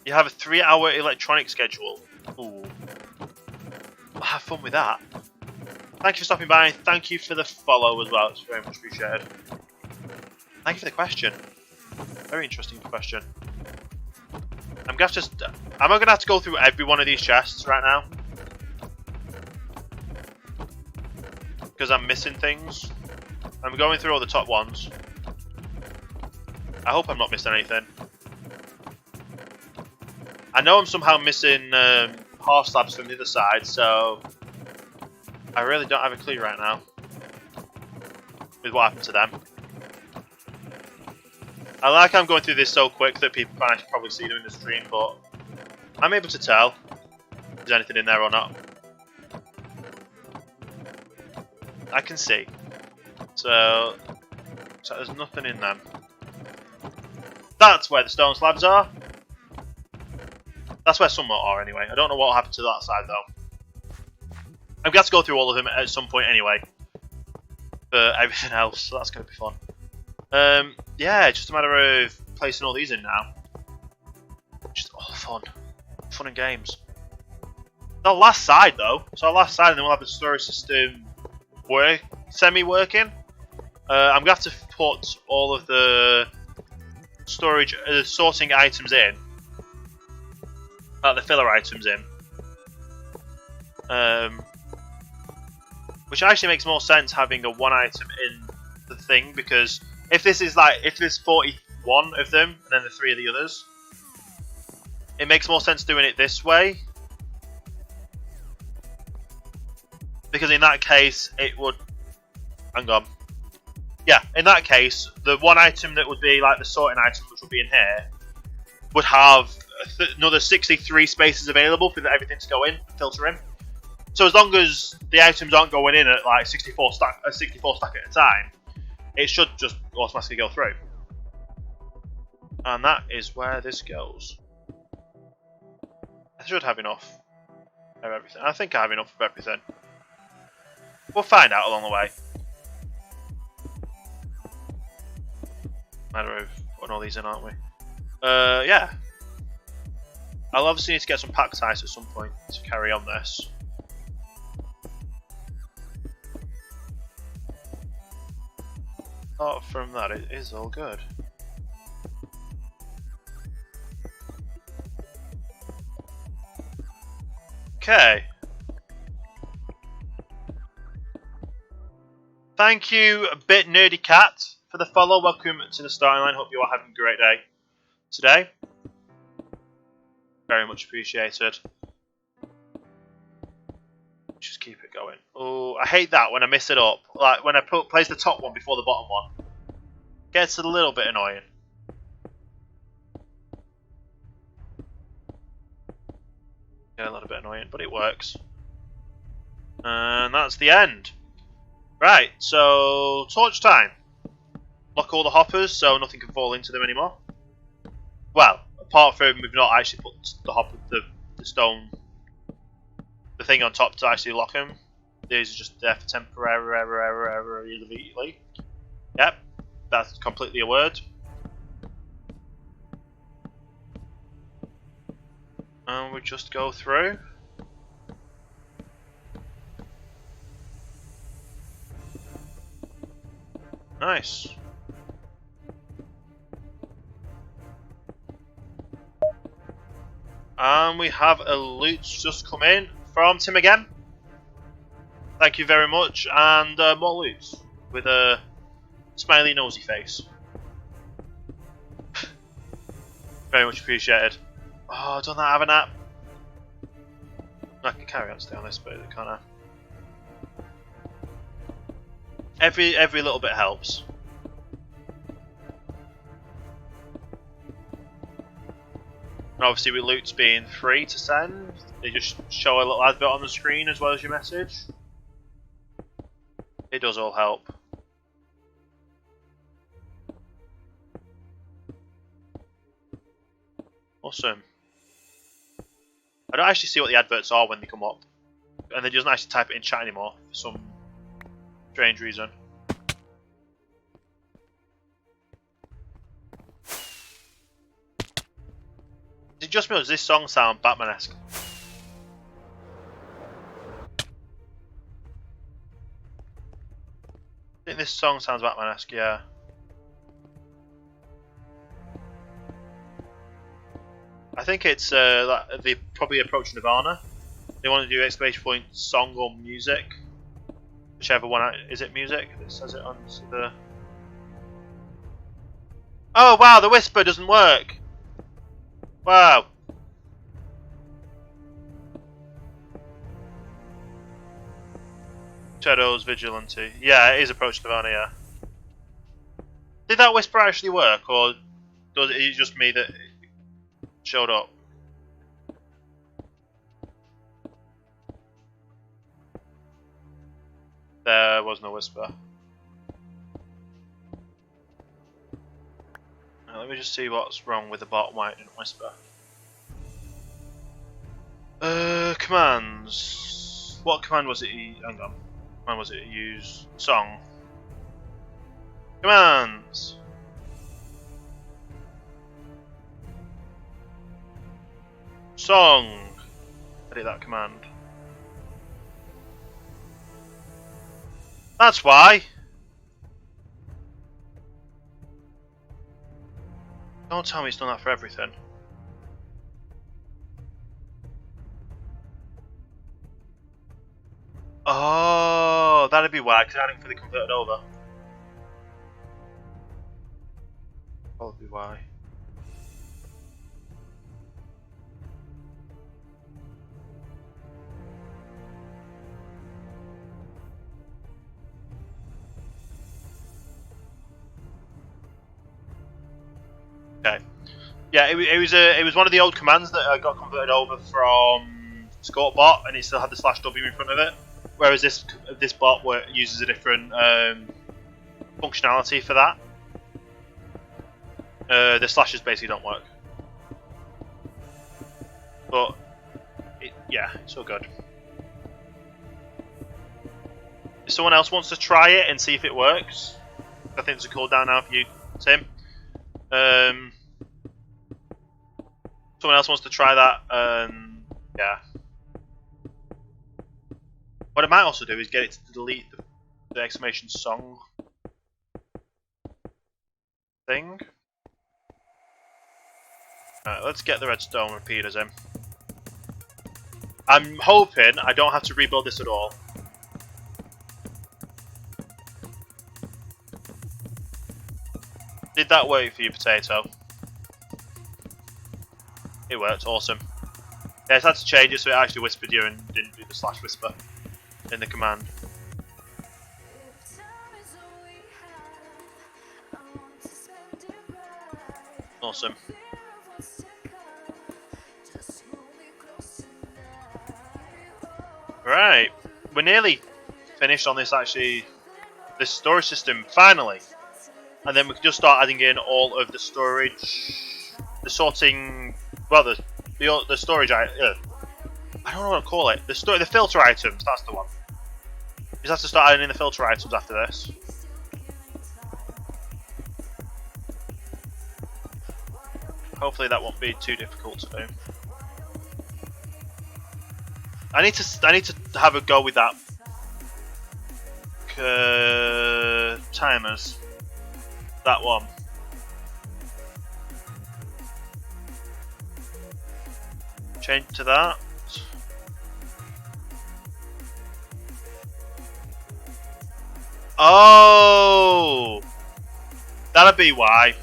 You have a 3-hour electronic schedule. Ooh. Well, have fun with that. Thank you for stopping by. Thank you for the follow as well. It's very much appreciated. Thank you for the question. Very interesting question. Am I gonna have to go through every one of these chests right now? Because I'm missing things. I'm going through all the top ones. I hope I'm not missing anything. I know I'm somehow missing half slabs from the other side, so I really don't have a clue right now with what happened to them. I like I'm going through this so quick that people can probably see them in the stream, but I'm able to tell if there's anything in there or not. I can see. So there's nothing in them. That's where the stone slabs are. That's where some more are anyway. I don't know what will happen to that side though. I'm going to go through all of them at some point anyway. For everything else, so that's going to be fun. Yeah, just a matter of placing all these in now. Just all fun. Fun and games. The last side though. So our last side, and then we'll have the storage system semi-working. I'm going to have to put all of the storage, sorting items in. Like the filler items in. Which actually makes more sense having a one item in the thing, because if there's 41 of them and then the 3 of the others, it makes more sense doing it this way. Because in that case, it would... Hang on. Yeah, in that case, the one item that would be like the sorting item, which would be in here, would have another 63 spaces available for everything to go in, filter in. So as long as the items aren't going in at like 64 stack at a time, it should just automatically go through. And that is where this goes. I should have enough of everything. I think I have enough of everything. We'll find out along the way. Matter of putting all these in, aren't we? Yeah. I'll obviously need to get some pack ties at some point to carry on this. Apart from that, it is all good. Okay. Thank you, Bit Nerdy Cat, for the follow. Welcome to the starting line. Hope you are having a great day today. Very much appreciated. Just keep it going. Oh, I hate that when I miss it up. Like when I place the top one before the bottom one. Gets a little bit annoying. Yeah, a little bit annoying, but it works. And that's the end. Right, so torch time. Lock all the hoppers so nothing can fall into them anymore. Well, apart from we've not actually put the hopper, the stone, the thing on top to actually lock them. These are just there for temporarily. Yep, that's completely a word. And we just go through. Nice. And we have a loot just come in from Tim again. Thank you very much. And more loot with a smiley nosy face. Very much appreciated. Oh, don't I have an app? I can carry on stay on this, but it can't. Every little bit helps. And obviously with loots being free to send, they just show a little advert on the screen as well as your message. It does all help. Awesome. I don't actually see what the adverts are when they come up. And they doesn't actually type it in chat anymore for some strange reason. Is it just me or does this song sound Batman-esque? I think this song sounds Batman-esque, yeah. I think it's like they probably approach Nirvana. They want to do exclamation point song or music. Whichever one, is it music? It says it on the... Oh wow, the whisper doesn't work! Wow! Shadows Vigilante. Yeah, it is approach Nirvana, yeah. Did that whisper actually work, or does it just me that it showed up? There was no whisper. Now, let me just see what's wrong with the bot, why it didn't whisper. Commands. What command was it? Hang on. What command was it? Use song. Commands. Song. Edit that command. That's why. Don't tell me it's done that for everything. Oh, that'd be why, because I hadn't fully converted over. Probably why. Okay. Yeah, it was one of the old commands that got converted over from Scout bot, and it still had the /w in front of it. Whereas this bot uses a different functionality for that. The slashes basically don't work. But yeah, it's all good. If someone else wants to try it and see if it works, I think there's a cooldown now for you, Tim. Someone else wants to try that. Yeah. What I might also do is get it to delete the exclamation song thing. Alright, let's get the redstone repeaters in. I'm hoping I don't have to rebuild this at all. Did that work for you, Potato? It worked, awesome. Yeah, I had to change it so it actually whispered you and didn't do the slash whisper in the command. Awesome. Right, we're nearly finished on this this storage system, finally. And then we can just start adding in all of the storage, the sorting, well, the storage, I don't know what to call it, the filter items, that's the one. You just have to start adding in the filter items after this. Hopefully that won't be too difficult to do. I need to have a go with that timers. That one. Change to that. Oh, that'll be why.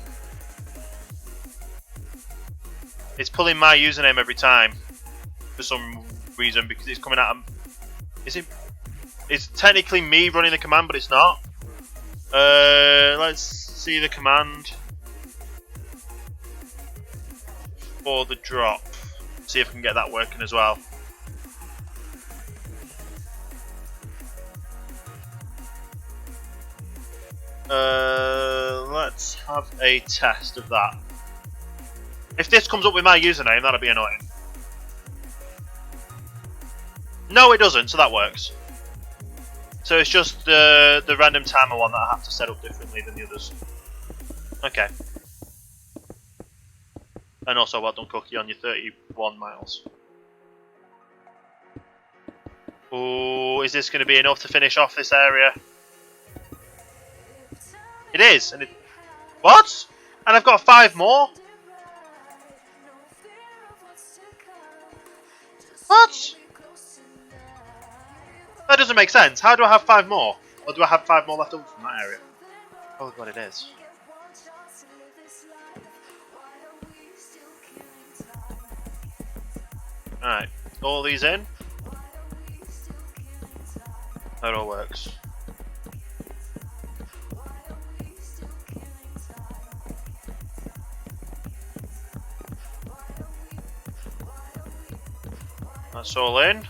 It's pulling my username every time for some reason because it's coming out of... It's technically me running the command, but it's not. Let's see the command for the drop. See if we can get that working as well. Let's have a test of that. If this comes up with my username, that'll be annoying. No, it doesn't, so that works. So it's just the random timer one that I have to set up differently than the others. Okay. And also, well done, Cookie, on your 31 miles. Oh, is this going to be enough to finish off this area? It is. And what? And I've got 5 more? What? That doesn't make sense. How do I have 5 more? Or do I have 5 more left over from that area? Oh god, it is. Alright, all these in. That all works. That's all in.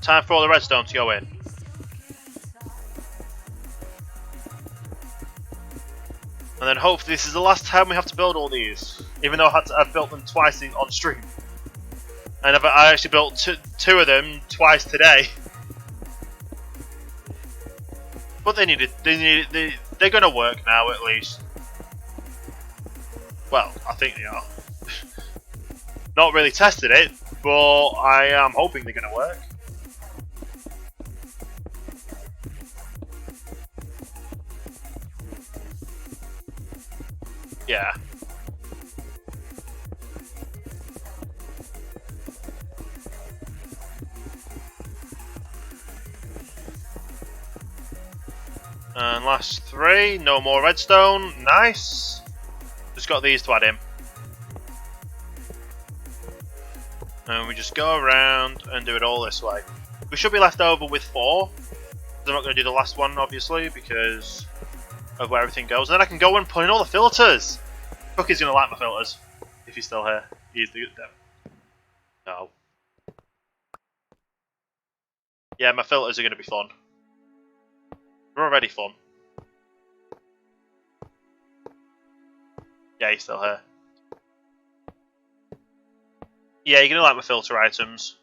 Time for all the redstone to go in. And then hopefully this is the last time we have to build all these. Even though I've built them twice on stream. And I actually built two of them twice today. But they're gonna work now at least. Well, I think they are. Not really tested it, but I am hoping they're gonna work. Yeah. And last 3, no more redstone, nice. Just got these to add in. And we just go around and do it all this way. We should be left over with 4. I'm not going to do the last one, obviously, because of where everything goes. And then I can go and put in all the filters. Cookie's going to like my filters, if he's still here. He's the no. Yeah, my filters are going to be fun. They're already fun. Yeah, he's still here. Yeah, you're going to like my filter items.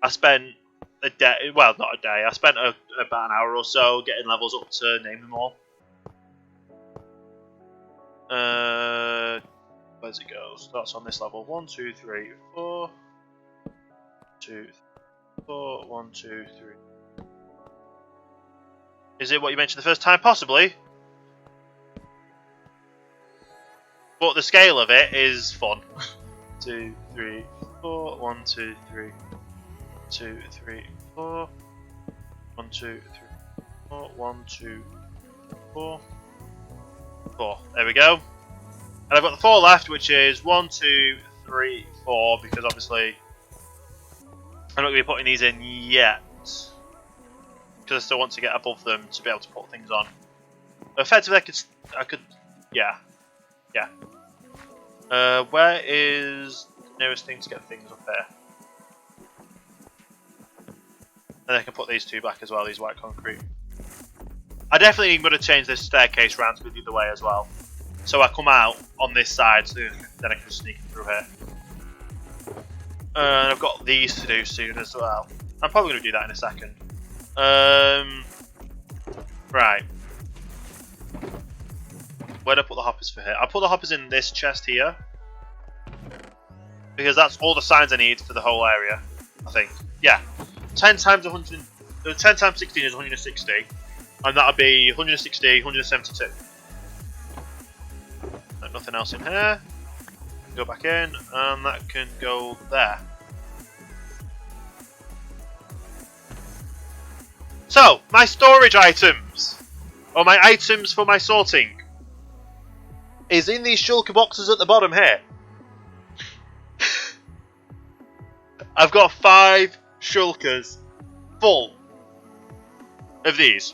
I spent a day, well, not a day, I spent about an hour or so getting levels up to name them all. Where's it go? Starts on this level. 1, 2, 3, 4. 2, 4. 1, 2, 3. Is it what you mentioned the first time? Possibly. But the scale of it is fun. 2, 3, 4. 1, 2, 3. 2, 3, 4. 1, 2, 3, 4. 1, 2, 4. 4. There we go. And I've got the 4 left, which is 1, 2, 3, 4, because obviously I'm not going to be putting these in yet. Because I still want to get above them to be able to put things on. But effectively, I could, yeah. Where is the nearest thing to get things up here? And I can put these two back as well, these white concrete. I definitely am going to change this staircase round to be the other way as well. So I come out on this side, so then I can sneak through here. And I've got these to do soon as well. I'm probably going to do that in a second. Right. Where do I put the hoppers for here? I'll put the hoppers in this chest here. Because that's all the signs I need for the whole area, I think. Yeah. 10 times 100, 10 times 16 is 160. And that'll be 160, 172. Nothing else in here. Go back in, and that can go there. So, my storage items, or my items for my sorting, is in these shulker boxes at the bottom here. I've got 5 shulkers full of these.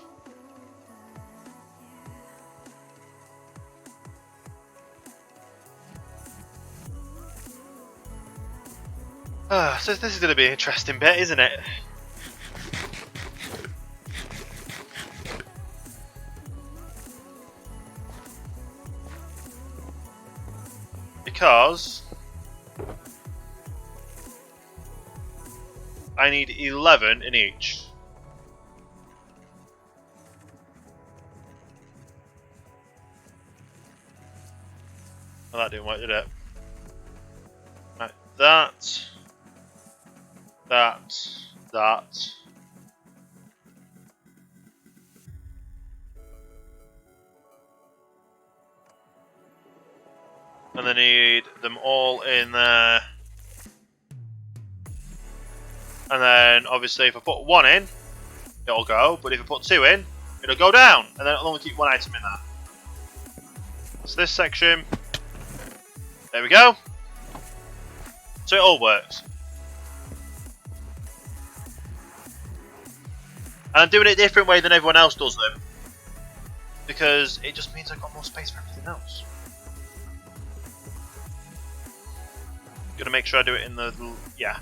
So this is going to be an interesting bit, isn't it? Because I need 11 in each. Well, that didn't work, did it? Right, that. And I need them all in there. And then obviously if I put 1 in, it'll go, but if I put 2 in, it'll go down, and then it'll only keep 1 item in there. So this section, there we go. So it all works. And I'm doing it a different way than everyone else does them, because it just means I've got more space for everything else. Gotta make sure I do it in the, yeah.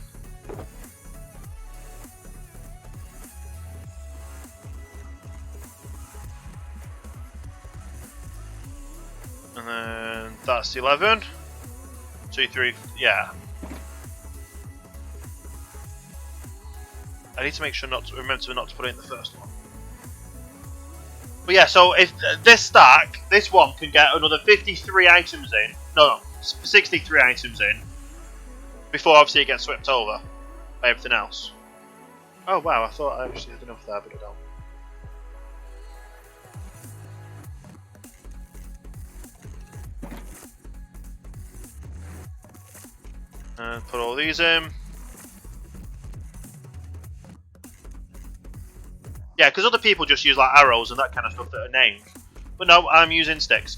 And then that's 11. 2, 3, yeah. I need to make sure remember not to put it in the first one. But yeah, so if this stack, this one can get another 53 items in. No, 63 items in. Before obviously it gets swept over by everything else. Oh wow, I thought I actually had enough there, but I don't. And put all these in. Yeah, because other people just use like arrows and that kind of stuff that are named. But no, I'm using sticks.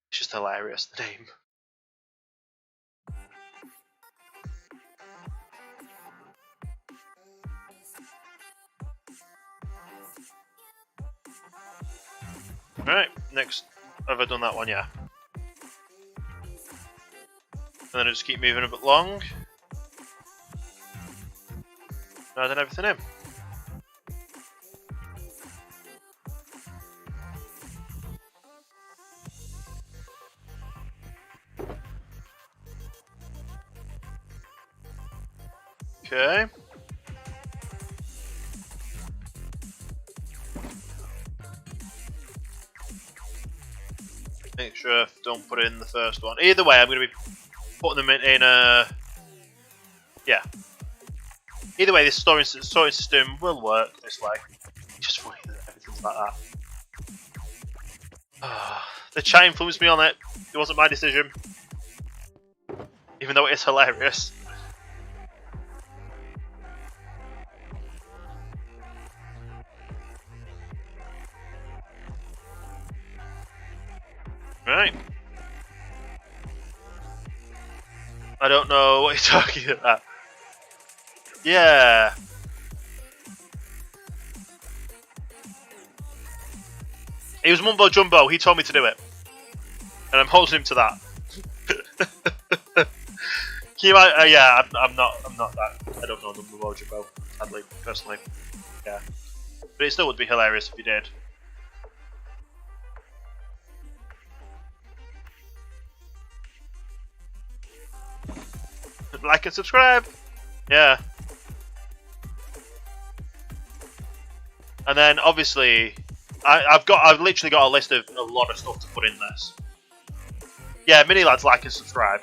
It's just hilarious, the name. Right, next. Have I done that one? Yeah. And then I just keep moving a bit long. Adding everything in. Okay. Make sure I don't put it in the first one. Either way, I'm going to be putting them in a... Yeah. Either way, this storing system will work this way. It's just funny that everything's like that. The chat influenced me on it. It wasn't my decision. Even though it is hilarious. Right. I don't know what you're talking about. Yeah. It was Mumbo Jumbo. He told me to do it. And I'm holding him to that. Can you, yeah, I'm not that. I don't know Mumbo Jumbo, sadly, personally. Yeah. But it still would be hilarious if you did. Like and subscribe. Yeah. And then obviously, I've literally got a list of a lot of stuff to put in this. Yeah, mini lads, like and subscribe.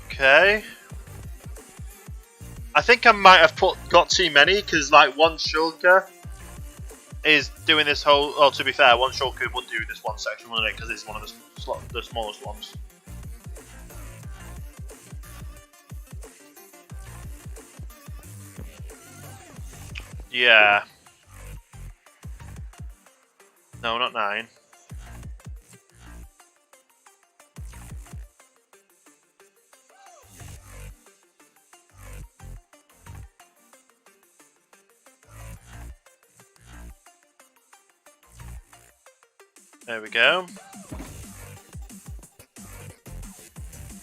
Okay. I think I might have got too many because like one shulker is doing this whole. Oh, to be fair, one shulker would do this one section, wouldn't it? Because it's one of the smallest ones. Yeah. No, not 9. There we go.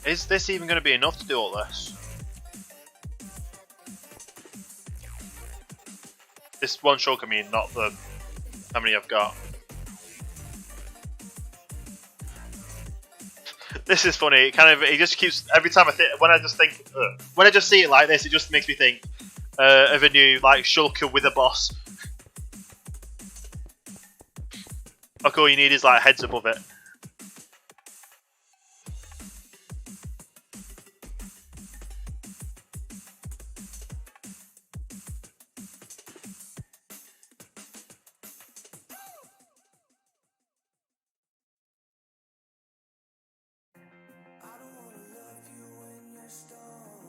Is this even going to be enough to do all this? This one shulker, I mean, not the how many I've got. This is funny. It just keeps every time when I just see it like this, it just makes me think of a new like shulker with a boss. Like all you need is like heads above it.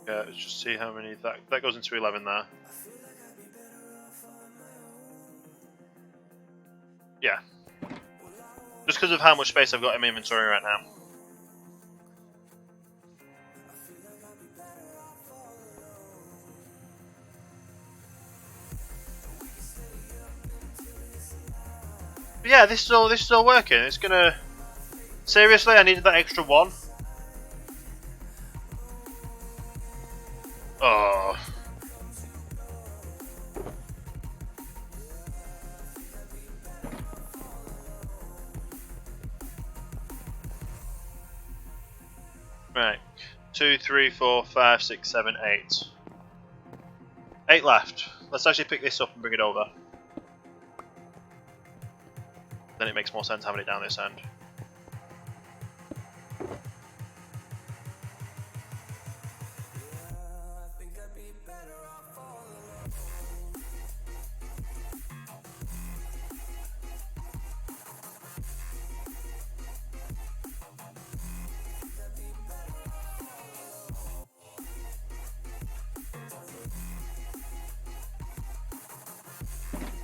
Yeah, let's just see how many that goes into 11 there. Yeah. Just because of how much space I've got in my inventory right now. But yeah, this is all working. It's gonna. Seriously, I needed that extra one. Oh. Right. 2, 3, 4, 5, 6, 7, 8. 8 left. Let's actually pick this up and bring it over. Then it makes more sense having it down this end.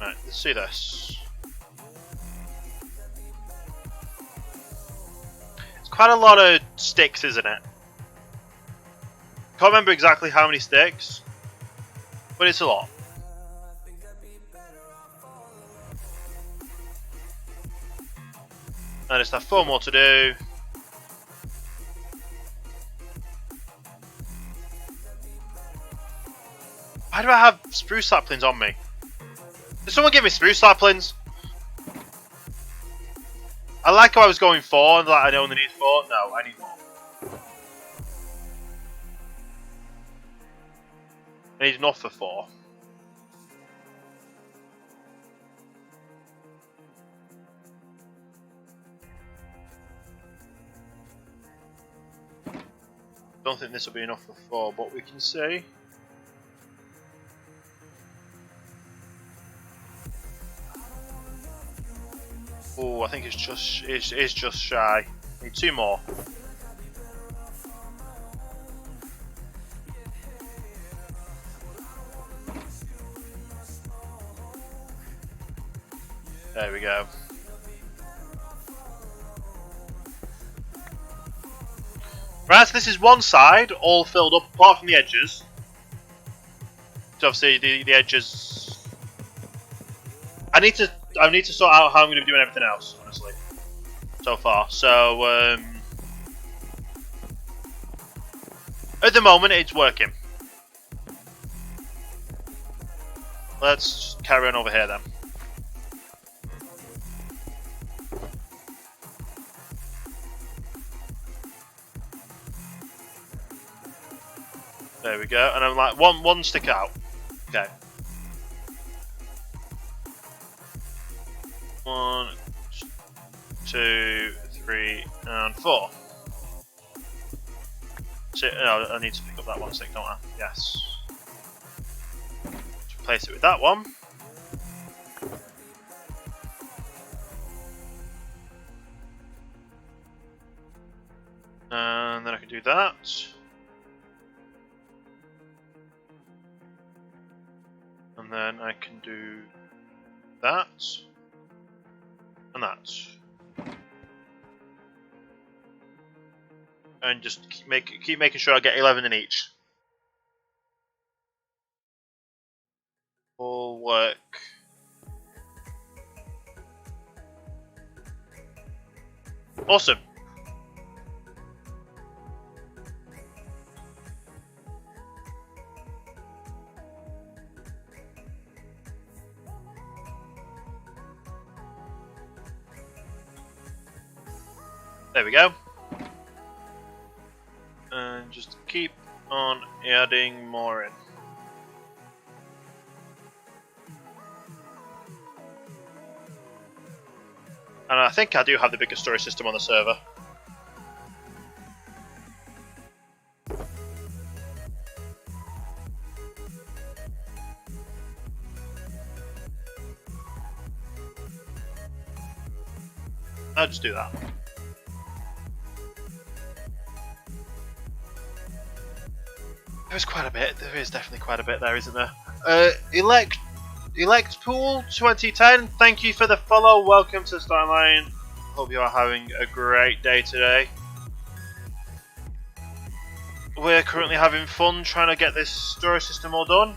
Right, let's see this. It's quite a lot of sticks, isn't it? Can't remember exactly how many sticks, but it's a lot. I just have 4 more to do. Why do I have spruce saplings on me? Did someone give me spruce saplings? I like how I was going 4 and that I only need 4. No, I need more. I need enough for 4. Don't think this will be enough for 4, but we can see. Oh, I think it's just shy. Need 2 more. There we go. Right, so this is one side, all filled up, apart from the edges. So obviously the edges. I need to sort out how I'm going to be doing everything else, honestly. So far, so at the moment it's working. Let's carry on over here then. There we go, and I'm like one stick out. Okay. 1, 2, 3, and 4. So, no, I need to pick up that one stick, don't I? Yes. Let's replace it with that one. And then I can do that. And then I can do that. And that. And just keep making sure I get 11 in each. All work. Awesome. There we go. And just keep on adding more in. And I think I do have the biggest storage system on the server. I'll just do that. There's quite a bit. There is definitely quite a bit there, isn't there? Electpool 2010, thank you for the follow. Welcome to the starting line. Hope you are having a great day today. We're currently having fun trying to get this storage system all done.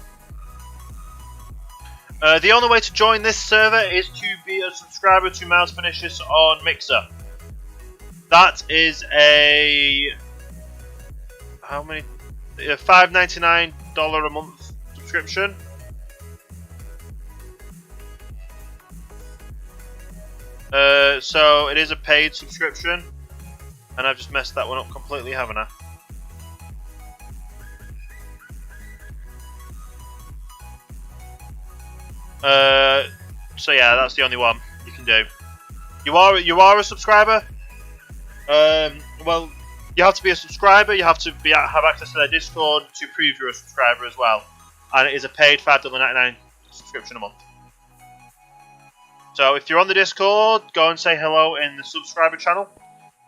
The only way to join this server is to be a subscriber to Mouse Finishes on Mixer. That is a how many? $5.99 a month subscription. So it is a paid subscription, and I've just messed that one up completely, haven't I? So yeah, that's the only one you can do. You are a subscriber. Well, you have to be a subscriber. You have to have access to their Discord to prove you're a subscriber as well, and it is a paid $5.99 subscription a month. So if you're on the Discord, go and say hello in the subscriber channel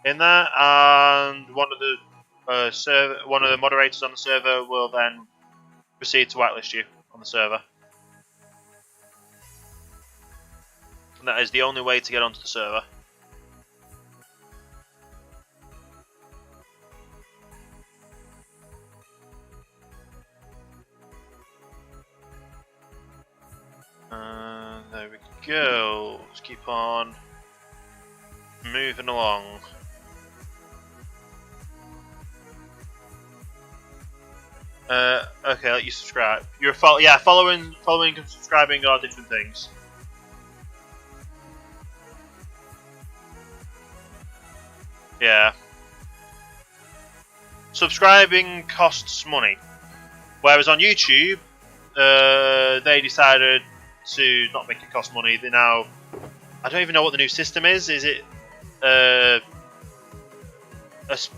in there, and one of the moderators on the server will then proceed to whitelist you on the server. And that is the only way to get onto the server. There we go. Let's keep on moving along. Okay, let you subscribe. You're following and subscribing are different things. Yeah. Subscribing costs money. Whereas on YouTube, they decided to not make it cost money. They now... I don't even know what the new system is. Is it a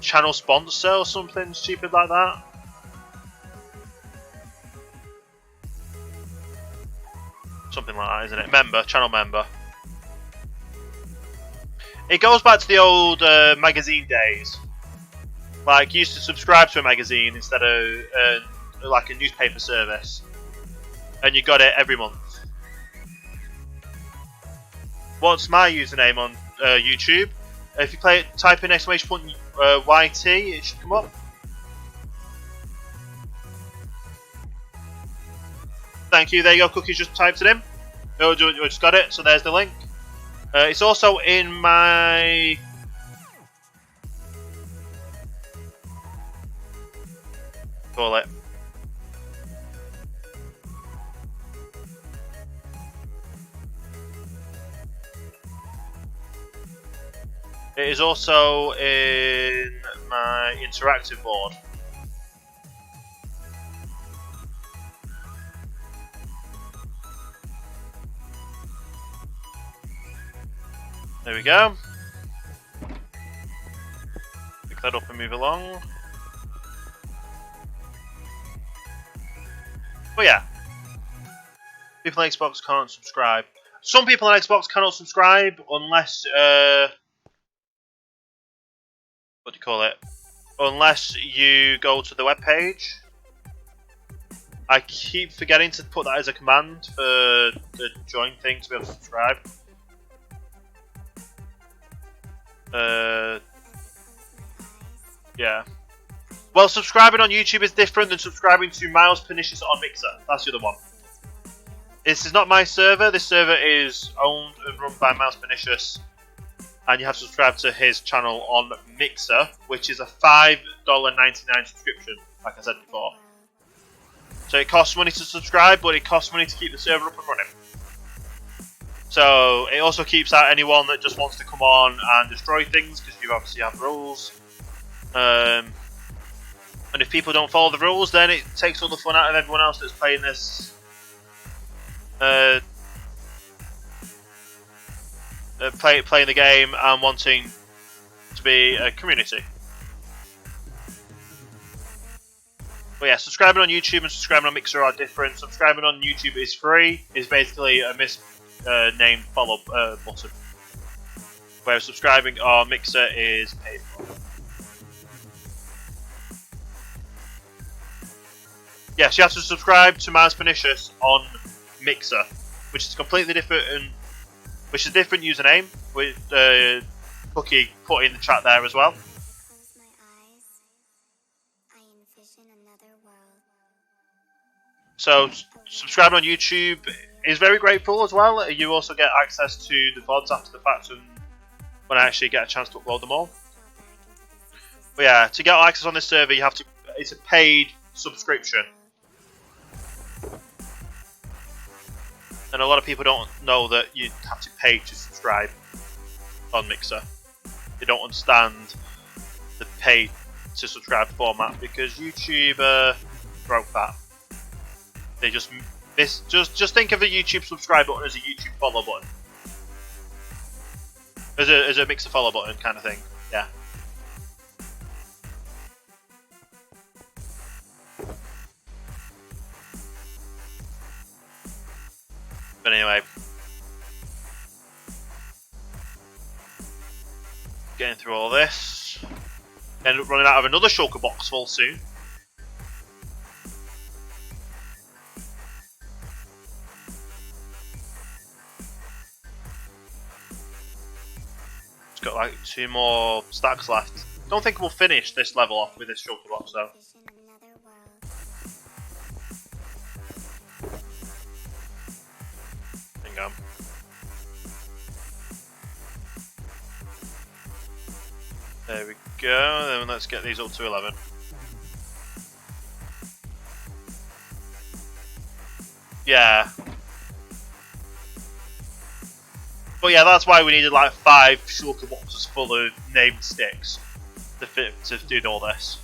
channel sponsor or something stupid like that? Something like that, isn't it? Member, channel member. It goes back to the old magazine days. Like, you used to subscribe to a magazine instead of like a newspaper service. And you got it every month. What's my username on YouTube? If you type in exclamation point YT, it should come up. Thank you, there you go, Cookies just typed it in. Oh, you just got it, so there's the link. It's also in my... call it. It is also in my interactive board. There we go. Pick that up and move along. But yeah, people on Xbox can't subscribe. Some people on Xbox cannot subscribe unless, what do you call it? Unless you go to the webpage. I keep forgetting to put that as a command for the join thing to be able to subscribe. Yeah. Well, subscribing on YouTube is different than subscribing to Miles Pernicious on Mixer. That's the other one. This is not my server. This server is owned and run by Miles Pernicious. And you have to subscribe to his channel on Mixer, which is a $5.99 subscription, like I said before. So it costs money to subscribe, but it costs money to keep the server up and running. So it also keeps out anyone that just wants to come on and destroy things, because you obviously have rules. And if people don't follow the rules, then it takes all the fun out of everyone else that's playing this. Playing the game and wanting to be a community. But yeah, subscribing on YouTube and subscribing on Mixer are different. Subscribing on YouTube is free, is basically a misnamed follow button. Whereas subscribing on Mixer is paid for. Yes, you have to subscribe to Miles Pernicious on Mixer, which is completely different, and which is a different username, with Cookie put in the chat there as well. So subscribing on YouTube is very grateful as well. You also get access to the VODs after the fact and when I actually get a chance to upload them all. But yeah, to get access on this server, you have to. It's a paid subscription. And a lot of people don't know that you have to pay to subscribe on Mixer. They don't understand the pay to subscribe format because YouTube broke that. They just think of the YouTube subscribe button as a YouTube follow button, as a Mixer follow button kind of thing. Yeah. But anyway, getting through all this, end up running out of another shulker box full soon. It's got like 2 more stacks left. Don't think we'll finish this level off with this shulker box though. Go. There we go, then let's get these up to 11. Yeah. But yeah, that's why we needed like 5 shulker boxes full of named sticks to do all this.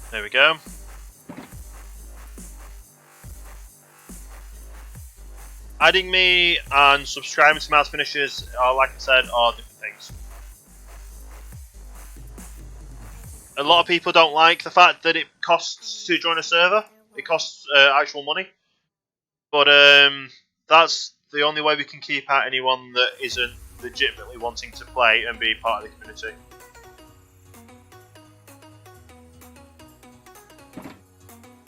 There we go. Adding me and subscribing to Mouse Finishers, like I said, are different things. A lot of people don't like the fact that it costs to join a server. It costs actual money. But that's the only way we can keep out anyone that isn't legitimately wanting to play and be part of the community.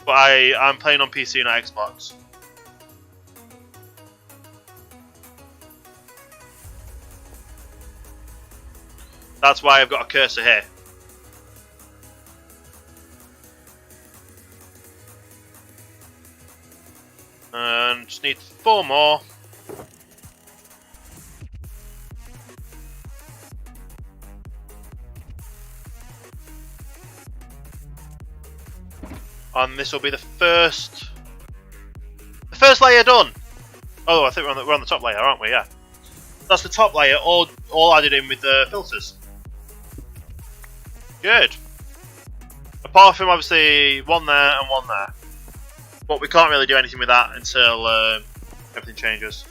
But I'm playing on PC and Xbox. That's why I've got a cursor here. And just need 4 more. And this will be the first layer done. Oh, I think we're on the top layer, aren't we? Yeah. That's the top layer, all added in with the filters. Good. Apart from obviously one there and one there. But we can't really do anything with that until everything changes.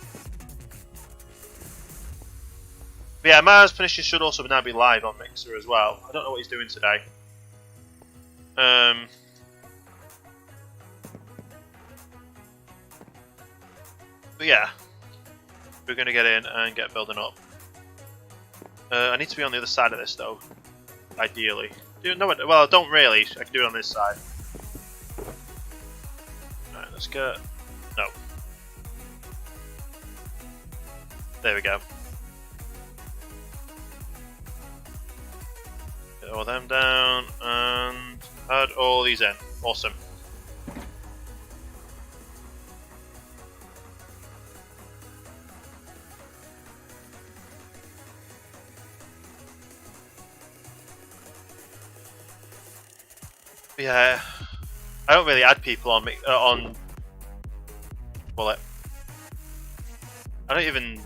But yeah, Mars Finishing should also now be live on Mixer as well. I don't know what he's doing today. But yeah, we're going to get in and get building up. I need to be on the other side of this though, ideally. Well, I don't really. I can do it on this side. Alright, let's go. No. There we go. Get all them down and add all these in. Awesome. Yeah, I don't really add people on well, I don't even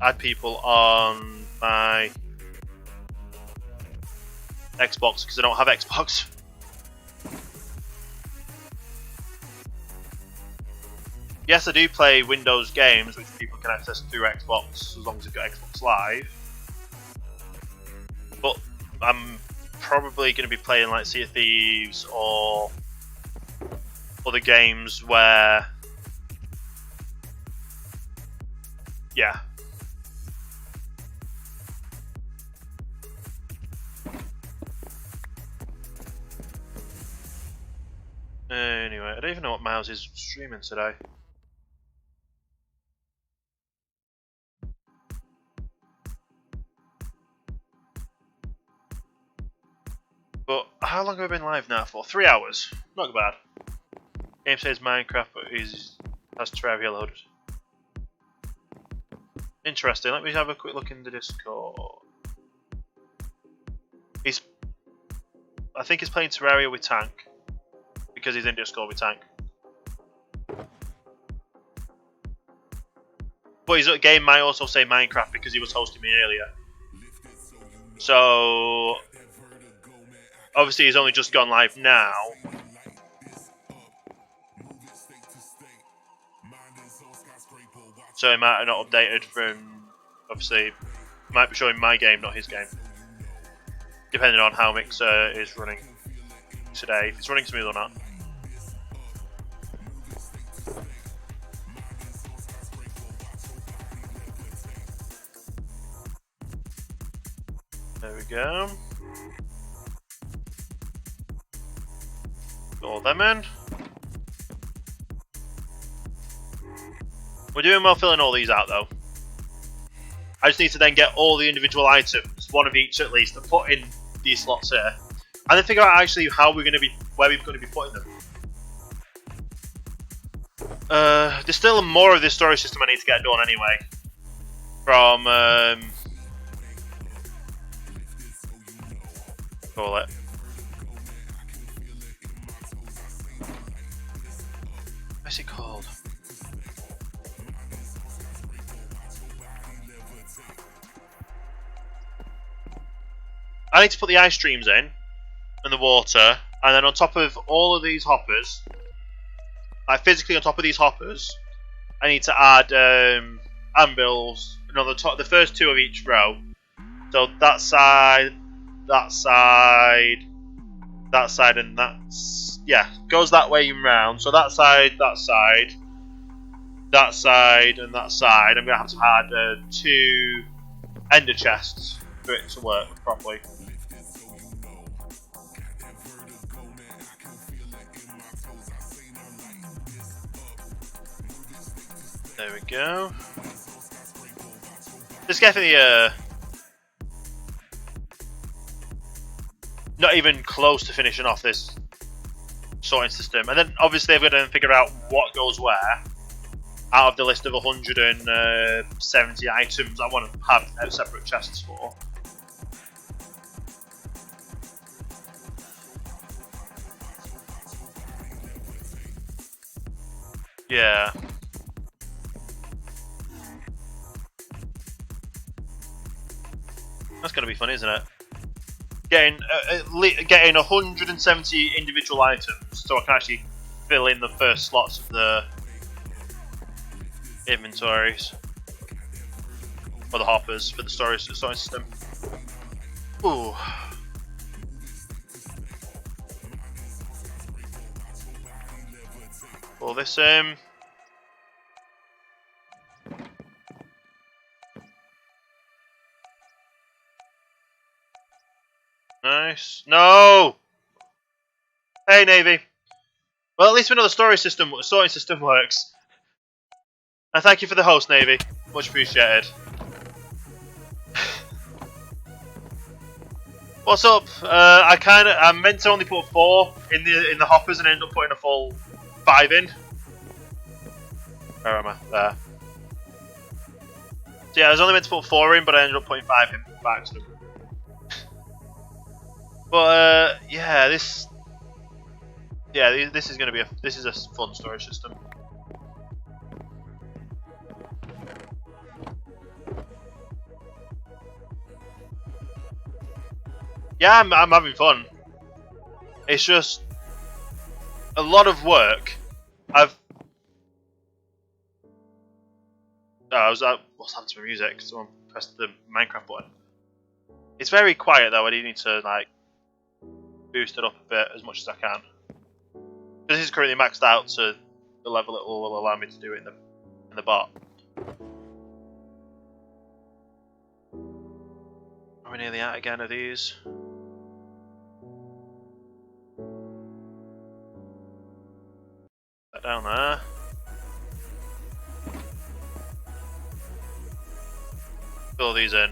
add people on my Xbox because I don't have Xbox. Yes, I do play Windows games, which people can access through Xbox as long as they've got Xbox Live. But I'm probably going to be playing like Sea of Thieves or other games where, yeah. Anyway, I don't even know what Miles is streaming today. But how long have I been live now for? 3 hours. Not bad. Game says Minecraft, but has Terraria loaded. Interesting. Let me have a quick look in the Discord. I think he's playing Terraria with Tank because he's in Discord with Tank. But his game might also say Minecraft because he was hosting me earlier. So obviously he's only just gone live now. So it might have not updated from, obviously, might be showing my game, not his game. Depending on how Mixer is running today, if it's running smooth or not. There we go. Got all them in. We're doing well filling all these out though. I just need to then get all the individual items, one of each at least, to put in these slots here. And then figure out actually how we're going to be, where we're going to be putting them. There's still more of this storage system I need to get done anyway. From call it. What's it called? I need to put the ice streams in and the water, and then on top of all of these hoppers, like physically on top of these hoppers, I need to add anvils. On the top, the first two of each row. So that side, that side, that side, and that's goes that way and round. So that side, that side, that side, and that side. I'm gonna have to add 2 ender chests for it to work properly. There we go. This definitely not even close to finishing off this sorting system. And then obviously I've got to figure out what goes where out of the list of 170 items I want to have separate chests for. Yeah. That's going to be fun, isn't it? Getting 170 individual items so I can actually fill in the first slots of the inventories. Or the hoppers for the storage system. Ooh. Pull this in. Nice. No! Hey, Navy. Well, at least we know the sorting system works. And thank you for the host, Navy. Much appreciated. What's up? I meant to only put 4 in the hoppers and ended up putting a full 5 in. Where am I? There. So yeah, I was only meant to put 4 in, but I ended up putting 5 in by accident. But yeah, this is gonna be a fun storage system. Yeah, I'm having fun. It's just a lot of work. What's happened to my music? Someone pressed the Minecraft button. It's very quiet though. I do need to like boost it up a bit as much as I can. This is currently maxed out to the level it will allow me to do it in the bot. Are we nearly out again of these? That down there. Fill these in.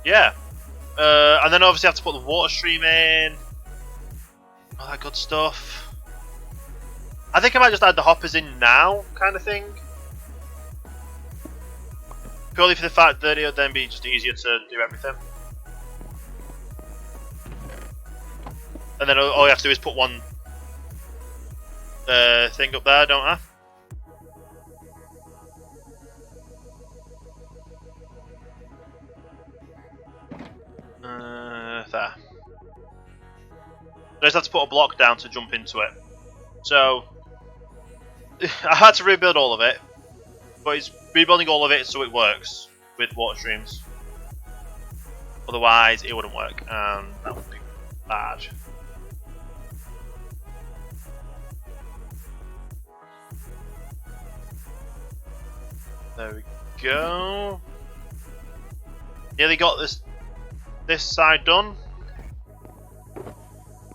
Yeah. And then obviously I have to put the water stream in. All that good stuff. I think I might just add the hoppers in now, kind of thing. Purely for the fact that it would then be just easier to do everything. And then all you have to do is put one thing up there, don't I? There. I just have to put a block down to jump into it. So I had to rebuild all of it, but it's rebuilding all of it so it works with water streams. Otherwise, it wouldn't work, and that would be bad. There we go. Nearly got this side done.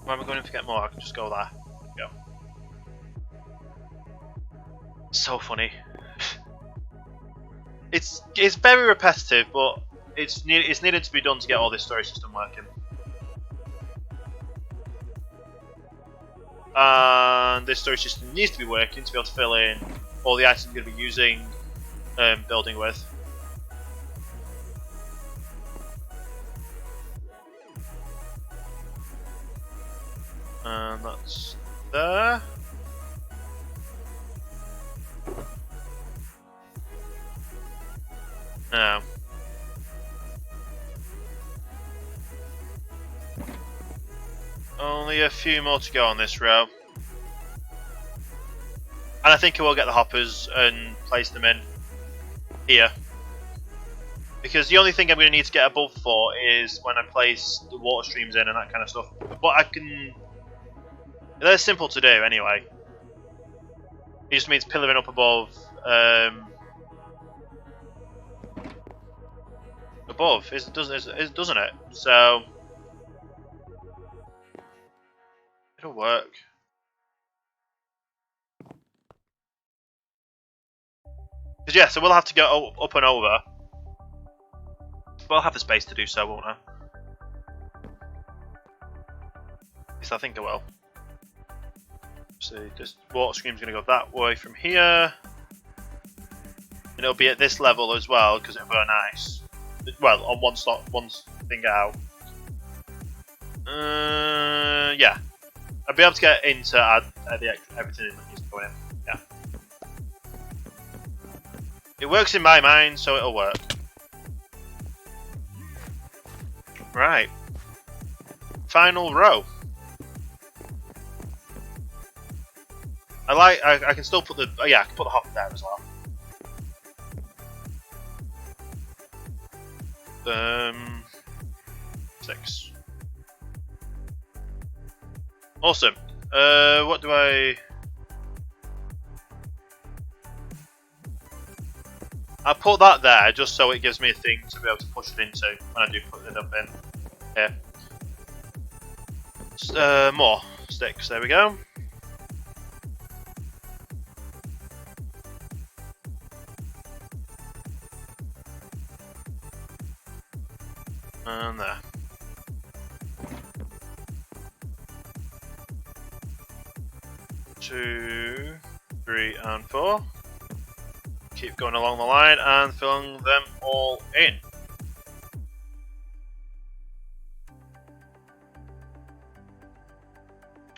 Where am I going to get more? I can just go there. Go. So funny. It's very repetitive, but it's needed to be done to get all this storage system working. And this storage system needs to be working to be able to fill in all the items I'm going to be using, building with. And that's there. Now. Only a few more to go on this row. And I think I will get the hoppers and place them in here. Because the only thing I'm going to need to get above for is when I place the water streams in and that kind of stuff. But I can... They're simple to do anyway. It just means pillaring up above... above, doesn't it? So... It'll work. Because yeah, so we'll have to go up and over. But I'll have the space to do so, won't I? Yes, I think I will. So this water stream's going to go that way from here. And it'll be at this level as well, because it'll burn ice. Well, on one thing out. Yeah. I'll be able to get in to add everything that needs to go in. Yeah. It works in my mind, so it'll work. Right. Final row. I can still put the I can put the hopper there as well. 6. Awesome. What do I put that there just so it gives me a thing to be able to push it into when I do put it up in here. More sticks, there we go. And there. 2, 3, and 4. Keep going along the line and filling them all in.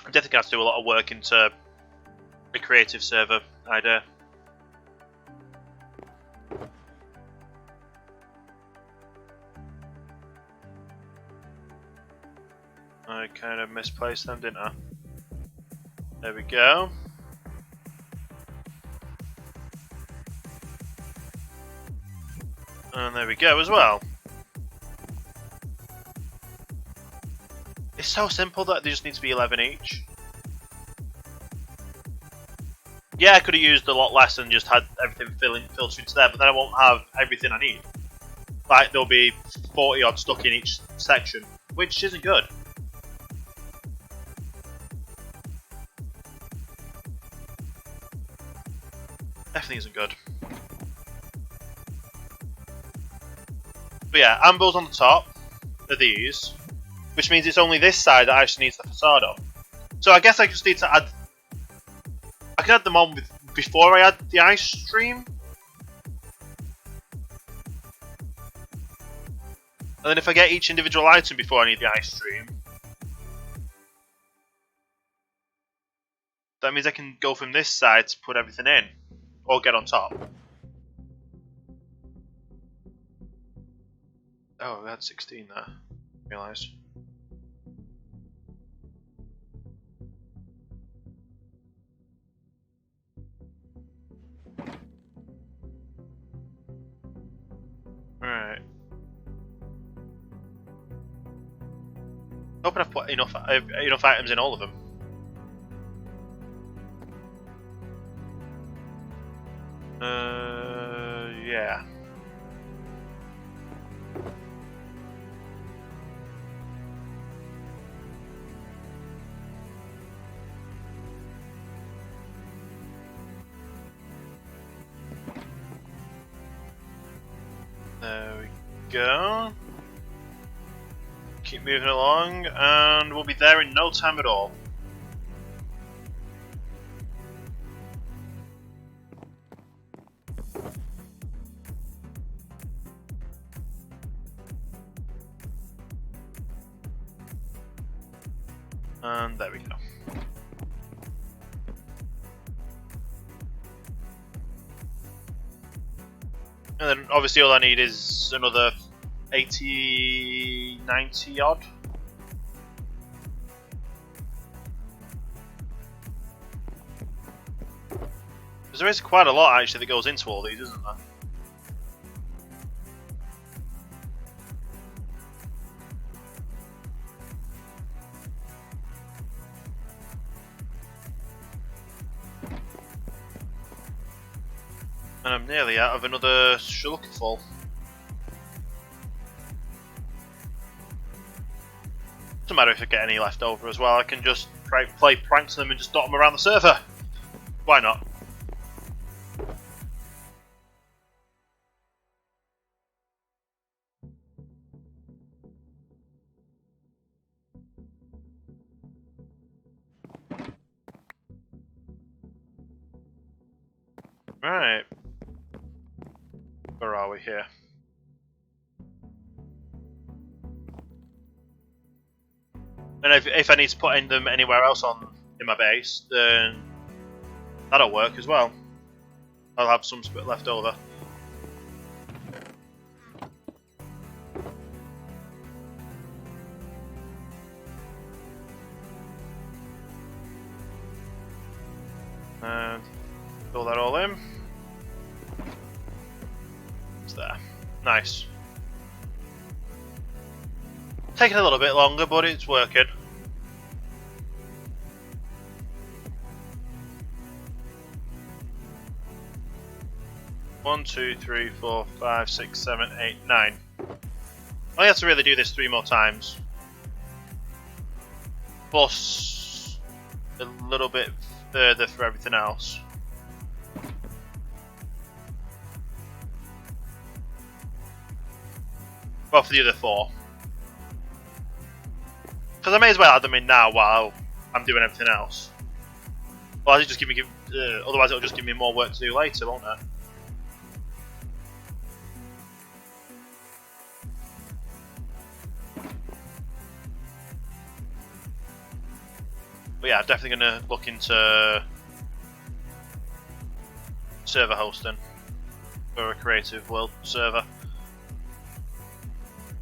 I definitely have to do a lot of work into the creative server idea. I kind of misplaced them, didn't I? There we go. And there we go as well. It's so simple that they just need to be 11 each. Yeah, I could have used a lot less and just had everything filtered into there, but then I won't have everything I need. Like, there'll be 40 odd stuck in each section, which isn't good. Definitely isn't good. But yeah, Amber's on the top of these, which means it's only this side that actually needs the facade on. So I guess I just need to add... I can add them on before I add the ice stream. And then if I get each individual item before I need the ice stream, that means I can go from this side to put everything in. Or get on top. Oh, we had 16 there. Realised. Right. Hoping I've put enough items in all of them. Yeah. There we go. Keep moving along, and we'll be there in no time at all. And there we go. And then obviously all I need is another 80, 90 odd. Because there is quite a lot actually that goes into all these, isn't there? And I'm nearly out of another shulker full. Doesn't matter if I get any left over as well, I can just play pranks on them and just dot them around the server. Why not? Right. Where are we here? And if I need to put in them anywhere else in my base, then that'll work as well. I'll have some spit left over. And fill that all in. It's there. Nice. Taking a little bit longer, but it's working. One, two, three, four, five, six, seven, eight, 9. I have to really do this 3 more times. Plus a little bit further for everything else. Well, for the other 4. Because I may as well add them in now while I'm doing everything else. Otherwise, otherwise it'll just give me more work to do later, won't it? But yeah, I'm definitely going to look into server hosting for a creative world server.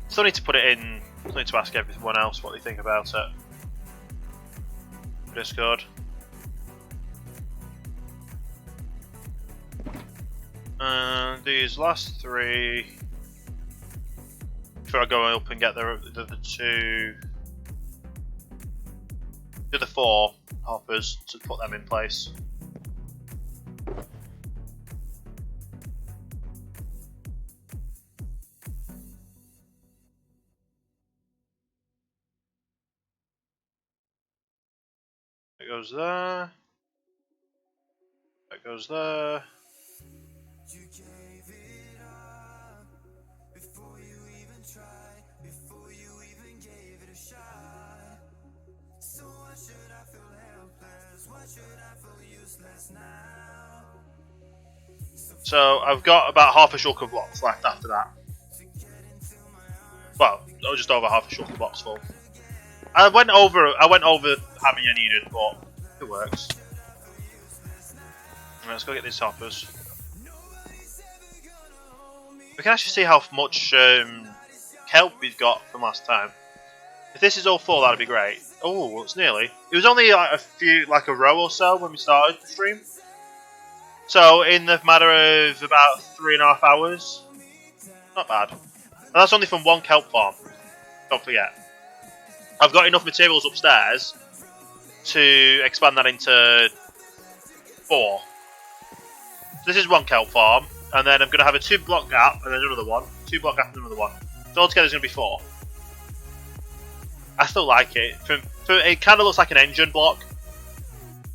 Still need to put it in. Still need to ask everyone else what they think about it. Discord. And these last 3. Before I go up and get the 2. The other 4 hoppers to put them in place. That goes there. That goes there. You gave it up before you even tried, before you even gave it a shot. So why should I feel helpless? Why should I feel useless now? So I've got about half a shulker blocks left after that. Well, just over half a shulker box full. I went over how many I needed, but it works. Right, let's go get these hoppers. We can actually see how much kelp we've got from last time. If this is all full, that'd be great. Oh, it's nearly. It was only like a row or so when we started the stream. So in the matter of about 3.5 hours, not bad. And that's only from 1 kelp farm. Don't forget. I've got enough materials upstairs to expand that into 4. So this is 1 kelp farm, and then I'm going to have a 2 block gap, and then another one. 2 block gap and another one. So altogether it's going to be 4. I still like it. It kind of looks like an engine block,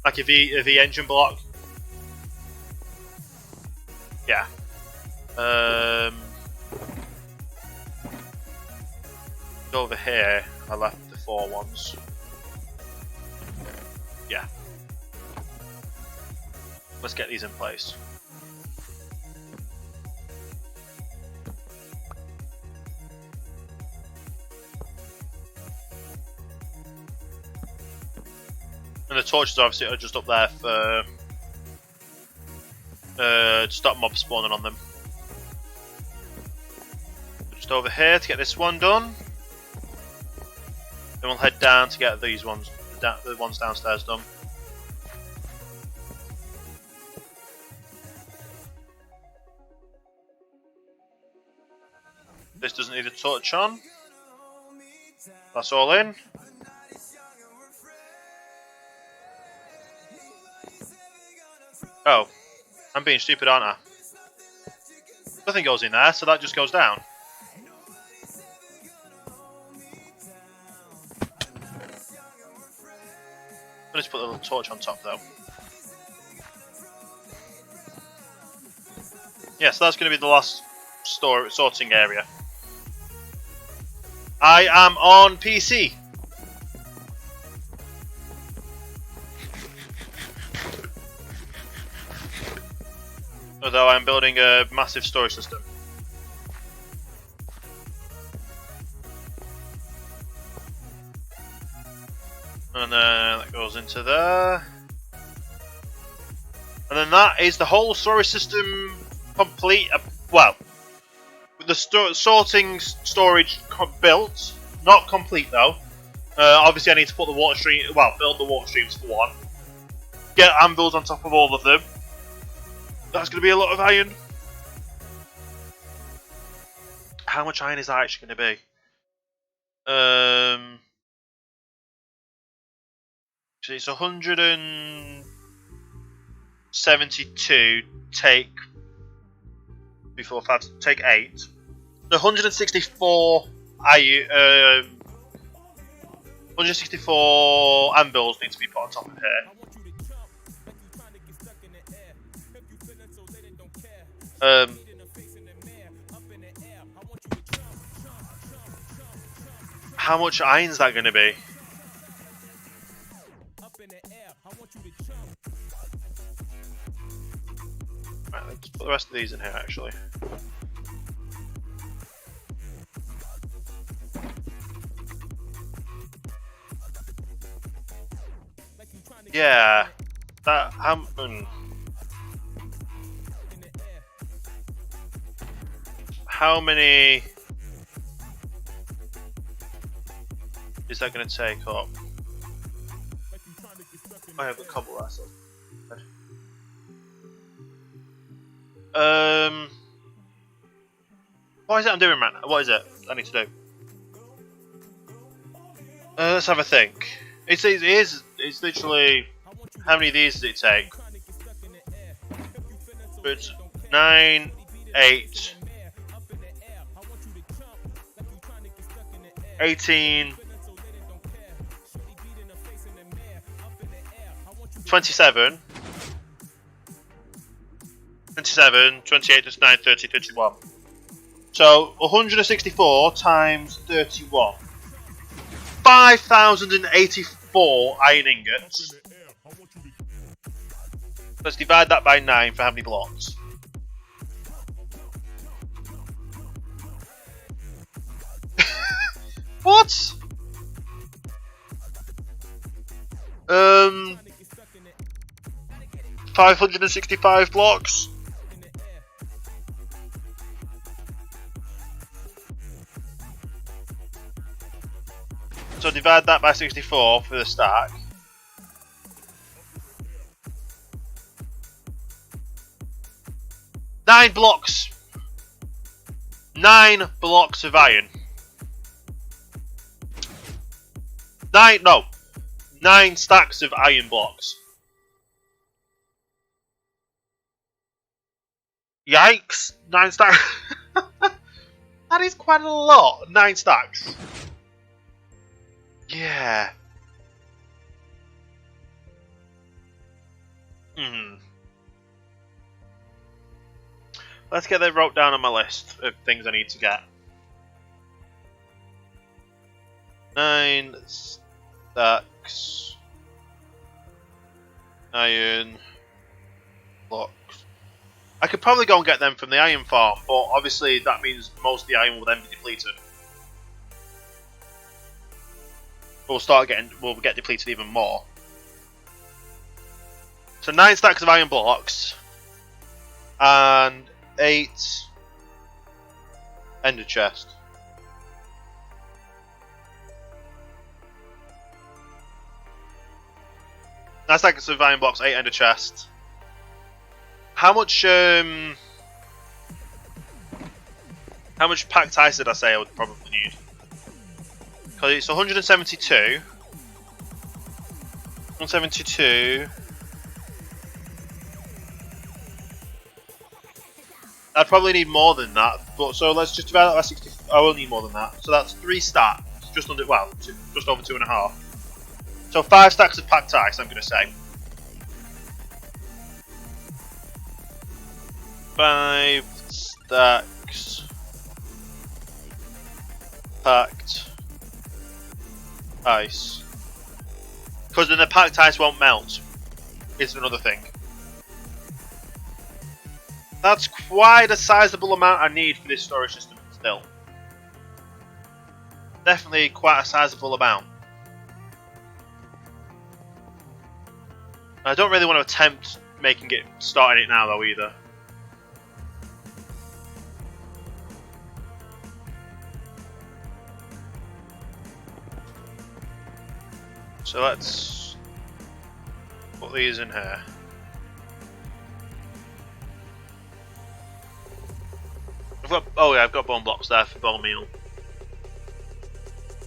like a V engine block. Yeah. Go over here. I left the 4 ones. Yeah. Let's get these in place. And the torches obviously are just up there for to stop mobs spawning on them. Just over here to get this one done. Then we'll head down to get these ones, the ones downstairs done. This doesn't need a torch on. That's all in. Oh, I'm being stupid, aren't I? Nothing goes in there, so that just goes down. I'll just put a little torch on top, though. Yeah, so that's going to be the last sorting area. I am on PC. Although I'm building a massive storage system. And then that goes into there. And then that is the whole storage system complete. Well, with the sorting storage built. Not complete though. Obviously I need to put the water stream, well, build the water streams for one. Get anvils on top of all of them. That's going to be a lot of iron. How much iron is that actually going to be? So it's 172. Take before 5. Take 8. The 164 iron. 164 anvils need to be put on top of here. How much iron is that going to be? Right, let's put the rest of these in here actually. Yeah, that how many is that going to take up? I have a couple left. What is it I'm doing, man? What is it I need to do? Let's have a think. It's literally, how many of these does it take? It's 9, 8, 18, 27, 28, 29, 30, 31. So 164 times 31. 5,084 iron ingots. Let's divide that by 9 for how many blocks. What? 565 blocks. So divide that by 64 for the stack. Nine blocks. 9 blocks of iron. 9 stacks of iron blocks. Yikes! 9 stacks. That is quite a lot. 9 stacks. Yeah. Let's get that wrote down on my list of things I need to get. 9 stacks. Iron blocks. I could probably go and get them from the iron farm, but obviously that means most of the iron will then be depleted. We'll get depleted even more. So 9 stacks of iron blocks and 8 ender chest. Nine stacks of iron blocks, 8 ender chest. How much packed ice did I say I would probably need? Because it's 172. 172. I'd probably need more than that, but so let's just divide that by 60. I will need more than that. So that's 3 stacks, just under, well, just over 2.5. So 5 stacks of packed ice, I'm going to say. 5 stacks packed ice. Because then the packed ice won't melt, is another thing. That's quite a sizable amount I need for this storage system still. Definitely quite a sizable amount. I don't really want to attempt starting it now though either. So let's put these in here. I've got bone blocks there for bone meal.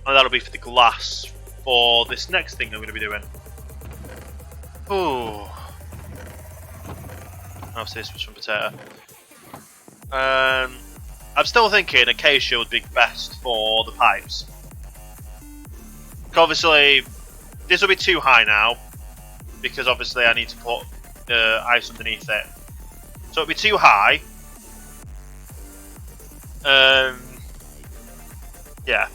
And that'll be for the glass for this next thing I'm going to be doing. Ooh. Obviously this was from potato. I'm still thinking acacia would be best for the pipes. Obviously, this will be too high now, because obviously I need to put ice underneath it. So it'll be too high. Yeah.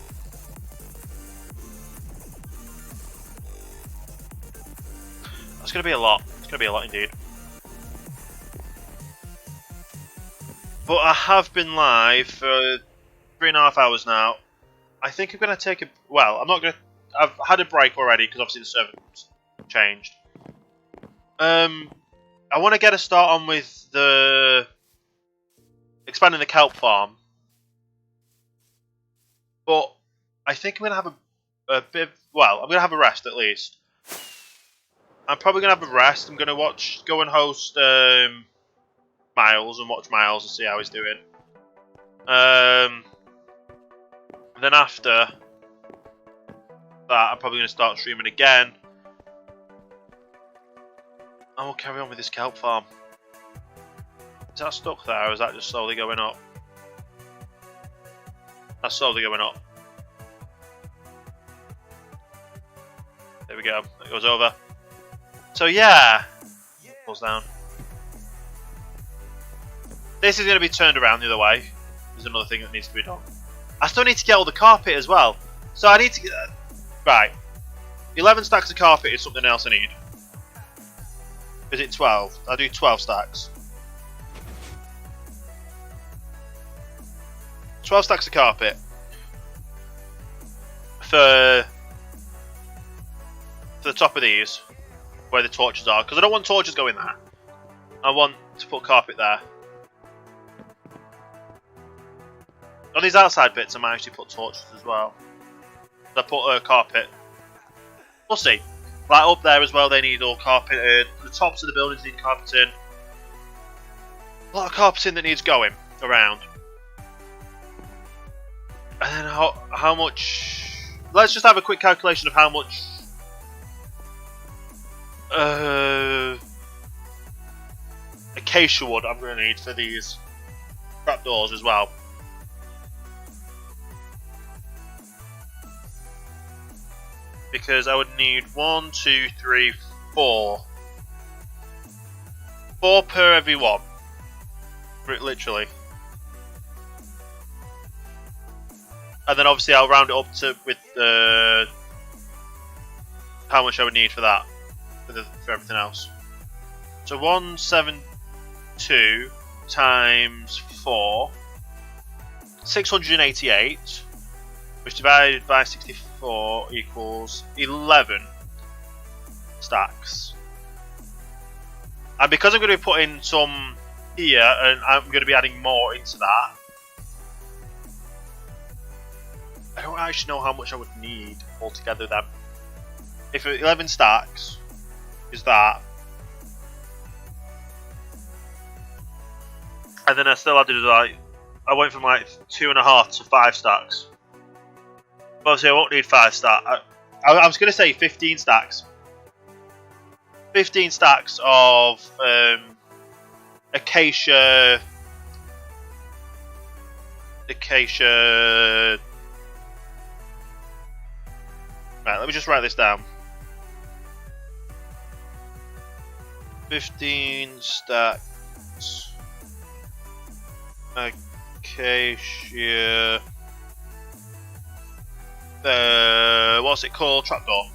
That's going to be a lot. It's going to be a lot indeed. But I have been live for 3.5 hours now. I think I'm going to take a... Well, I'm not going to... I've had a break already because obviously the server's changed. I want to get a start on with the... expanding the kelp farm. But I think I'm going to have a bit... Well, I'm going to have a rest at least. I'm probably going to have a rest. I'm going to go and host Miles and watch Miles and see how he's doing. Then after that, I'm probably going to start streaming again. And we'll carry on with this kelp farm. Is that stuck there, or is that just slowly going up? That's slowly going up. There we go. That goes over. So yeah, pulls down. This is going to be turned around the other way. There's another thing that needs to be done. I still need to get all the carpet as well. So I need to get... Right. 11 stacks of carpet is something else I need. Is it 12? I'll do 12 stacks. 12 stacks of carpet. For the top of these. Where the torches are. Because I don't want torches going there. I want to put carpet there. On these outside bits I might actually put torches as well. I put carpet. We'll see. Like up there as well, they need all carpeted. The tops of the buildings need carpeting. A lot of carpeting that needs going around. And then how much... Let's just have a quick calculation of how much... acacia wood I'm going to need for these trapdoors as well. Because I would need 1, 2, 3, 4. 4 per every one. Literally. And then obviously I'll round it up to with how much I would need for that. For everything else. So 172 times 4. 688. Which divided by 64 equals 11 stacks. And because I'm going to be putting some here, and I'm going to be adding more into that, I don't actually know how much I would need altogether then. If 11 stacks is that, and then I still added like, I went from like 2.5 to 5 stacks. Obviously I won't need 5 stacks. I was going to say 15 stacks. 15 stacks of acacia. Right, let me just write this down. 15 stacks. Acacia. What's it called? Trapdoor.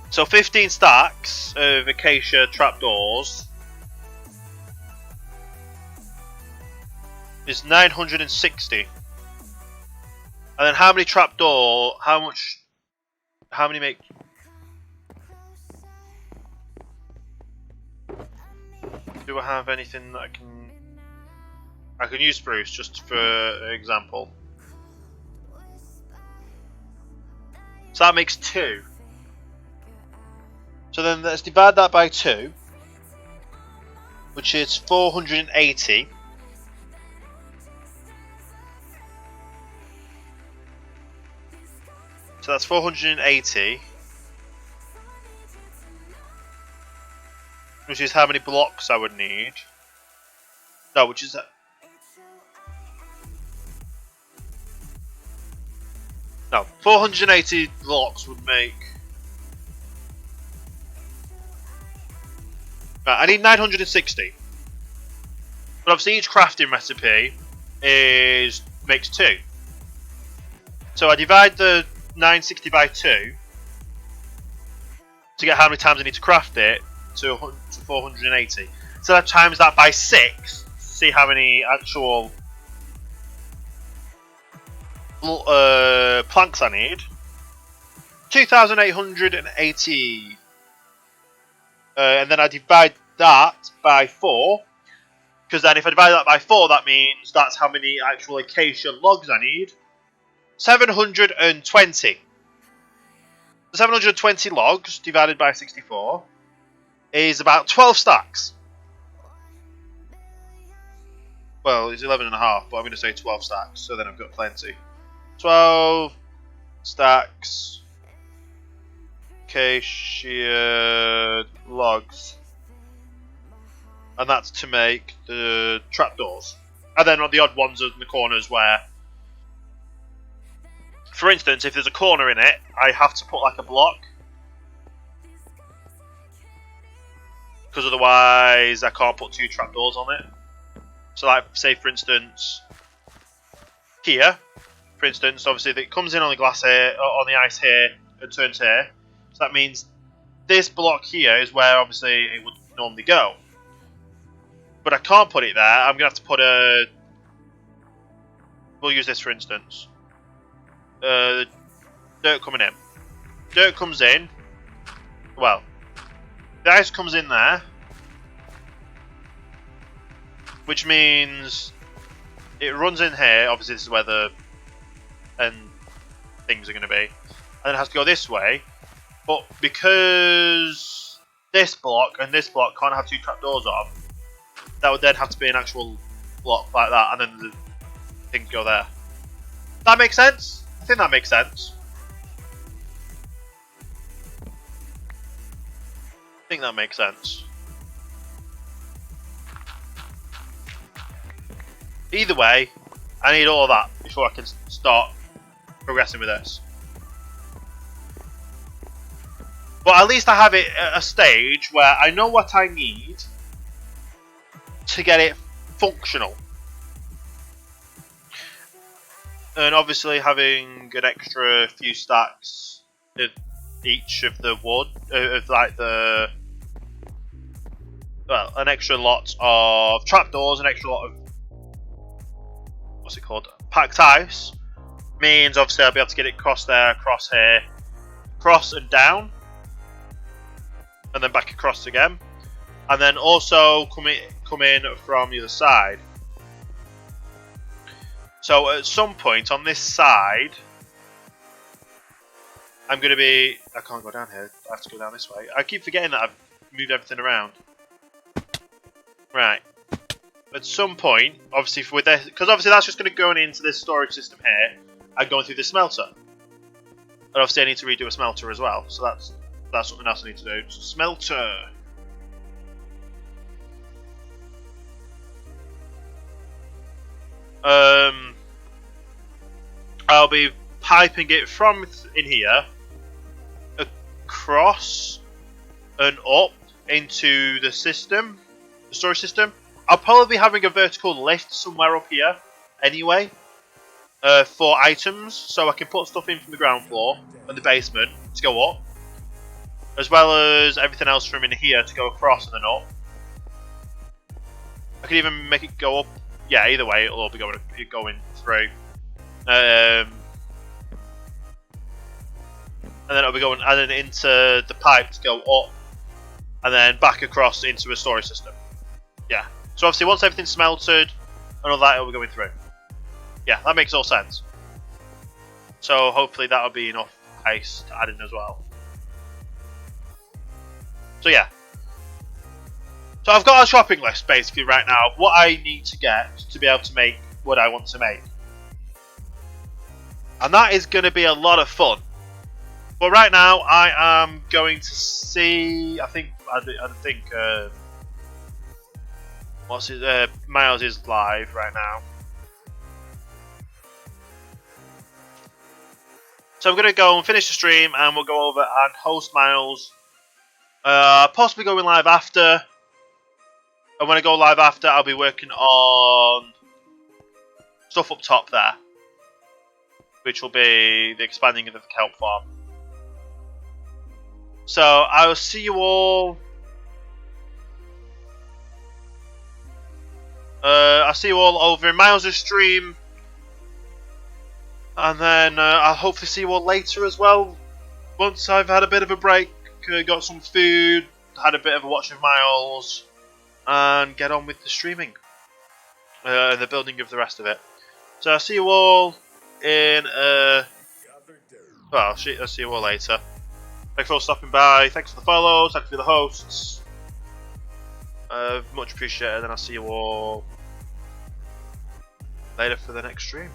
So 15 stacks of acacia trapdoors is 960. And then how many trapdoor? How many make? Do I have anything that I can use spruce just for example. So that makes 2. So then let's divide that by 2, which is 480. So that's 480. Which is how many blocks I would need. No, which is that. No, 480 blocks would make. Right, I need 960. But obviously each crafting recipe makes 2. So I divide the 960 by 2 to get how many times I need to craft it to 480. So that times that by 6 to see how many actual planks I need. 2,880. And then I divide that by 4, because then if I divide that by 4, that means that's how many actual acacia logs I need. 720. 720 logs divided by 64 is about 12 stacks. Well, it's 11.5, but I'm going to say 12 stacks, so then I've got plenty. 12 stacks acacia logs, and that's to make the trapdoors. And then on the odd ones in the corners where, for instance, if there's a corner in it, I have to put like a block, because otherwise I can't put 2 trapdoors on it. So like, say for instance, here, for instance, obviously it comes in on the glass here, on the ice here, and turns here. So that means this block here is where obviously it would normally go. But I can't put it there. I'm going to have to put a... We'll use this for instance. Dirt coming in. Dirt comes in. Well, the ice comes in there. Which means it runs in here. Obviously this is where the things are going to be. And then it has to go this way. But because this block and this block can't have 2 trapdoors on, that would then have to be an actual block like that, and then the things go there. That makes sense? I think that makes sense. I think that makes sense. Either way, I need all of that before I can start progressing with this. But at least I have it at a stage where I know what I need to get it functional. And obviously having an extra few stacks of each of the wood, of like the, well, an extra lot of trapdoors, an extra lot of, what's it called, packed ice, means obviously I'll be able to get it across there, across here, across and down, and then back across again, and then also come in from the other side. So at some point on this side, I'm going to be... I can't go down here. I have to go down this way. I keep forgetting that I've moved everything around. Right. At some point, obviously with this, because obviously that's just going to go into this storage system here and going through the smelter. And obviously I need to redo a smelter as well. So that's something else I need to do. Smelter. I'll be piping it from in here across and up into the system, the storage system. I'll probably be having a vertical lift somewhere up here anyway for items, so I can put stuff in from the ground floor and the basement to go up, as well as everything else from in here to go across and then up. I could even make it go up. Yeah, either way, it'll all be going through. And then it'll be going into the pipe to go up, and then back across into a storage system. Yeah. So obviously, once everything's smeltered and all that, it'll be going through. Yeah, that makes all sense. So hopefully that'll be enough pace to add in as well. So yeah. So I've got a shopping list basically right now of what I need to get to be able to make what I want to make. And that is going to be a lot of fun. But right now I am going to see, I think Miles is live right now. So I'm going to go and finish the stream and we'll go over and host Miles. Possibly going live after. And when I go live after, I'll be working on stuff up top there, which will be the expanding of the kelp farm. So I'll see you all. I'll see you all over in Miles' stream, and then I'll hopefully see you all later as well. Once I've had a bit of a break, got some food, had a bit of a watch of Miles, and get on with the streaming and the building of the rest of it. So I'll see you all in well, I'll see you all later. Thanks for all stopping by. Thanks for the follows. Thanks for the hosts. Much appreciated. And I'll see you all later for the next stream.